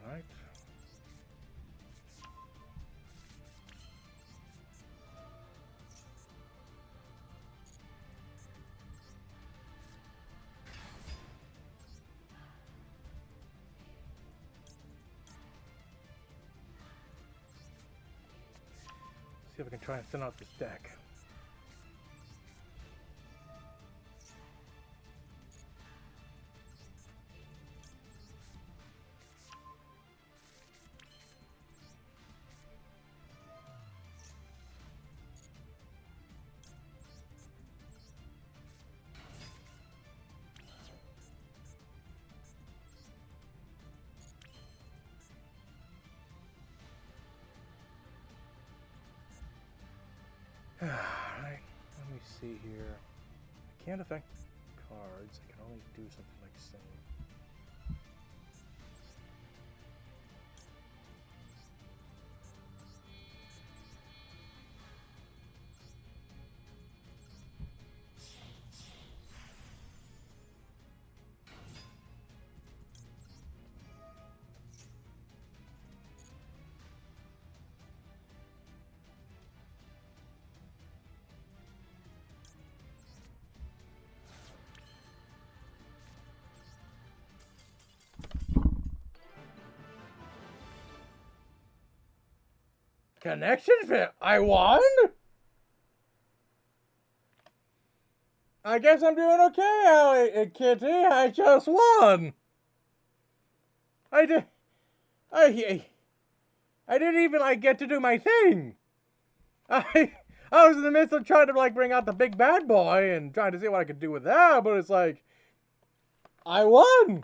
Right. See if I can try and thin out this deck. Alright, let me see here. I can't affect cards, I can only do something like sing. Connection fit. I won? I guess I'm doing okay, Allie, Kitty. I just won. I did. I didn't even like get to do my thing. I was in the midst of trying to like bring out the big bad boy and trying to see what I could do with that, but it's like I won.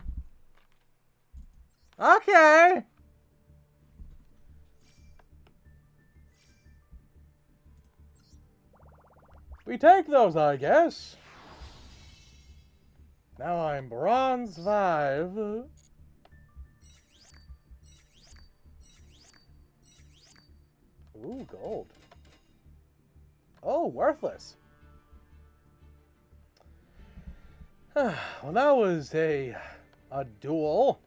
Okay. We take those, I guess. Now I'm bronze 5. Ooh, gold. Oh, worthless. Well, that was a duel.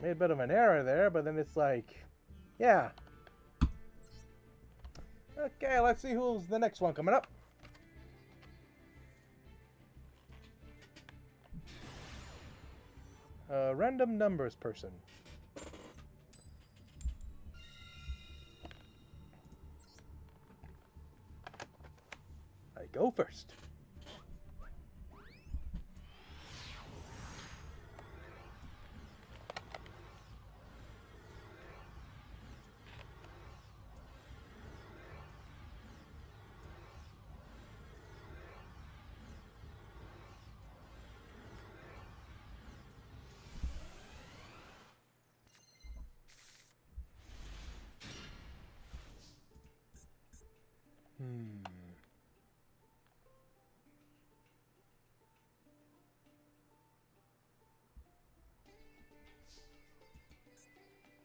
Made a bit of an error there, but then it's like, yeah. Okay, let's see who's the next one coming up. Random numbers person. I go first.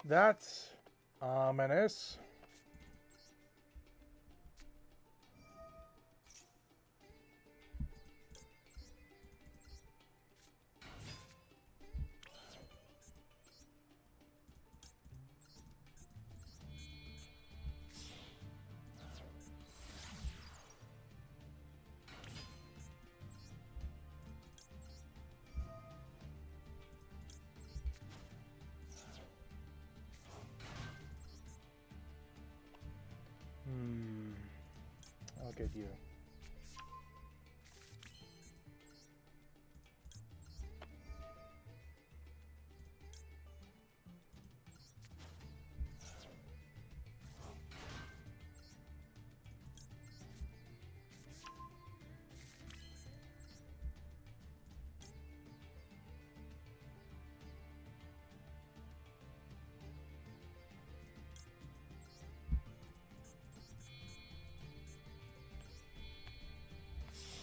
That's ominous. I'll get you.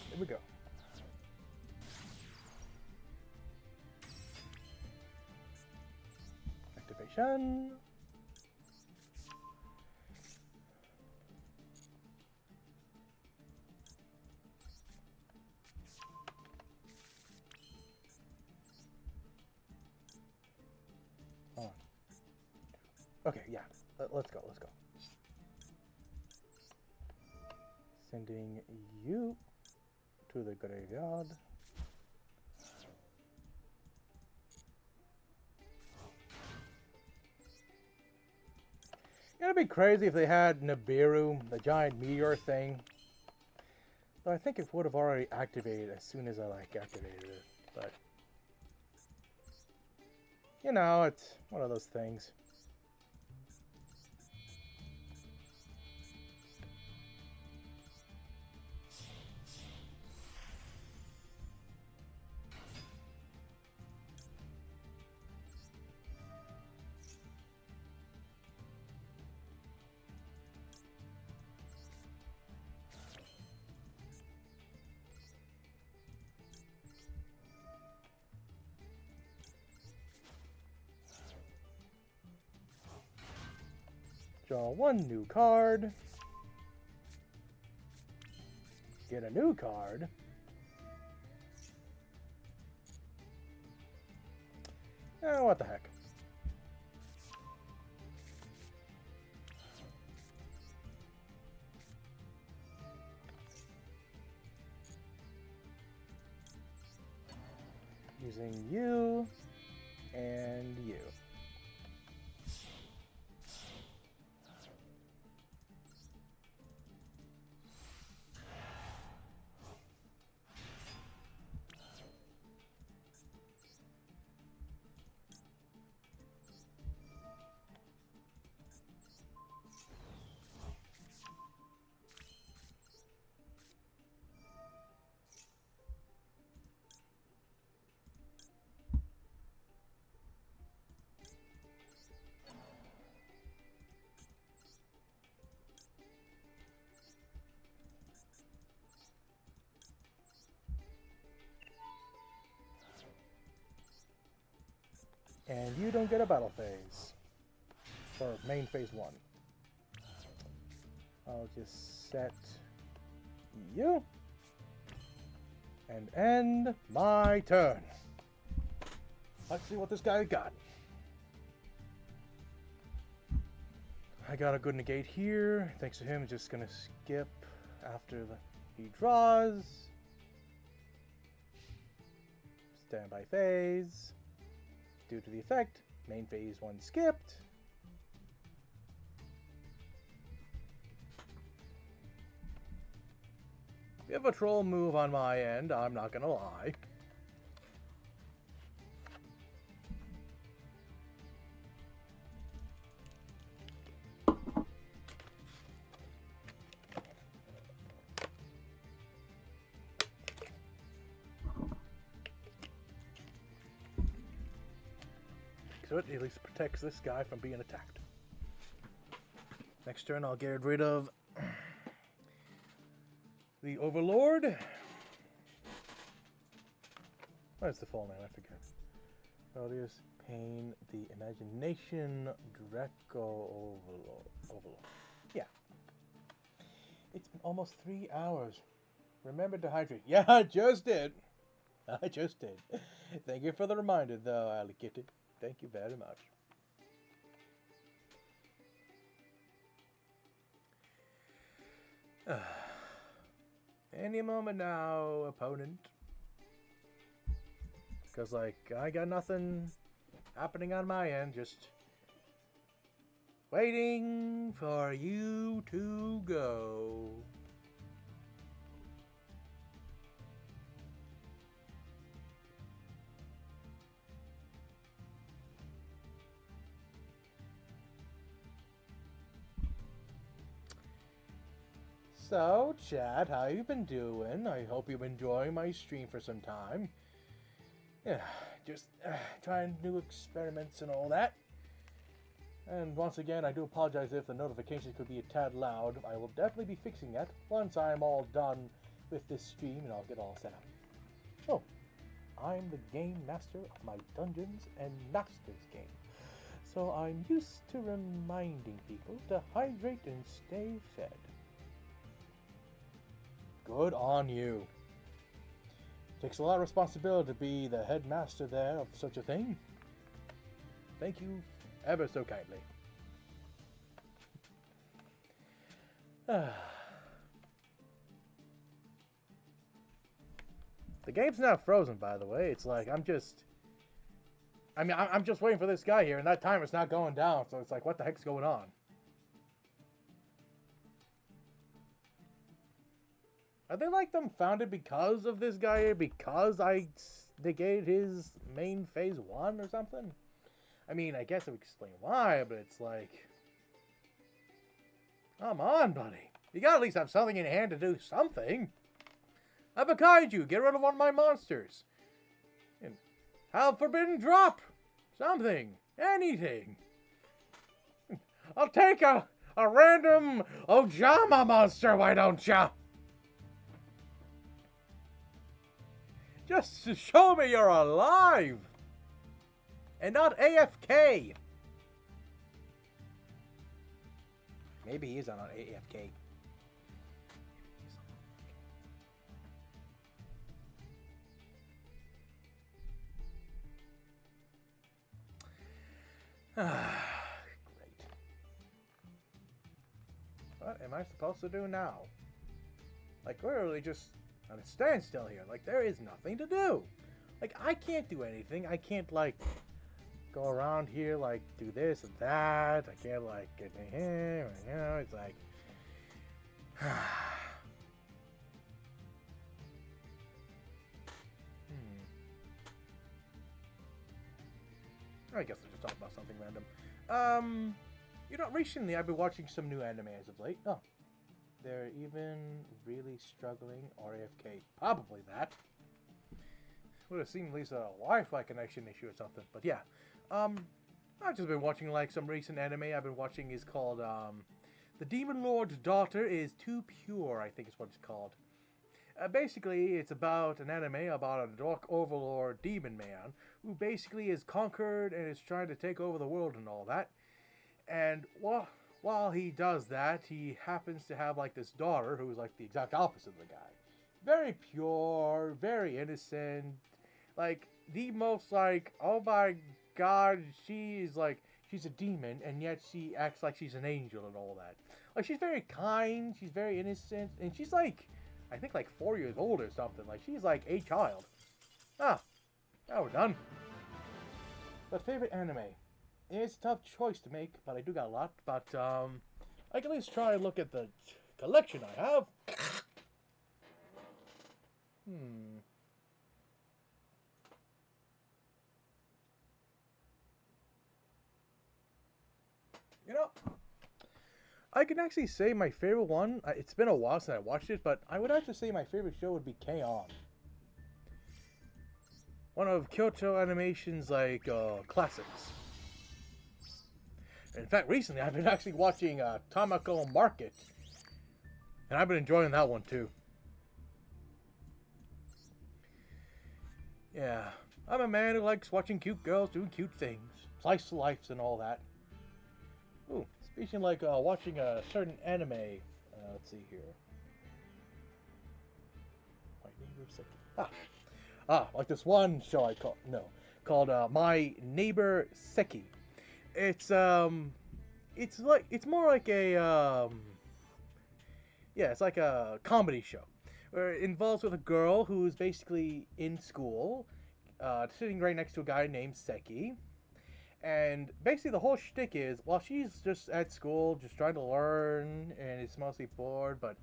Here we go. Activation. On. Okay, yeah. Let's go. Let's go. Sending you to the graveyard. It'd be crazy if they had Nibiru, the giant meteor thing. Though I think it would have already activated as soon as I like activated it. But you know, it's one of those things. Draw one new card. Get a new card. Oh, what the heck. Using you and you. And you don't get a battle phase. For main phase 1. I'll just set you. And end my turn. Let's see what this guy got. I got a good negate here. Thanks to him, just gonna skip after he draws. Standby phase. Due to the effect, main phase 1 skipped. Bit of a troll move on my end, I'm not gonna lie. So it at least protects this guy from being attacked. Next turn I'll get rid of the Overlord. What's the full name? I forget. Odious Pain, the Imagination, Draco Overlord. Yeah. It's been almost 3 hours. Remember to hydrate. Yeah, I just did. I just did. Thank you for the reminder, though, Alligator. Thank you very much. Any moment now, opponent. Because, like, I got nothing happening on my end. Just waiting for you to go. So, chat, how you been doing? I hope you've been enjoying my stream for some time. Yeah, just trying new experiments and all that. And once again, I do apologize if the notifications could be a tad loud. I will definitely be fixing that once I'm all done with this stream and I'll get all set up. Oh, I'm the game master of my Dungeons and Masters game. So I'm used to reminding people to hydrate and stay fed. Good on you. Takes a lot of responsibility to be the headmaster there of such a thing. Thank you ever so kindly. The game's not frozen, by the way. It's like I'm just waiting for this guy here, and that timer's not going down, so it's like, what the heck's going on? Are they like them founded because of this guy here? Because I negated his main phase 1 or something? I mean, I guess it would explain why, but it's like... Come on, buddy. You gotta at least have something in hand to do something. I have a kaiju. Get rid of one of my monsters. And have Forbidden Drop. Something. Anything. I'll take a random Ojama monster, why don't ya? Just to show me you're alive! And not AFK! Maybe he is on AFK. Great. What am I supposed to do now? Like, literally just... on a standstill here. Like, there is nothing to do. Like, I can't do anything. I can't, like, go around here, like, do this and that. I can't, like, get in here. You know, it's like... I guess I'll just talk about something random. You know, recently I've been watching some new anime as of late. Oh. They're even really struggling or AFK. Probably that. Would have seen at least a Wi-Fi connection issue or something. But yeah. I've just been watching like some recent anime I've been watching is called The Demon Lord's Daughter is Too Pure, I think is what it's called. Basically, it's about an anime about a dark overlord demon man who basically is conquered and is trying to take over the world and all that. And while he does that, he happens to have like this daughter who's like the exact opposite of the guy. Very pure, very innocent, like the most like, oh my god, she's a demon, and yet she acts like she's an angel and all that. Like, she's very kind, she's very innocent, and she's like, I think like 4 years old or something. Like, she's like a child. Ah, now we're done. But favorite anime? It's a tough choice to make, but I do got a lot. But I can at least try and look at the collection I have. You know, I can actually say my favorite one. It's been a while since I watched it, but I would have to say my favorite show would be K-On! One of Kyoto Animation's like classics. In fact, recently I've been actually watching Tamako Market, and I've been enjoying that one too. Yeah, I'm a man who likes watching cute girls doing cute things, slice of life and all that. Ooh, speaking like watching a certain anime. Let's see here. My neighbor Seki. Like this one show called My Neighbor Seki. It's more like a it's like a comedy show where it involves with a girl who's basically in school, sitting right next to a guy named Seki. And basically the whole shtick is, while she's just at school, just trying to learn, and is mostly bored, but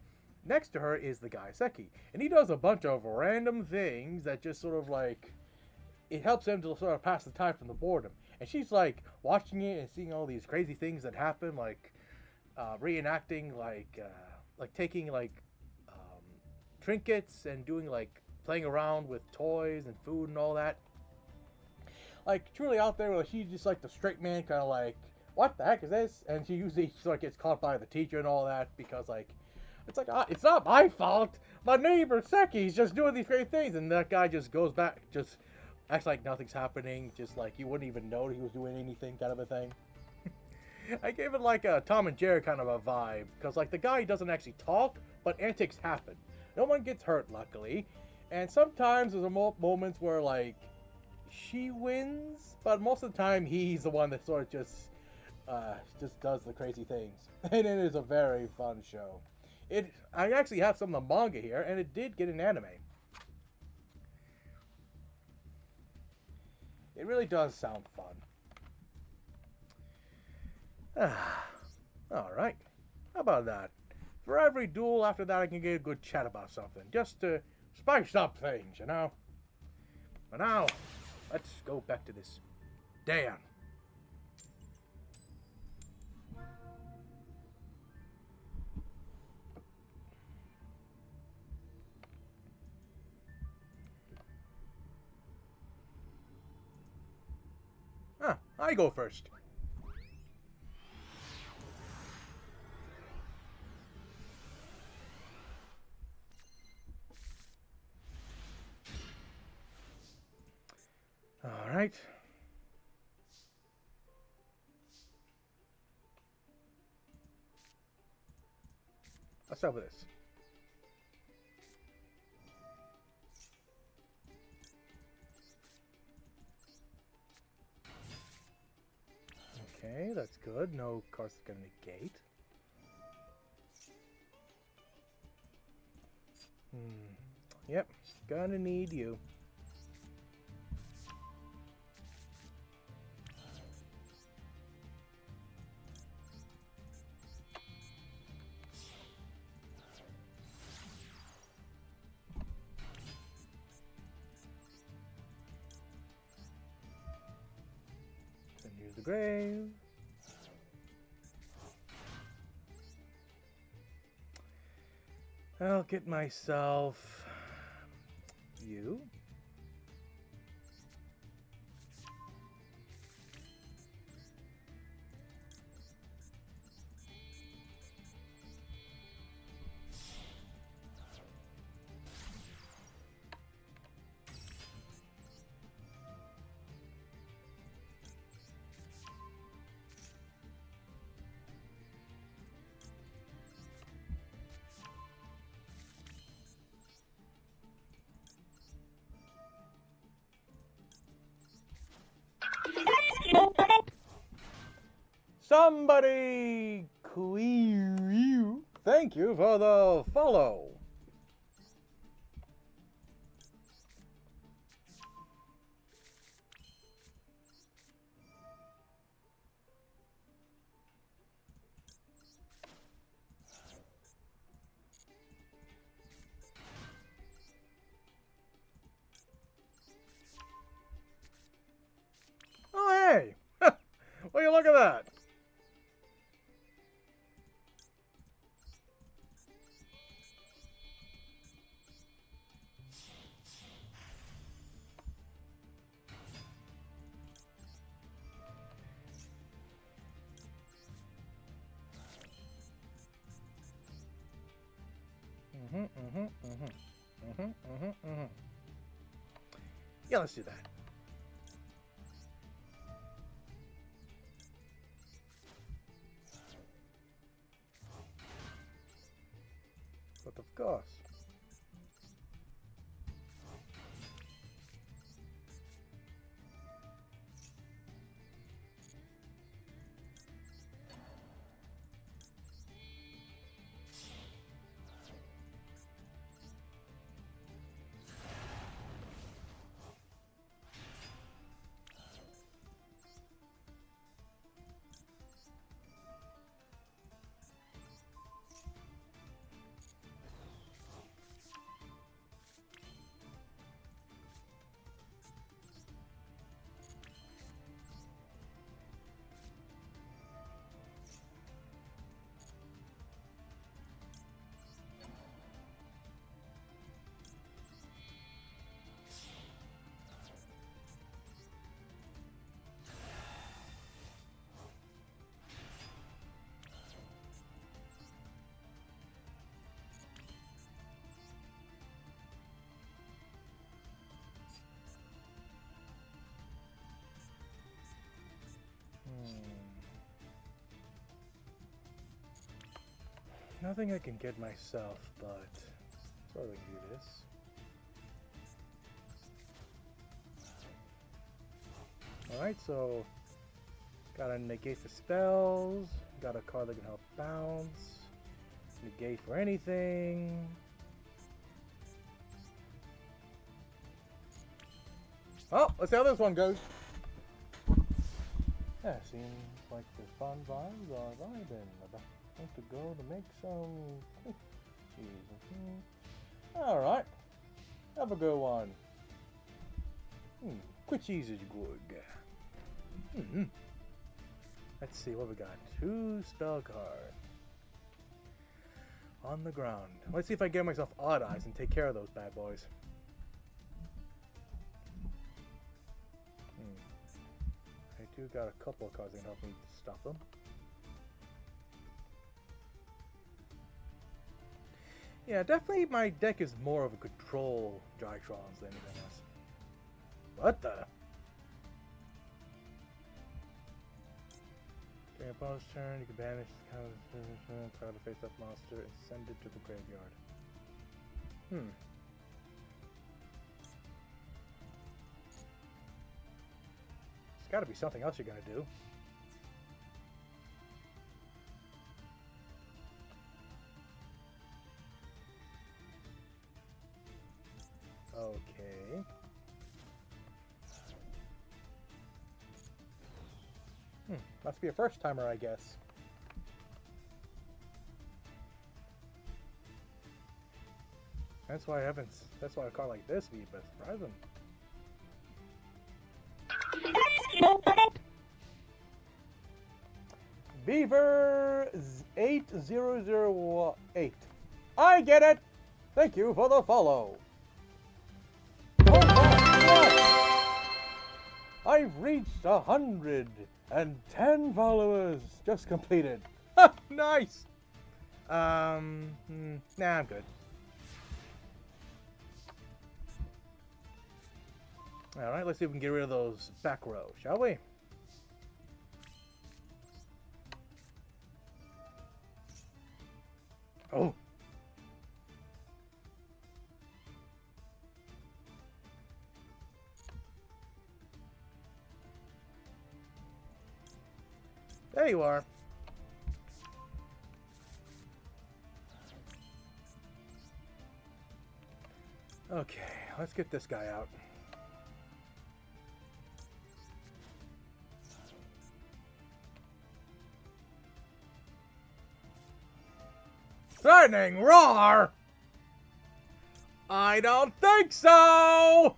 next to her is the guy Seki. And he does a bunch of random things that just sort of like, it helps him to sort of pass the time from the boredom. And she's like watching it and seeing all these crazy things that happen, like reenacting, like taking like trinkets and doing like playing around with toys and food and all that. Like, truly out there, where she's just like the straight man, kind of like, what the heck is this? And she usually sort of gets caught by the teacher and all that, because like, it's like, it's not my fault. My neighbor Seki's just doing these great things, and that guy just goes back, just acts like nothing's happening, just like you wouldn't even know he was doing anything, kind of a thing. I gave it like a Tom and Jerry kind of a vibe, because like the guy doesn't actually talk, but antics happen. No one gets hurt, luckily, and sometimes there's moments where like she wins, but most of the time he's the one that sort of just does the crazy things. And it is a very fun show. I actually have some of the manga here, and it did get an anime. It really does sound fun. Alright. How about that? For every duel after that, I can get a good chat about something. Just to spice up things, you know? But now, let's go back to this Dan. I go first. All right. Let's start with this. Okay, that's good. No cards gonna negate. Yep, gonna need you. Then use the grave. I'll get myself you. somebody, thank you for the follow. Oh, hey! Will you look at that? Yeah, let's do that. But of course. Nothing I can get myself, but so I can do this. Alright, so gotta negate the spells, got a card that can help bounce, negate for anything. Oh, let's see how this one goes. Yeah, seems like the fun vibes are vibing. About to go to make some cheese. Alright. Have a good one. Quick cheese is good. Let's see what we got. 2 spell card. On the ground. Let's see if I get myself odd eyes and take care of those bad boys. I do got a couple of cards that can help me stop them. Yeah, definitely my deck is more of a control Drytrons than anything else. What the? During opponent's turn, you can banish card of face-up monster and send it to the graveyard. There's gotta be something else you're gonna do. Okay. Must be a first timer, I guess. That's why a card like this would be best surprising. Beaver 8008. I get it! Thank you for the follow. I've reached 110 followers. Just completed. Nice. Nah, I'm good. All right, let's see if we can get rid of those back row, shall we? Oh. There you are. Okay, let's get this guy out. Threatening roar? I don't think so!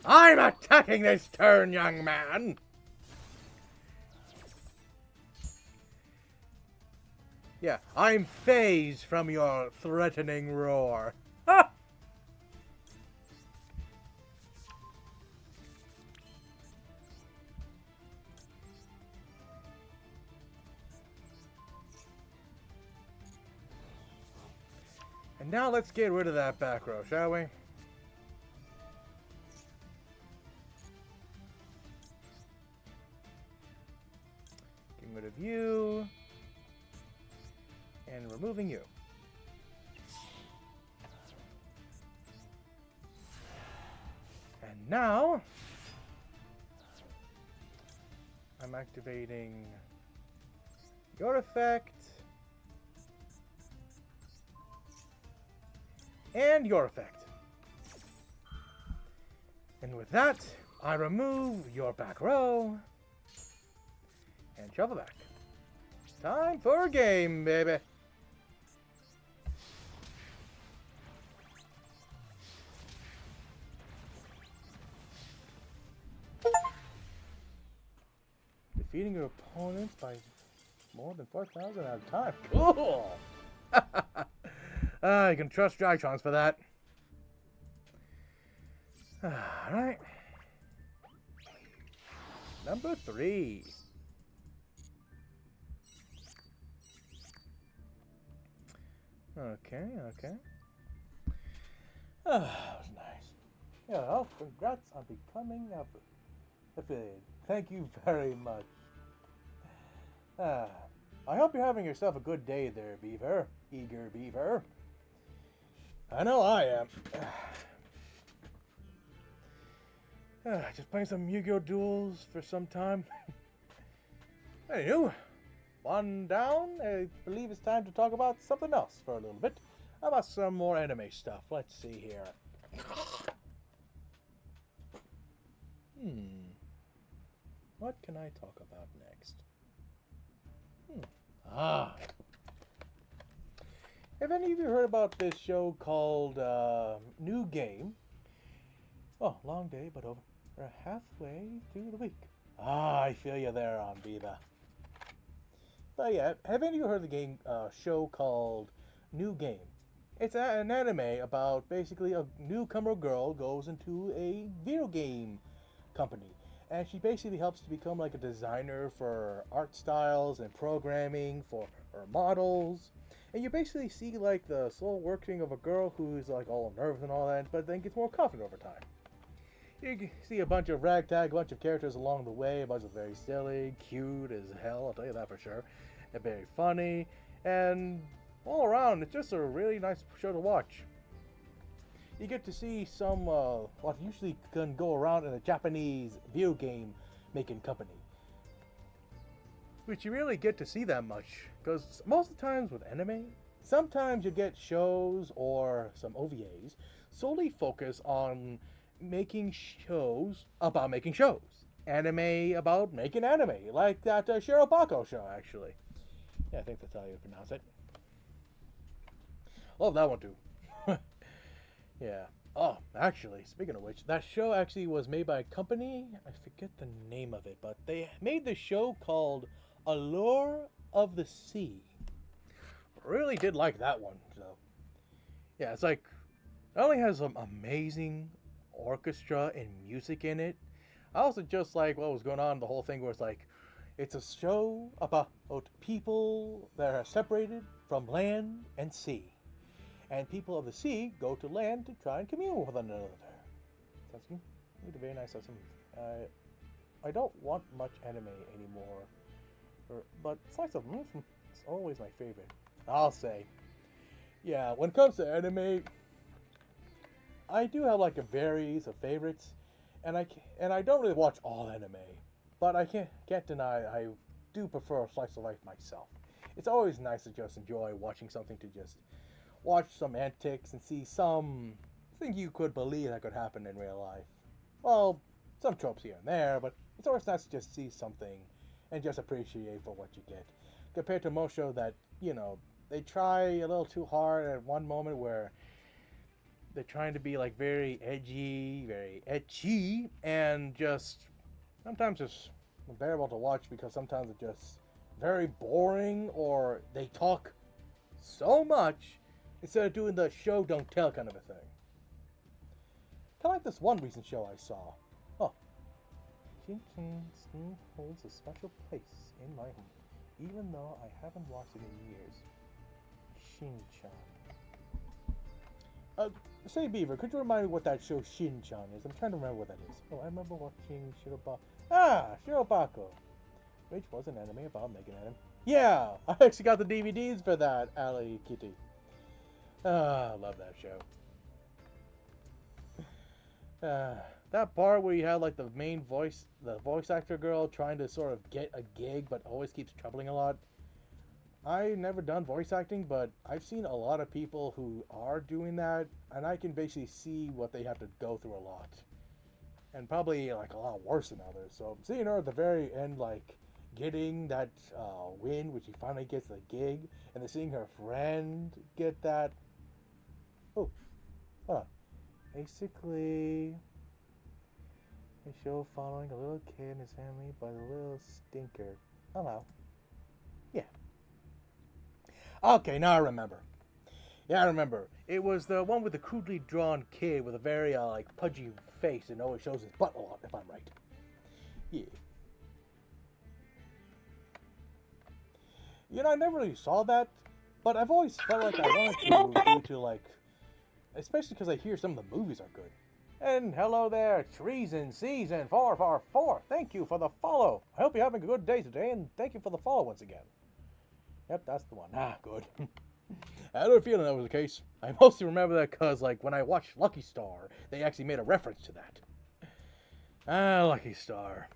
I'm attacking this turn, young man! Yeah, I'm phased from your threatening roar. Ha! And now let's get rid of that back row, shall we? Getting rid of you. And removing you. And now I'm activating your effect and your effect. And with that, I remove your back row and shuffle back. Time for a game, baby. Defeating your opponent by more than 4,000 at a time. Cool! You can trust Drytrons for that. Alright. Number 3. Okay. That was nice. Yeah, well, congrats on becoming affiliated. Thank you very much. I hope you're having yourself a good day there, Beaver. Eager Beaver. I know I am. Just playing some Yu-Gi-Oh! Duels for some time. Anywho, one down. I believe it's time to talk about something else for a little bit. How about some more anime stuff? Let's see here. What can I talk about next? Have any of you heard about this show called New Game? Oh, long day, but over. We're halfway through the week. I feel you there, on Viva. But yeah, have any of you heard of the game show called New Game? It's an anime about basically a newcomer girl goes into a video game company. And she basically helps to become like a designer for art styles and programming for her models. And you basically see like the slow working of a girl who's like all nervous and all that, but then gets more confident over time. You see a bunch of ragtag, a bunch of characters along the way, a bunch of very silly, cute as hell, I'll tell you that for sure. And very funny, and all around, it's just a really nice show to watch. You get to see some, what usually can go around in a Japanese video game making company. Which you really get to see that much, because most of the times with anime, sometimes you get shows or some OVAs solely focus on making shows about making shows. Anime about making anime, like that Shirobako show, actually. Yeah, I think that's how you pronounce it. Love that one too. Yeah. Oh, actually, speaking of which, that show actually was made by a company. I forget the name of it, but they made the show called Allure of the Sea. Really did like that one. So, yeah, it's like, it only has some amazing orchestra and music in it. I also just like what was going on, the whole thing where it's like, it's a show about people that are separated from land and sea. And people of the sea go to land to try and commune with one another. That's very nice. I don't want much anime anymore, but Slice of Life is always my favorite. I'll say, yeah. When it comes to anime, I do have like a varies of favorites, and I don't really watch all anime, but I can't deny I do prefer slice of life myself. It's always nice to just enjoy watching something, to just watch some antics and see some thing you could believe that could happen in real life. Well, some tropes here and there, but it's always nice to just see something and just appreciate for what you get. Compared to most shows that, they try a little too hard at one moment where they're trying to be like very edgy, very etchy, and just sometimes it's unbearable to watch because sometimes it's just very boring, or they talk so much instead of doing the show don't tell kind of a thing. Kind of like this one recent show I saw. Oh, Shin-chan still holds a special place in my home, even though I haven't watched it in years. Shin-chan. Say Beaver, could you remind me what that show Shin-chan is? I'm trying to remember what that is. Oh, I remember watching Shirobako, which was an anime about Mega Man. Yeah, I actually got the DVDs for that, Alley Kitty. I love that show. That part where you had like the voice actor girl trying to sort of get a gig, but always keeps troubling a lot. I've never done voice acting, but I've seen a lot of people who are doing that, and I can basically see what they have to go through a lot. And probably like a lot worse than others. So seeing her at the very end, like getting that win, which she finally gets the gig, and then seeing her friend get that. Oh, basically, a show following a little kid and his family by the little stinker. Hello. Yeah. Okay, now I remember. Yeah, I remember. It was the one with the crudely drawn kid with a very like pudgy face and always shows his butt a lot, if I'm right. Yeah. I never really saw that, but I've always felt like I wanted to due to like, especially because I hear some of the movies are good. And hello there, Treason Season 444. Thank you for the follow. I hope you're having a good day today, and thank you for the follow once again. Yep, that's the one. Good. I had a feeling that was the case. I mostly remember that because, like, when I watched Lucky Star, they actually made a reference to that. Lucky Star.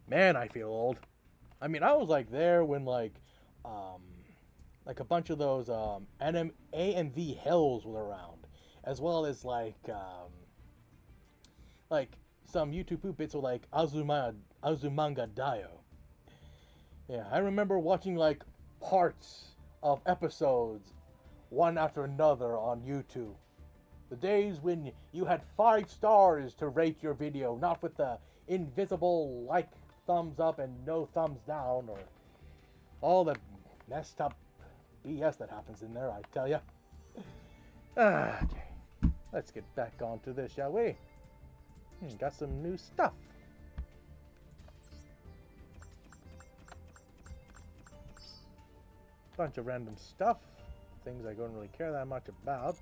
Man, I feel old. I mean, I was, like, there when, like a bunch of those, AMV hells were around. As well as, like some YouTube poop bits were, like, Azumanga Daioh. Yeah, I remember watching, like, parts of episodes one after another on YouTube. The days when you had 5 stars to rate your video, not with the invisible like thumbs up and no thumbs down, or all the messed up BS that happens in there, I tell ya. Okay, let's get back onto this, shall we? Got some new stuff. Bunch of random stuff, things I don't really care that much about.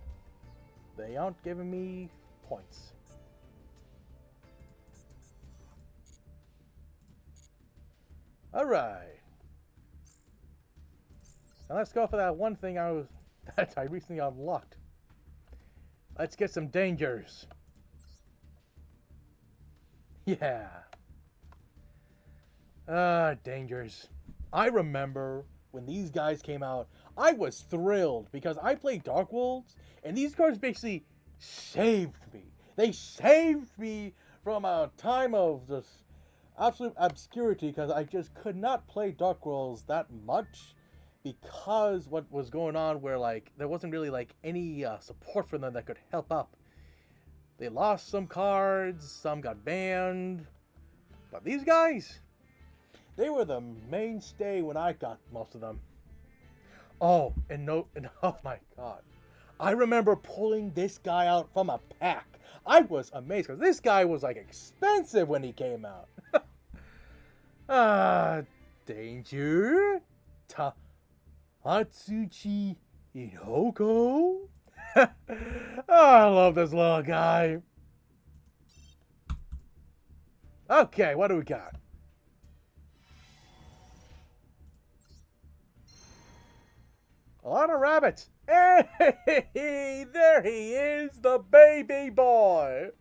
They aren't giving me points. Alright. Now let's go for that one thing that I recently unlocked. Let's get some dangers. Yeah. Dangers. I remember when these guys came out, I was thrilled because I played Dark Worlds, and these cards basically saved me. They saved me from a time of just absolute obscurity because I just could not play Dark Worlds that much because what was going on where, like, there wasn't really, like, any support for them that could help up. They lost some cards, some got banned, but these guys, they were the mainstay when I got most of them. Oh, and oh my god. I remember pulling this guy out from a pack. I was amazed because this guy was, like, expensive when he came out. Danger. Hatsuchi Inoko. Oh, I love this little guy. Okay, what do we got? A lot of rabbits. Hey, there he is, the baby boy.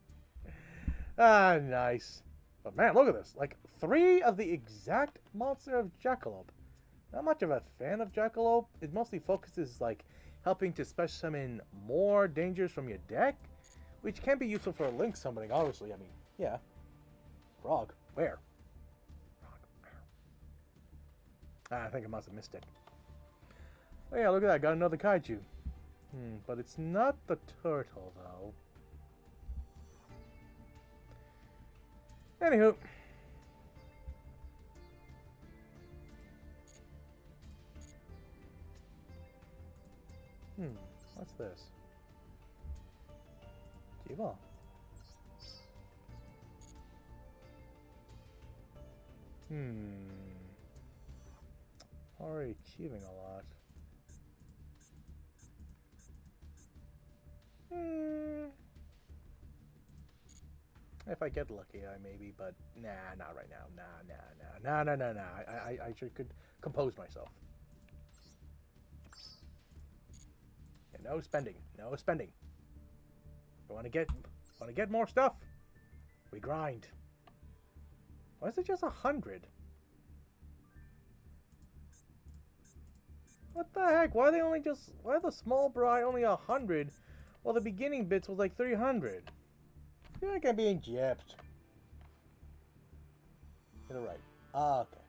Ah, nice. But man, look at this. Like, 3 of the exact monster of Jackalope. Not much of a fan of Jackalope. It mostly focuses, like, helping to special summon more dangers from your deck, which can be useful for link summoning, obviously. I mean, yeah. Frog. Where? Frog. Where? I think I must have missed it. Oh yeah, look at that. Got another kaiju. But it's not the turtle, though. Anywho. What's this? Kiva. Already achieving a lot. If I get lucky, I maybe, but nah, not right now. Nah. I could compose myself. Yeah, no spending. No spending. We want to get more stuff. We grind. Why is it just 100? What the heck? Why are the small bri only 100 while the beginning bits was like 300? I feel like I'm being gypped. Get it right. Ah, okay.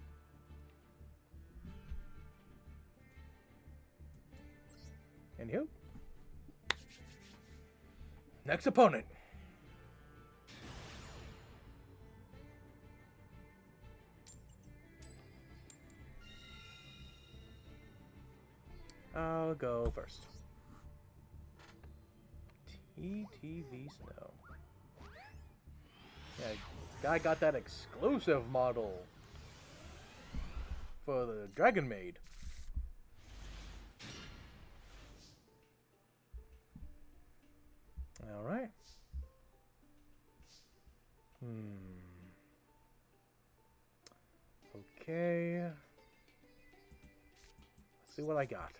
Anywho. Next opponent. I'll go first. TTV Snow. Yeah, guy got that exclusive model for the Dragon Maid. All right. Okay. Let's see what I got.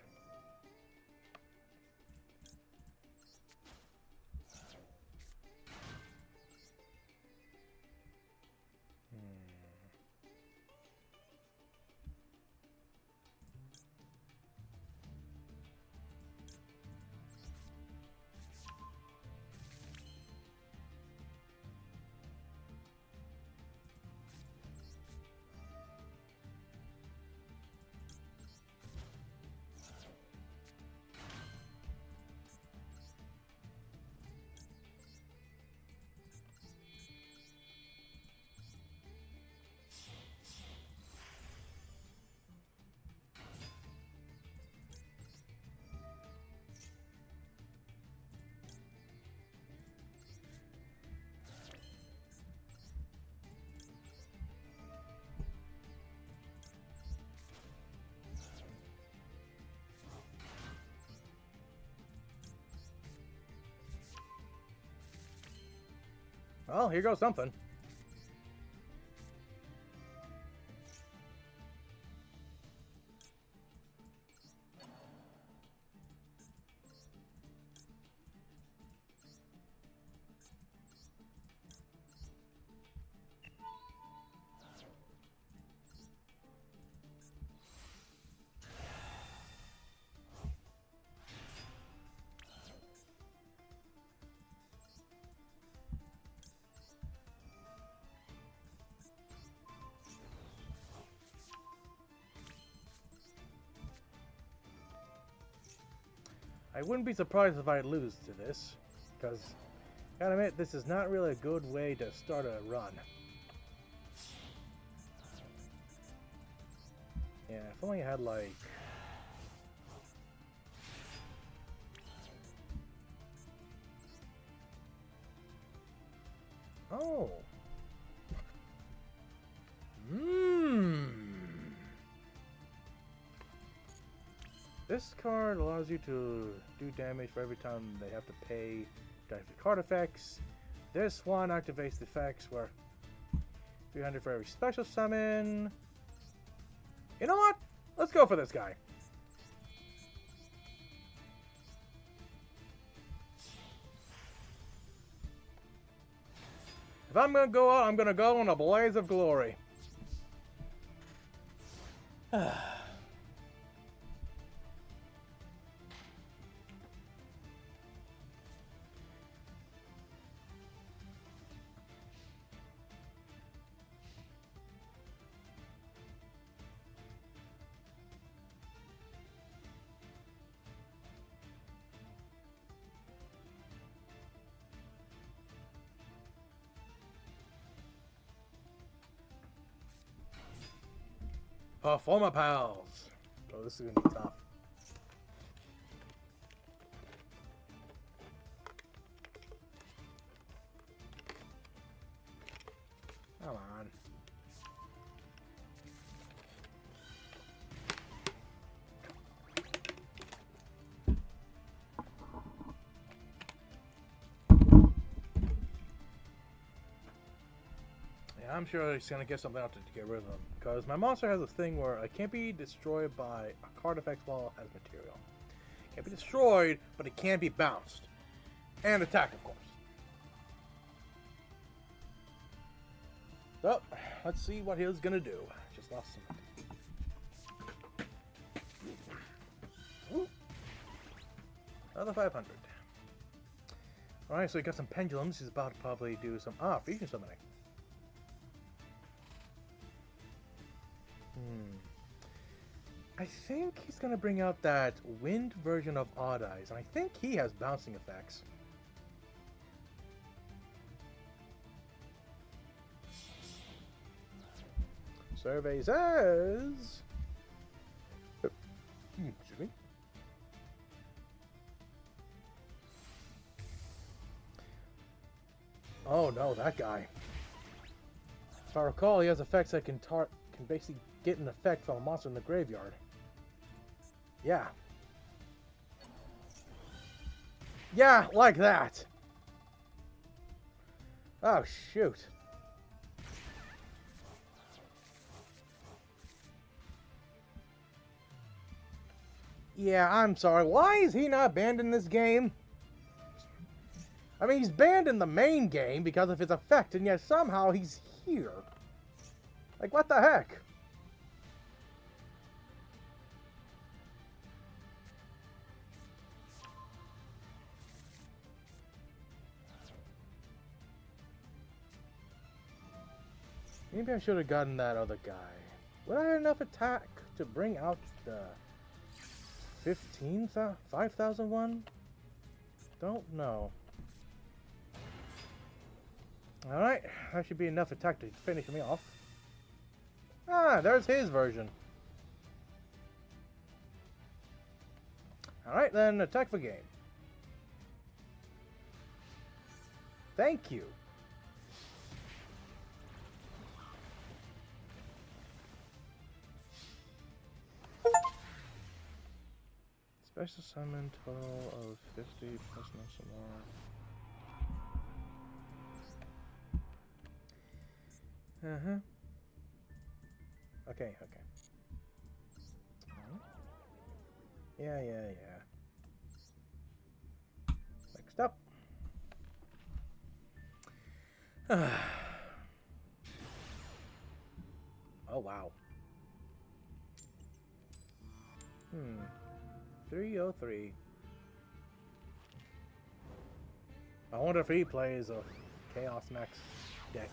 Well, here goes something. I wouldn't be surprised if I lose to this, because, gotta admit, this is not really a good way to start a run. Yeah, if only I had, like... Oh! This card allows you to do damage for every time they have to pay to activate card effects. This one activates the effects where 300 for every special summon. You know what? Let's go for this guy. If I'm gonna go out, I'm gonna go in a blaze of glory. Former pals. Oh, this is gonna be tough. Come on. Yeah, I'm sure he's gonna get something out to get rid of them. Because my monster has a thing where it can't be destroyed by a card effects while it has material. It can't be destroyed, but it can be bounced. And attacked, of course. So, let's see what he's gonna do. Just lost some. Ooh. Another 500. Alright, so he got some pendulums. He's about to probably do some. Fusion summoning. I think he's gonna bring out that wind version of Odd Eyes, and I think he has bouncing effects. Survey says. Excuse me. Oh no, that guy. If I recall, he has effects that can basically get an effect from a monster in the graveyard. Yeah. Yeah, like that. Oh, shoot. Yeah, I'm sorry. Why is he not banned in this game? I mean, he's banned in the main game because of his effect, and yet somehow he's here. Like, what the heck? Maybe I should have gotten that other guy. Would I have enough attack to bring out the 5,000 one? Don't know. Alright, that should be enough attack to finish me off. There's his version. Alright then, attack for game. Thank you. Special summon total of 50 plus no some more. Okay. Yeah. Next up. Oh wow. 303. I wonder if he plays a Chaos Max deck.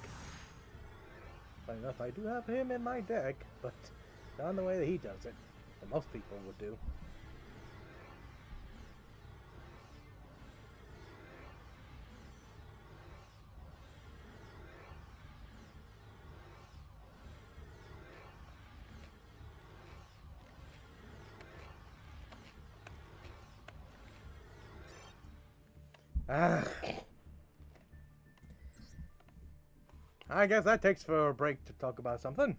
Funny enough, I do have him in my deck, but not in the way that he does it, that most people would do. I guess that takes for a break to talk about something.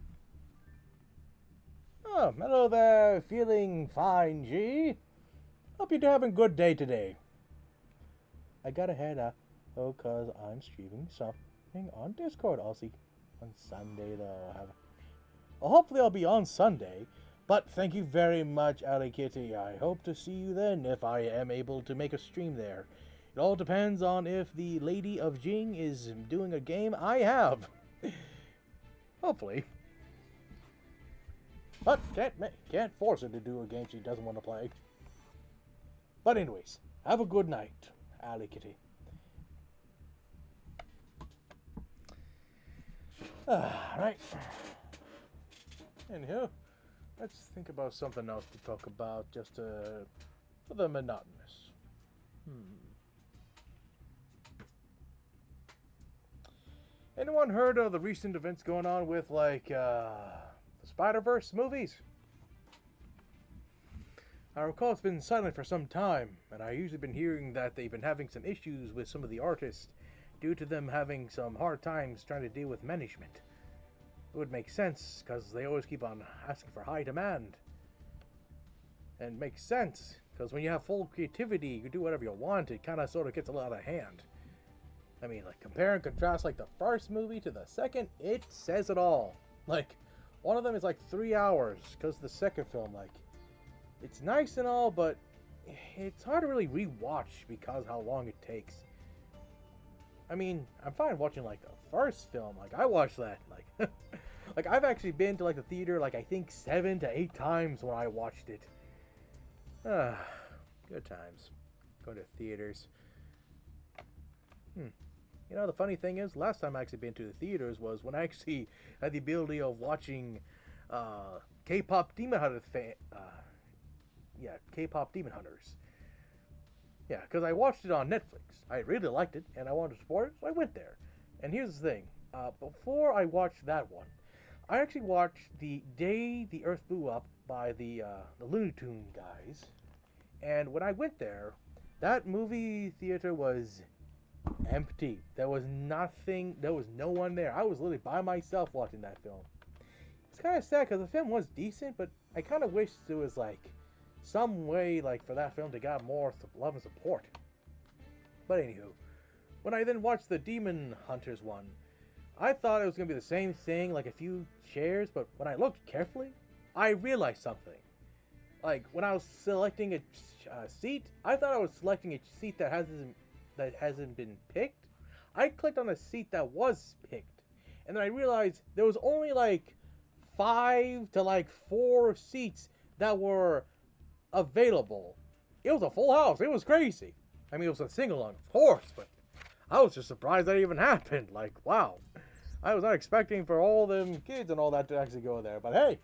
Oh, hello there, feeling fine, G? Hope you're having a good day today. I gotta head out, cause I'm streaming something on Discord, Aussie. On Sunday, though, hopefully I'll be on Sunday. But thank you very much, Ali Kitty. I hope to see you then if I am able to make a stream there. It all depends on if the Lady of Jing is doing a game I have. Hopefully. But can't force her to do a game she doesn't want to play. But anyways, have a good night, Alley Kitty. Right. Anywho, let's think about something else to talk about, just for the monotonous. Anyone heard of the recent events going on with, like, the Spider-Verse movies? I recall it's been silent for some time, and I usually been hearing that they've been having some issues with some of the artists due to them having some hard times trying to deal with management. It would make sense, because they always keep on asking for high demand. And it makes sense, because when you have full creativity, you can do whatever you want, it kind of sort of gets a little out of hand. I mean, like, compare and contrast, like, the first movie to the second, it says it all. Like, one of them is like 3 hours, because the second film, like, it's nice and all, but it's hard to really rewatch because how long it takes. I mean, I'm fine watching, like, the first film. Like, I watched that, like, like, I've actually been to, like, the theater, like, I think 7 to 8 times when I watched it. Good times. Going to theaters. You know, the funny thing is, last time I actually been to the theaters was when I actually had the ability of watching, K-pop Demon Hunters K-pop Demon Hunters. Yeah, because I watched it on Netflix. I really liked it, and I wanted to support it, so I went there. And here's the thing. Before I watched that one, I actually watched The Day the Earth Blew Up by the Looney Tunes guys. And when I went there, that movie theater was empty. There was nothing. There was no one there. I was literally by myself watching that film. It's kind of sad because the film was decent, but I kind of wish there was, like, some way, like, for that film to get more love and support. But anywho, when I then watched the Demon Hunters one, I thought it was going to be the same thing, like a few chairs, but when I looked carefully, I realized something. Like, when I was selecting a seat, I thought I was selecting a seat that hasn't been picked. I clicked on a seat that was picked, and then I realized there was only, like, 5 to, like, 4 seats that were available. It was a full house. It was crazy. I mean, it was a sing-along, of course, but I was just surprised that even happened. Like, wow. I was not expecting for all them kids and all that to actually go there. But hey, it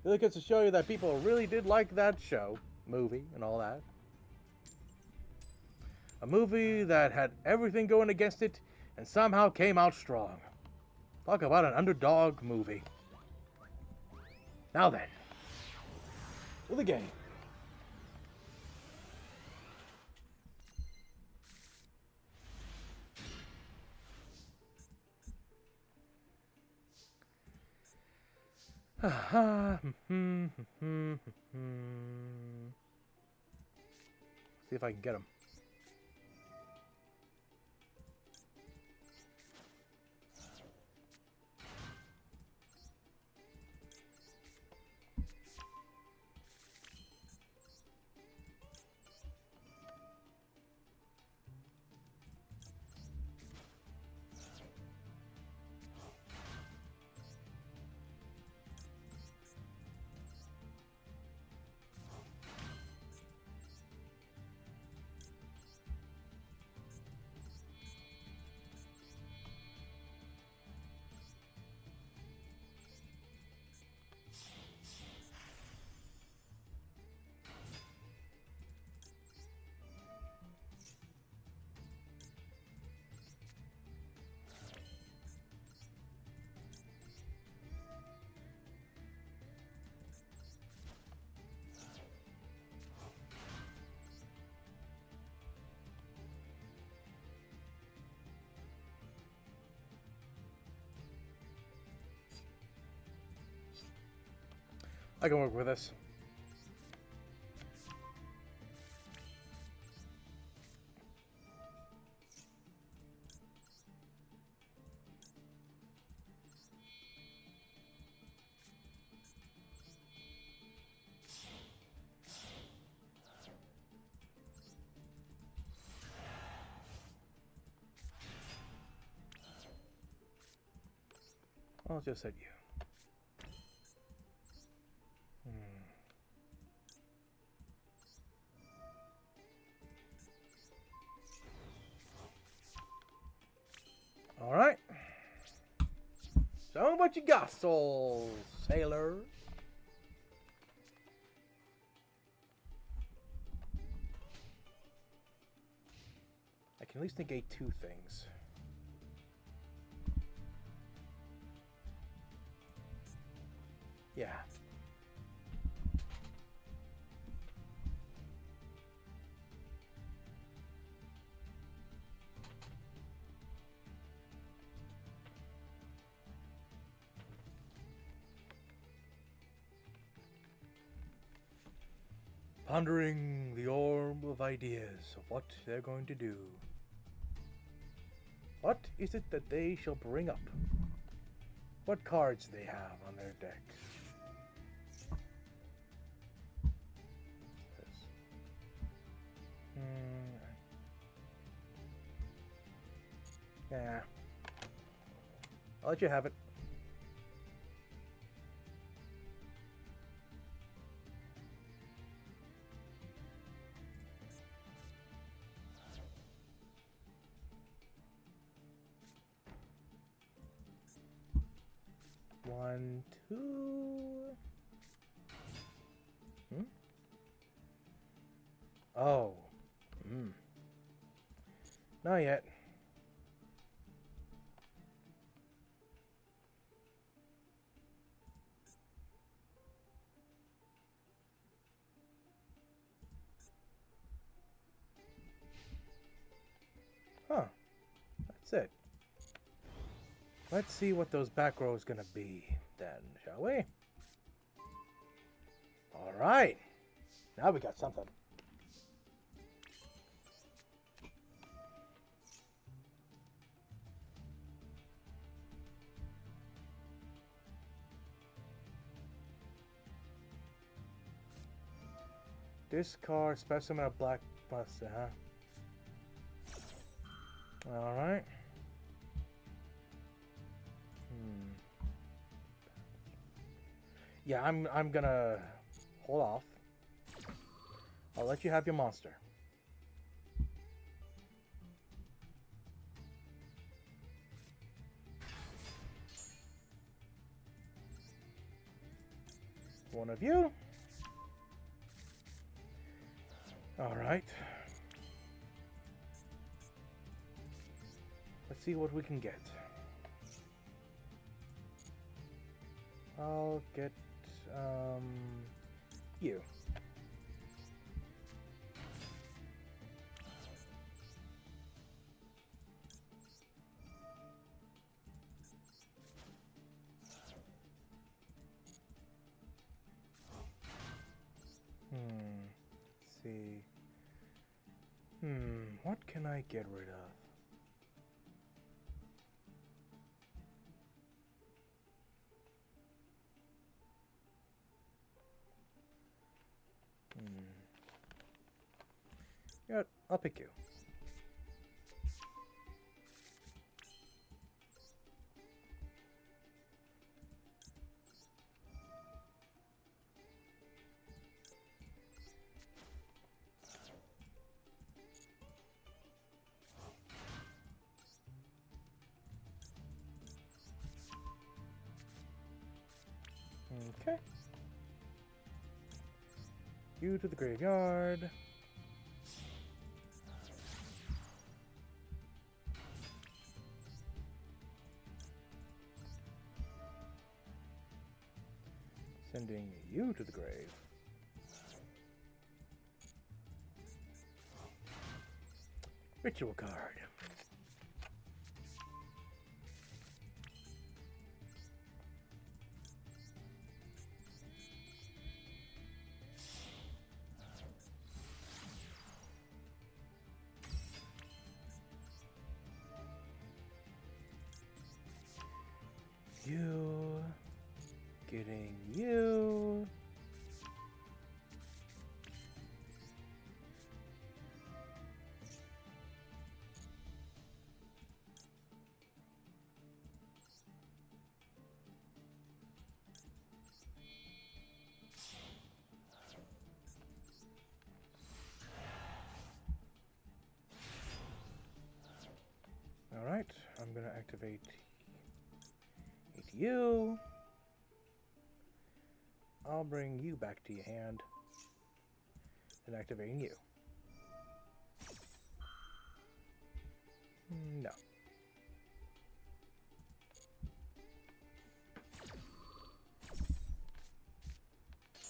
really gets to show you that people really did like that movie, and all that. A movie that had everything going against it and somehow came out strong. Talk about an underdog movie. Now then, with the game. See if I can get him. I can work with this. I'll just set you. All right. So what you got, soul sailor? I can at least negate 2 things. Yeah. Pondering the orb of ideas of what they're going to do. What is it that they shall bring up? What cards do they have on their deck? Yeah. I'll let you have it. One, two. Oh. Not yet. Huh. That's it. Let's see what those back rows gonna be then, shall we? Alright. Now we got something. Discard specimen of black buster, huh? Alright. Yeah, I'm gonna hold off. I'll let you have your monster. One of you. Alright. Let's see what we can get. I'll get, you. Let's see. What can I get rid of? You know what? I'll pick you. Okay. You to the graveyard. Sending you to the grave. Ritual card. You getting you. Alright, I'm gonna activate you. I'll bring you back to your hand. And activating you. No.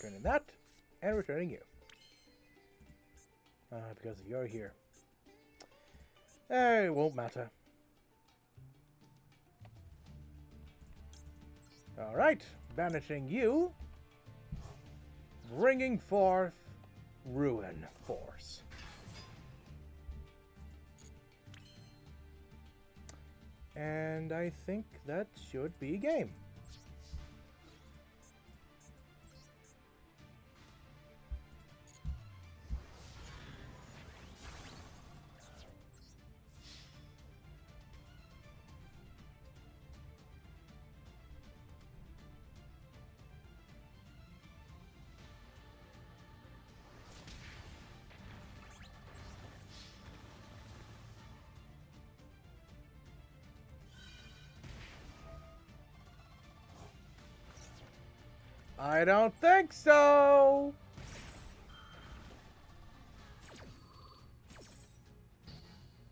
Returning that, and returning you. Because you're here. It won't matter. Alright, banishing you. Bringing forth Ruin Force. And I think that should be game. I don't think so!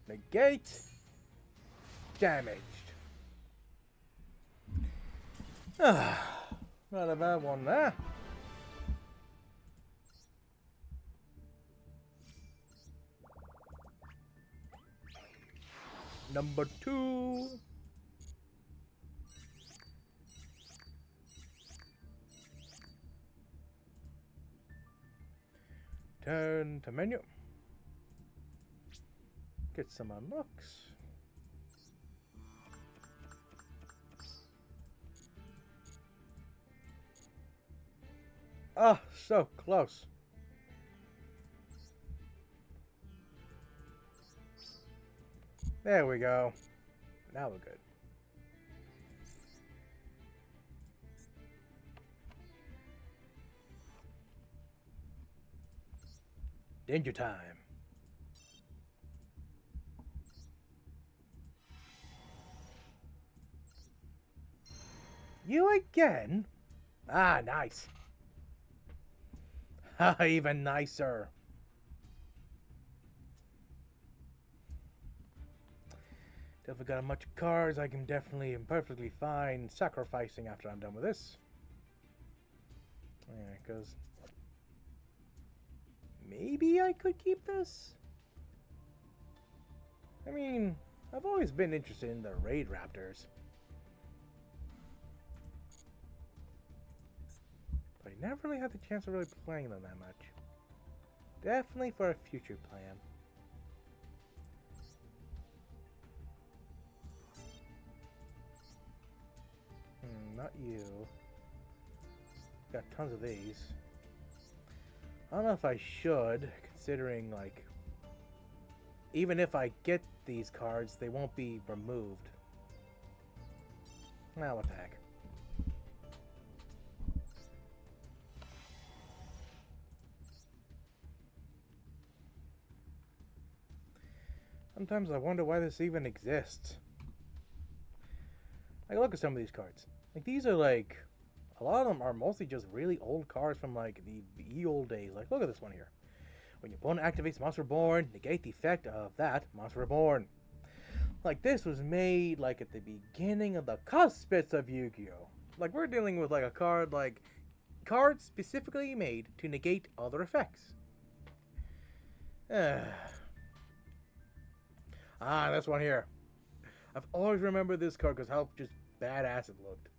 Negate. Damaged. Not a bad one there. Number 2. Turn to menu. Get some unlocks. Ah, so close. There we go. Now we're good. Danger time. You again? Ah, nice. Even nicer. Definitely got a bunch of cards. I can definitely and perfectly fine sacrificing after I'm done with this. Yeah, because maybe I could keep this? I mean, I've always been interested in the Raid Raptors. But I never really had the chance of really playing them that much. Definitely for a future plan. Not you. Got tons of these. I don't know if I should, considering, like, even if I get these cards, they won't be removed. Now, what the heck. Sometimes I wonder why this even exists. Like, look at some of these cards. Like, these are, like, a lot of them are mostly just really old cards from, like, the ye old days. Like, look at this one here. When your opponent activates Monster Reborn, negate the effect of that Monster Reborn. Like, this was made, like, at the beginning of the cuspids of Yu-Gi-Oh! Like, we're dealing with, like, a card, like, cards specifically made to negate other effects. Ah, this one here. I've always remembered this card because how just badass it looked.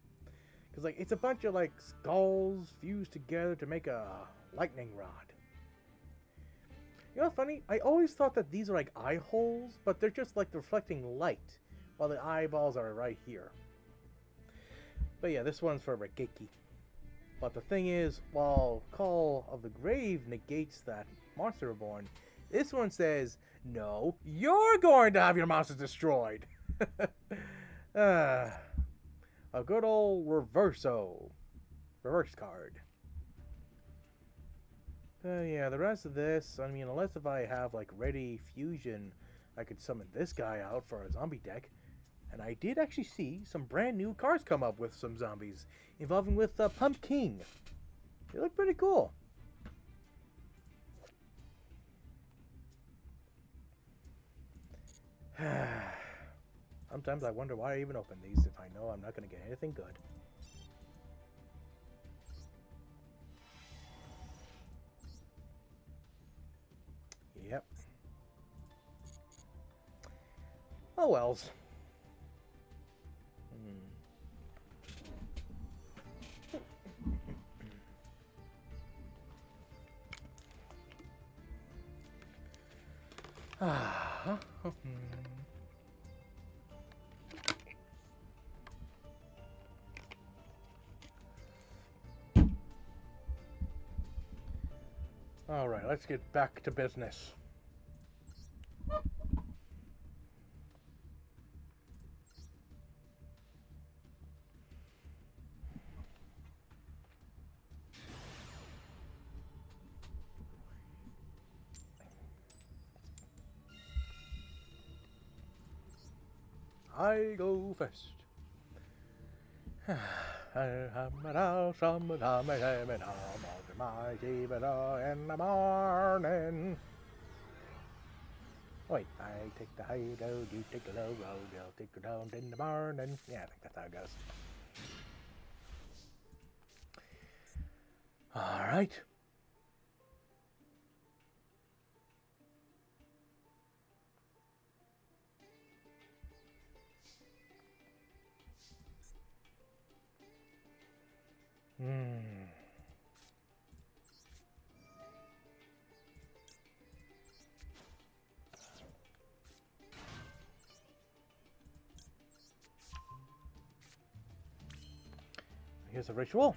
Because, like, it's a bunch of, like, skulls fused together to make a lightning rod. You know what's funny? I always thought that these are, like, eye holes, but they're just, like, reflecting light, while the eyeballs are right here. But yeah, this one's for Regeki. But the thing is, while Call of the Grave negates that Monster Reborn, this one says, no, you're going to have your monsters destroyed. A good old reverse card. Yeah, the rest of this, I mean, unless if I have, like, ready fusion, I could summon this guy out for a zombie deck. And I did actually see some brand new cards come up with some zombies involving with Pumpkin. They look pretty cool. Sometimes I wonder why I even open these if I know I'm not going to get anything good. Yep. Oh wells. All right, let's get back to business. I go first. In the morning. Wait, I take the high road, you take the low road, you'll take the down in the morning. Yeah, I think that's how it goes. All right. Here's a ritual.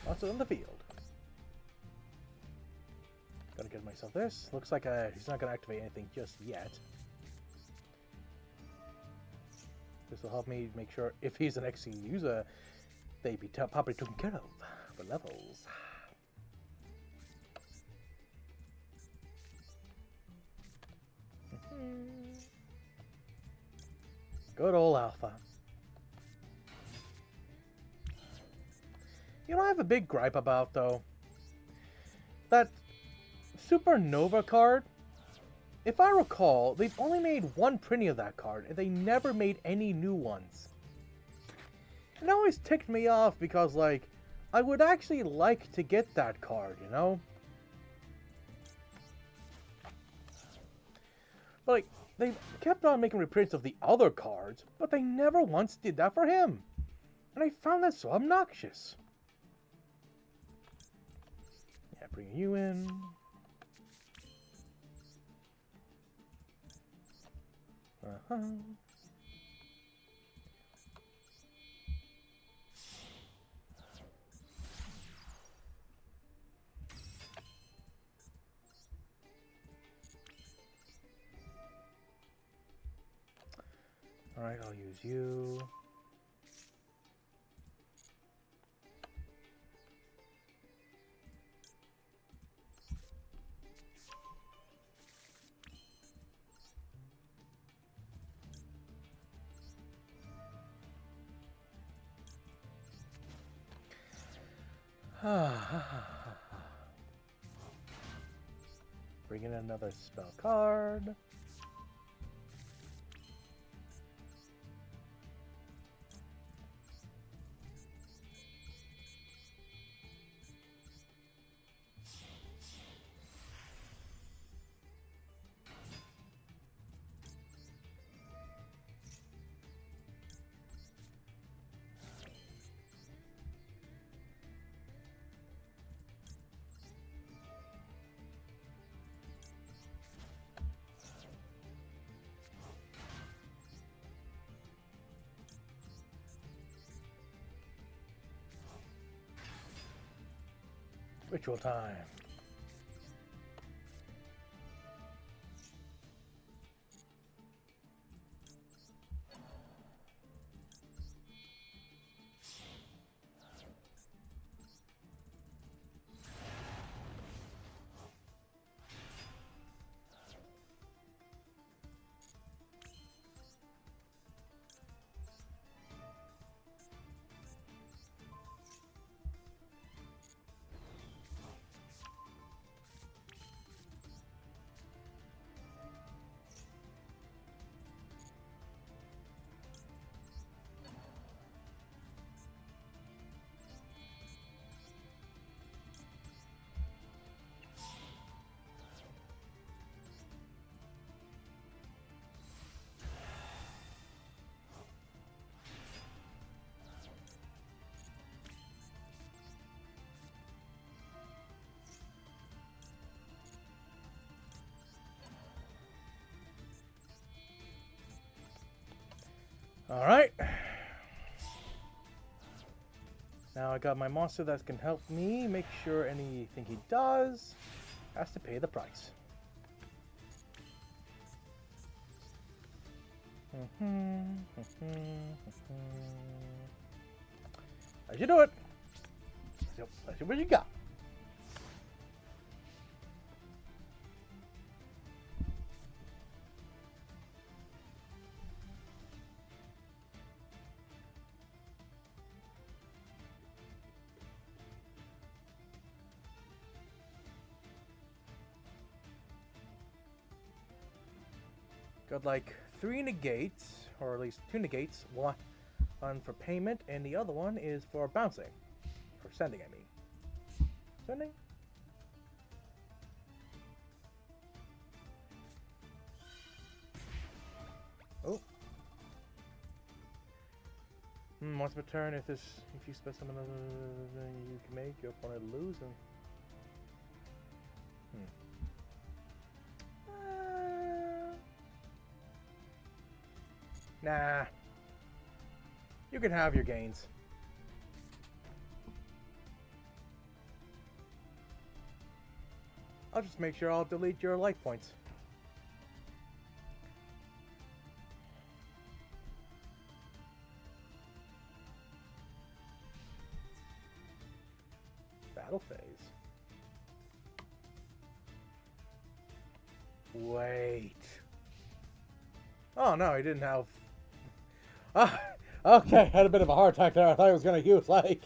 Lots on the field. Gotta get myself this. Looks like he's not gonna activate anything just yet. This will help me make sure if he's an XC user, they be properly taken care of for levels. Good old Alpha. You know, I have a big gripe about, though. That Supernova card, if I recall, they've only made one printing of that card, and they never made any new ones. It always ticked me off because, like, I would actually like to get that card, you know? But, like, they kept on making reprints of the other cards, but they never once did that for him. And I found that so obnoxious. Yeah, bringing you in. Alright, I'll use you. Bring in another spell card. Ritual time. Alright. Now I got my monster that can help me make sure anything he does has to pay the price. How'd you do it? Let's see what you got. Got like 3 negates, or at least 2 negates. One for payment, and the other one is for bouncing. For sending, I mean. Sending? Oh. Once per turn, if you spend some another you can make, your opponent lose. Nah. You can have your gains. I'll just make sure I'll delete your life points. Battle phase. Wait. Oh no, he didn't have... okay, had a bit of a heart attack there. I thought I was going to use, like,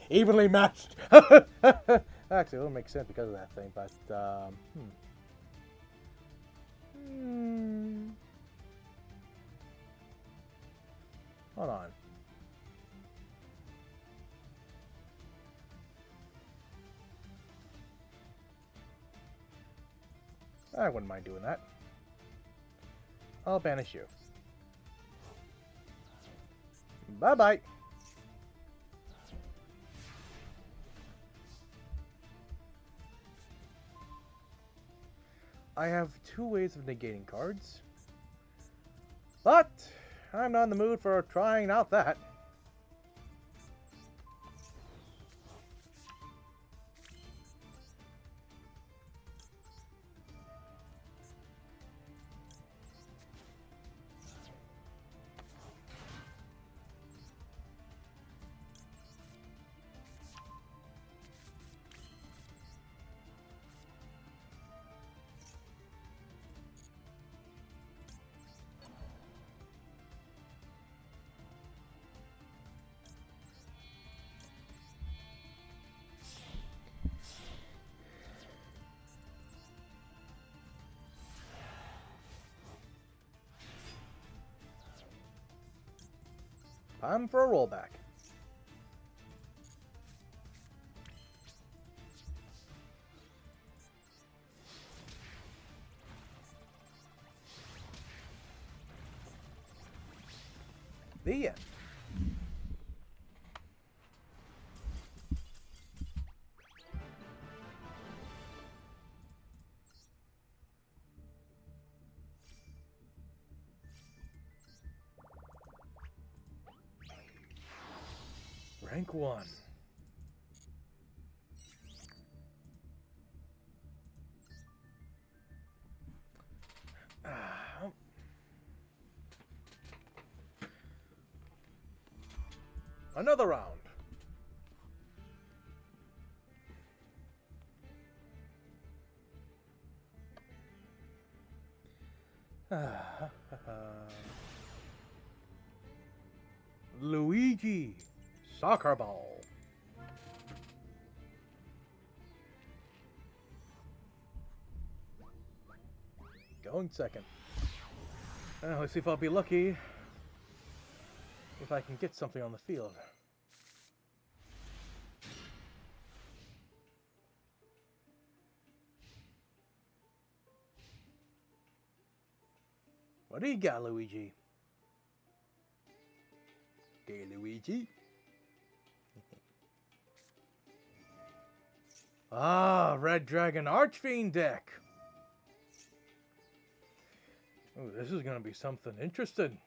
evenly matched. Actually, it won't make sense because of that thing, but, Hold on. I wouldn't mind doing that. I'll banish you. Bye-bye. I have 2 ways of negating cards. But I'm not in the mood for trying out that. Time for a rollback. The end. Rank 1. Another round. Luigi. Soccer ball. Going second. Let's see if I'll be lucky if I can get something on the field. What do you got, Luigi? Okay, Luigi. Red Dragon Archfiend deck. Oh, this is gonna be something interesting.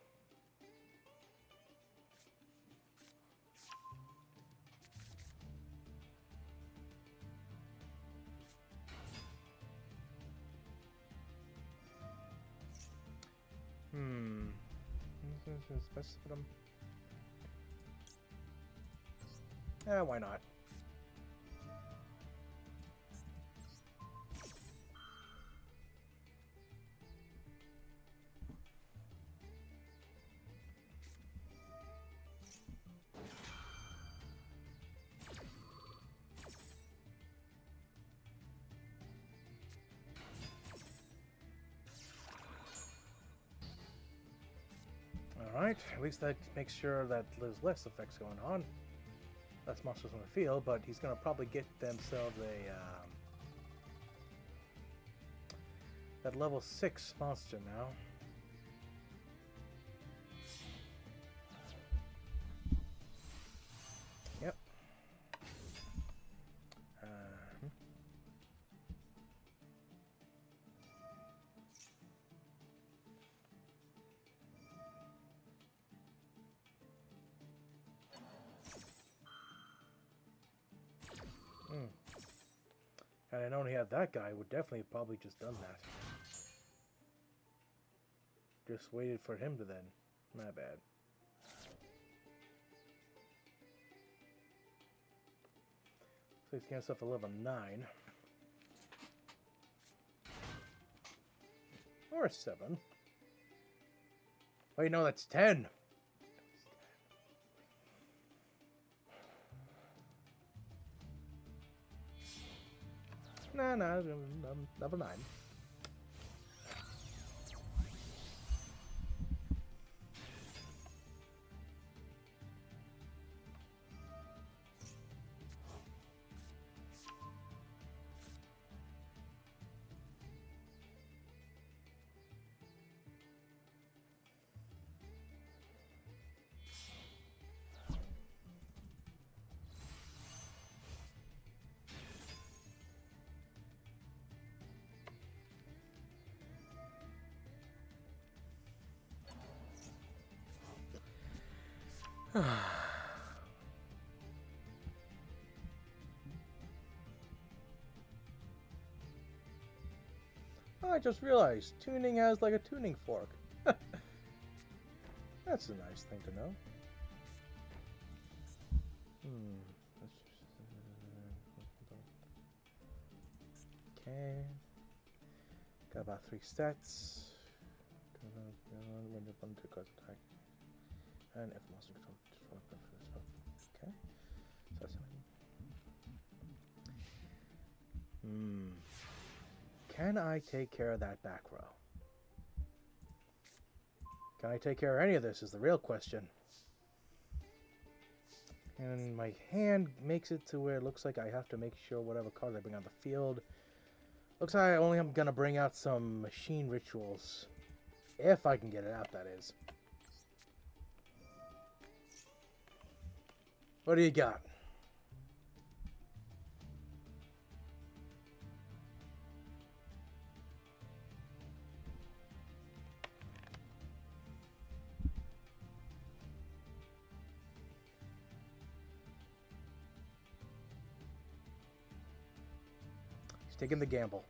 Let's mess with him. Yeah, why not? Alright, at least that makes sure that there's less effects going on. Less monsters on the field, but he's going to probably get themselves a that level 6 monster now. Yep. Had I known he had that guy, I would definitely probably just done that. Just waited for him to then. My bad. So he's getting himself a level 9. Or a 7. Wait, no, that's 10. Nah, level 9. I just realized tuning has like a tuning fork. That's a nice thing to know. Okay. Got about 3 stats. When you're one to cause attack. And if monster control. Okay. So that's Can I take care of that back row? Can I take care of any of this is the real question. And my hand makes it to where it looks like I have to make sure whatever cards I bring on the field. Looks like I only am going to bring out some machine rituals. If I can get it out, that is. What do you got? He's taking the gamble.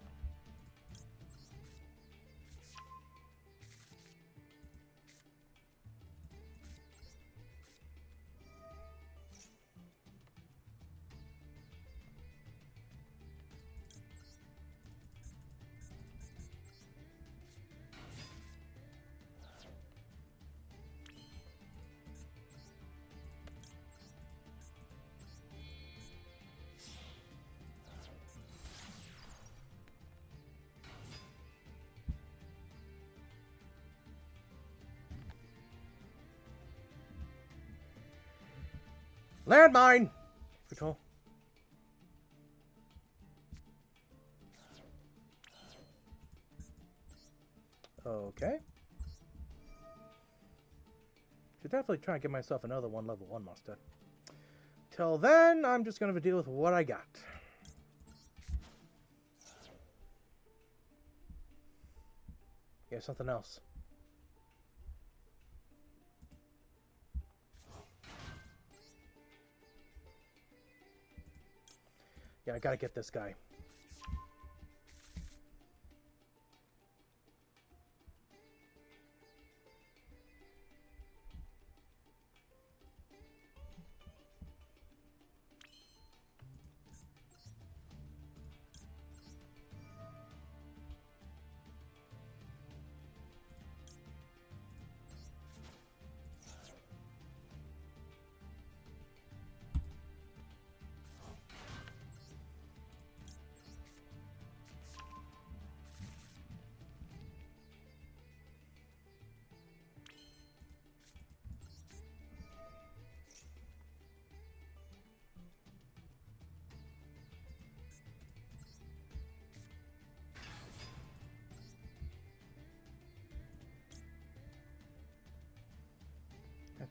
Landmine! Control. Okay. Should definitely try and get myself another level 1 monster. Till then, I'm just going to deal with what I got. Yeah, something else. Yeah, I gotta get this guy.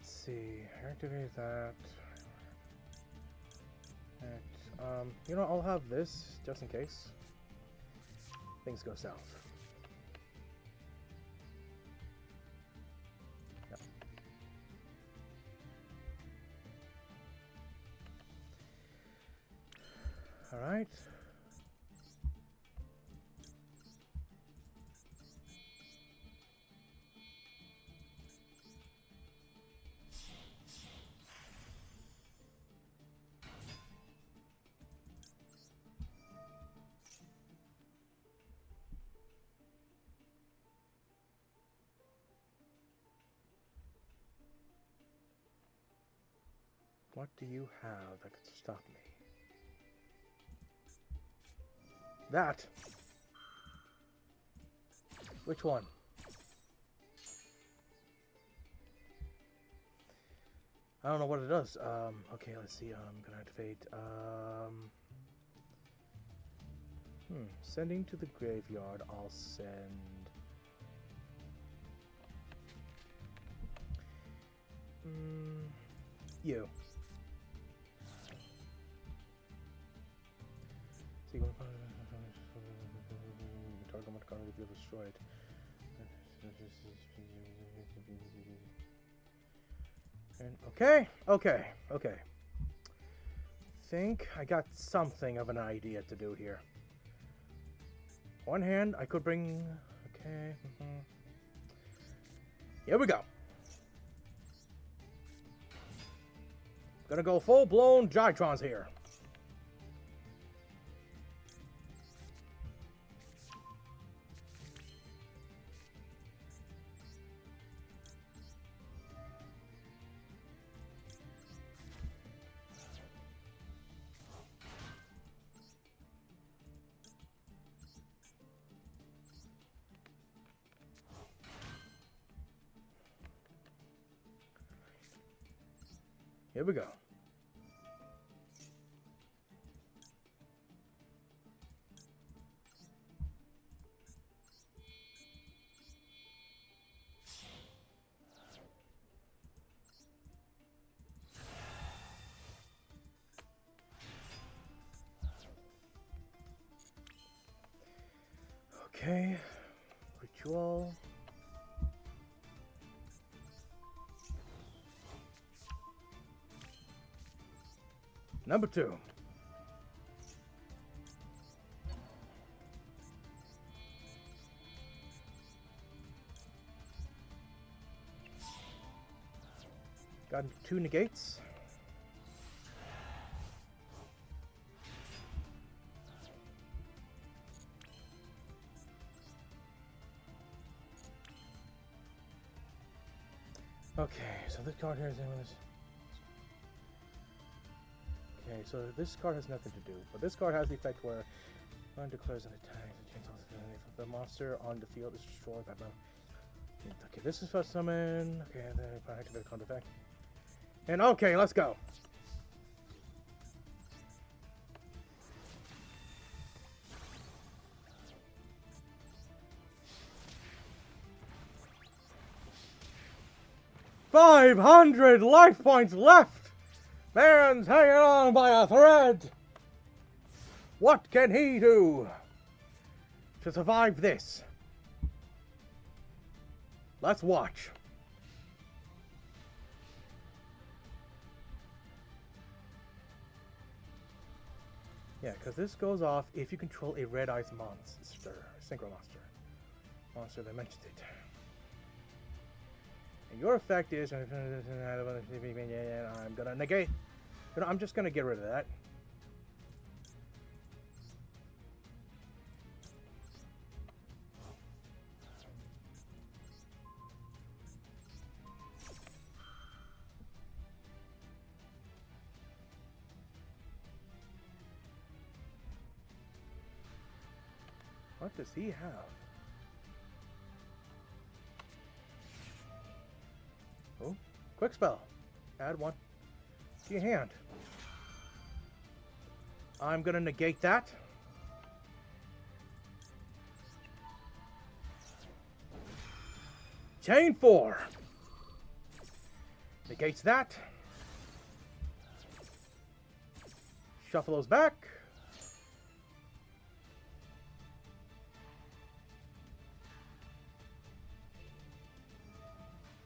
Let's see. Activate that. You know, I'll have this just in case things go south. Yep. All right. What do you have that could stop me? That! Which one? I don't know what it does. Okay, let's see. I'm gonna activate. Sending to the graveyard. I'll send. You. See, target one card if you're destroyed. And okay. Think I got something of an idea to do here. One hand, I could bring. Okay. Here we go. Gonna go full-blown Drytrons here. Here we go. Okay, ritual. Number 2. Got 2 negates. Okay, so this card here is okay, so this card has nothing to do, but this card has the effect where one declares an attack and changes the monster on the field is destroyed by okay, this is first summon. Okay, then I activate a counter effect. And okay, let's go. $500 life points left! Man's hanging on by a thread! What can he do to survive this? Let's watch. Yeah, because this goes off if you control a red ice monster, synchro monster. Monster that mentioned it. And your effect is I'm gonna negate. You know, I'm just gonna get rid of that. What does he have? Oh, quick spell. Add 1 to your hand. I'm gonna negate that. Chain 4. Negate negates that. Shuffle those back.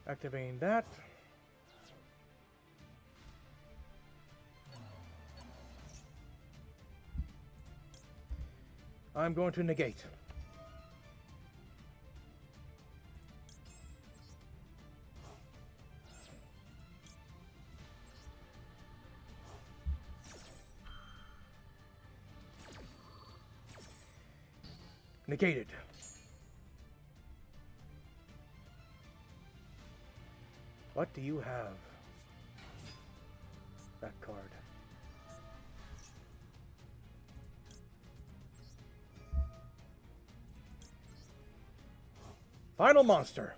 Activating that. I'm going to negate. Negated. What do you have? That card. Final monster.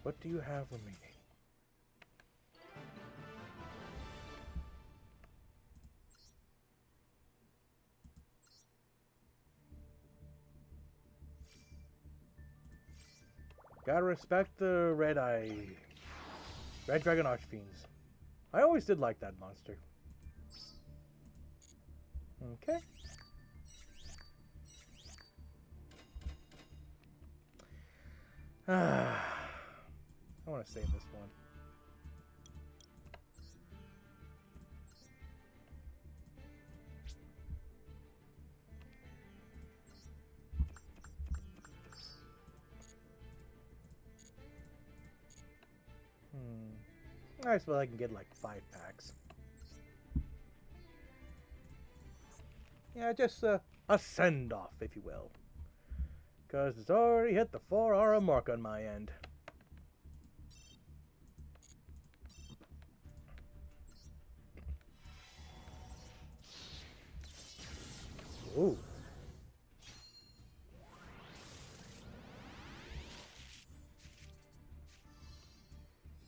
What do you have remaining? Gotta respect the Red Dragon Archfiends. I always did like that monster. Okay. I want to save this one. I suppose I can get like 5 packs. Yeah, just a send-off, if you will. Because it's already hit the 4-hour mark on my end. Ooh.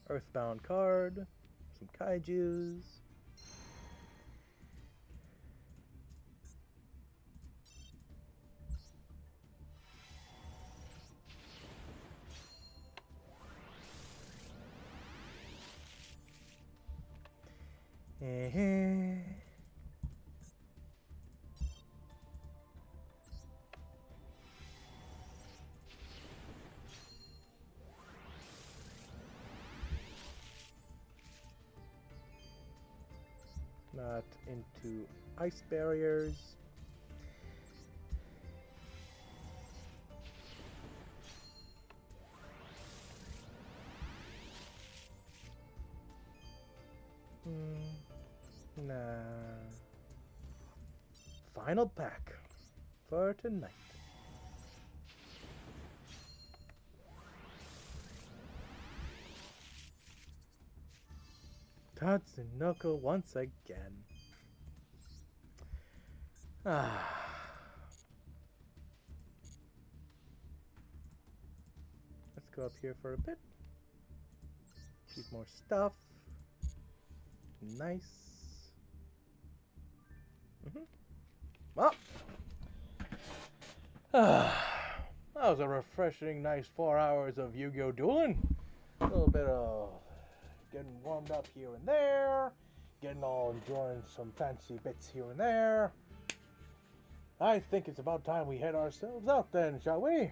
Earthbound card, some kaijus. Not into ice barriers. Nah. Final pack for tonight. Tatsunoko once again. Let's go up here for a bit. Keep more stuff. Nice. Well, that was a refreshing, nice 4 hours of Yu-Gi-Oh! Dueling. A little bit of getting warmed up here and there, getting all enjoying some fancy bits here and there. I think it's about time we head ourselves out then, shall we?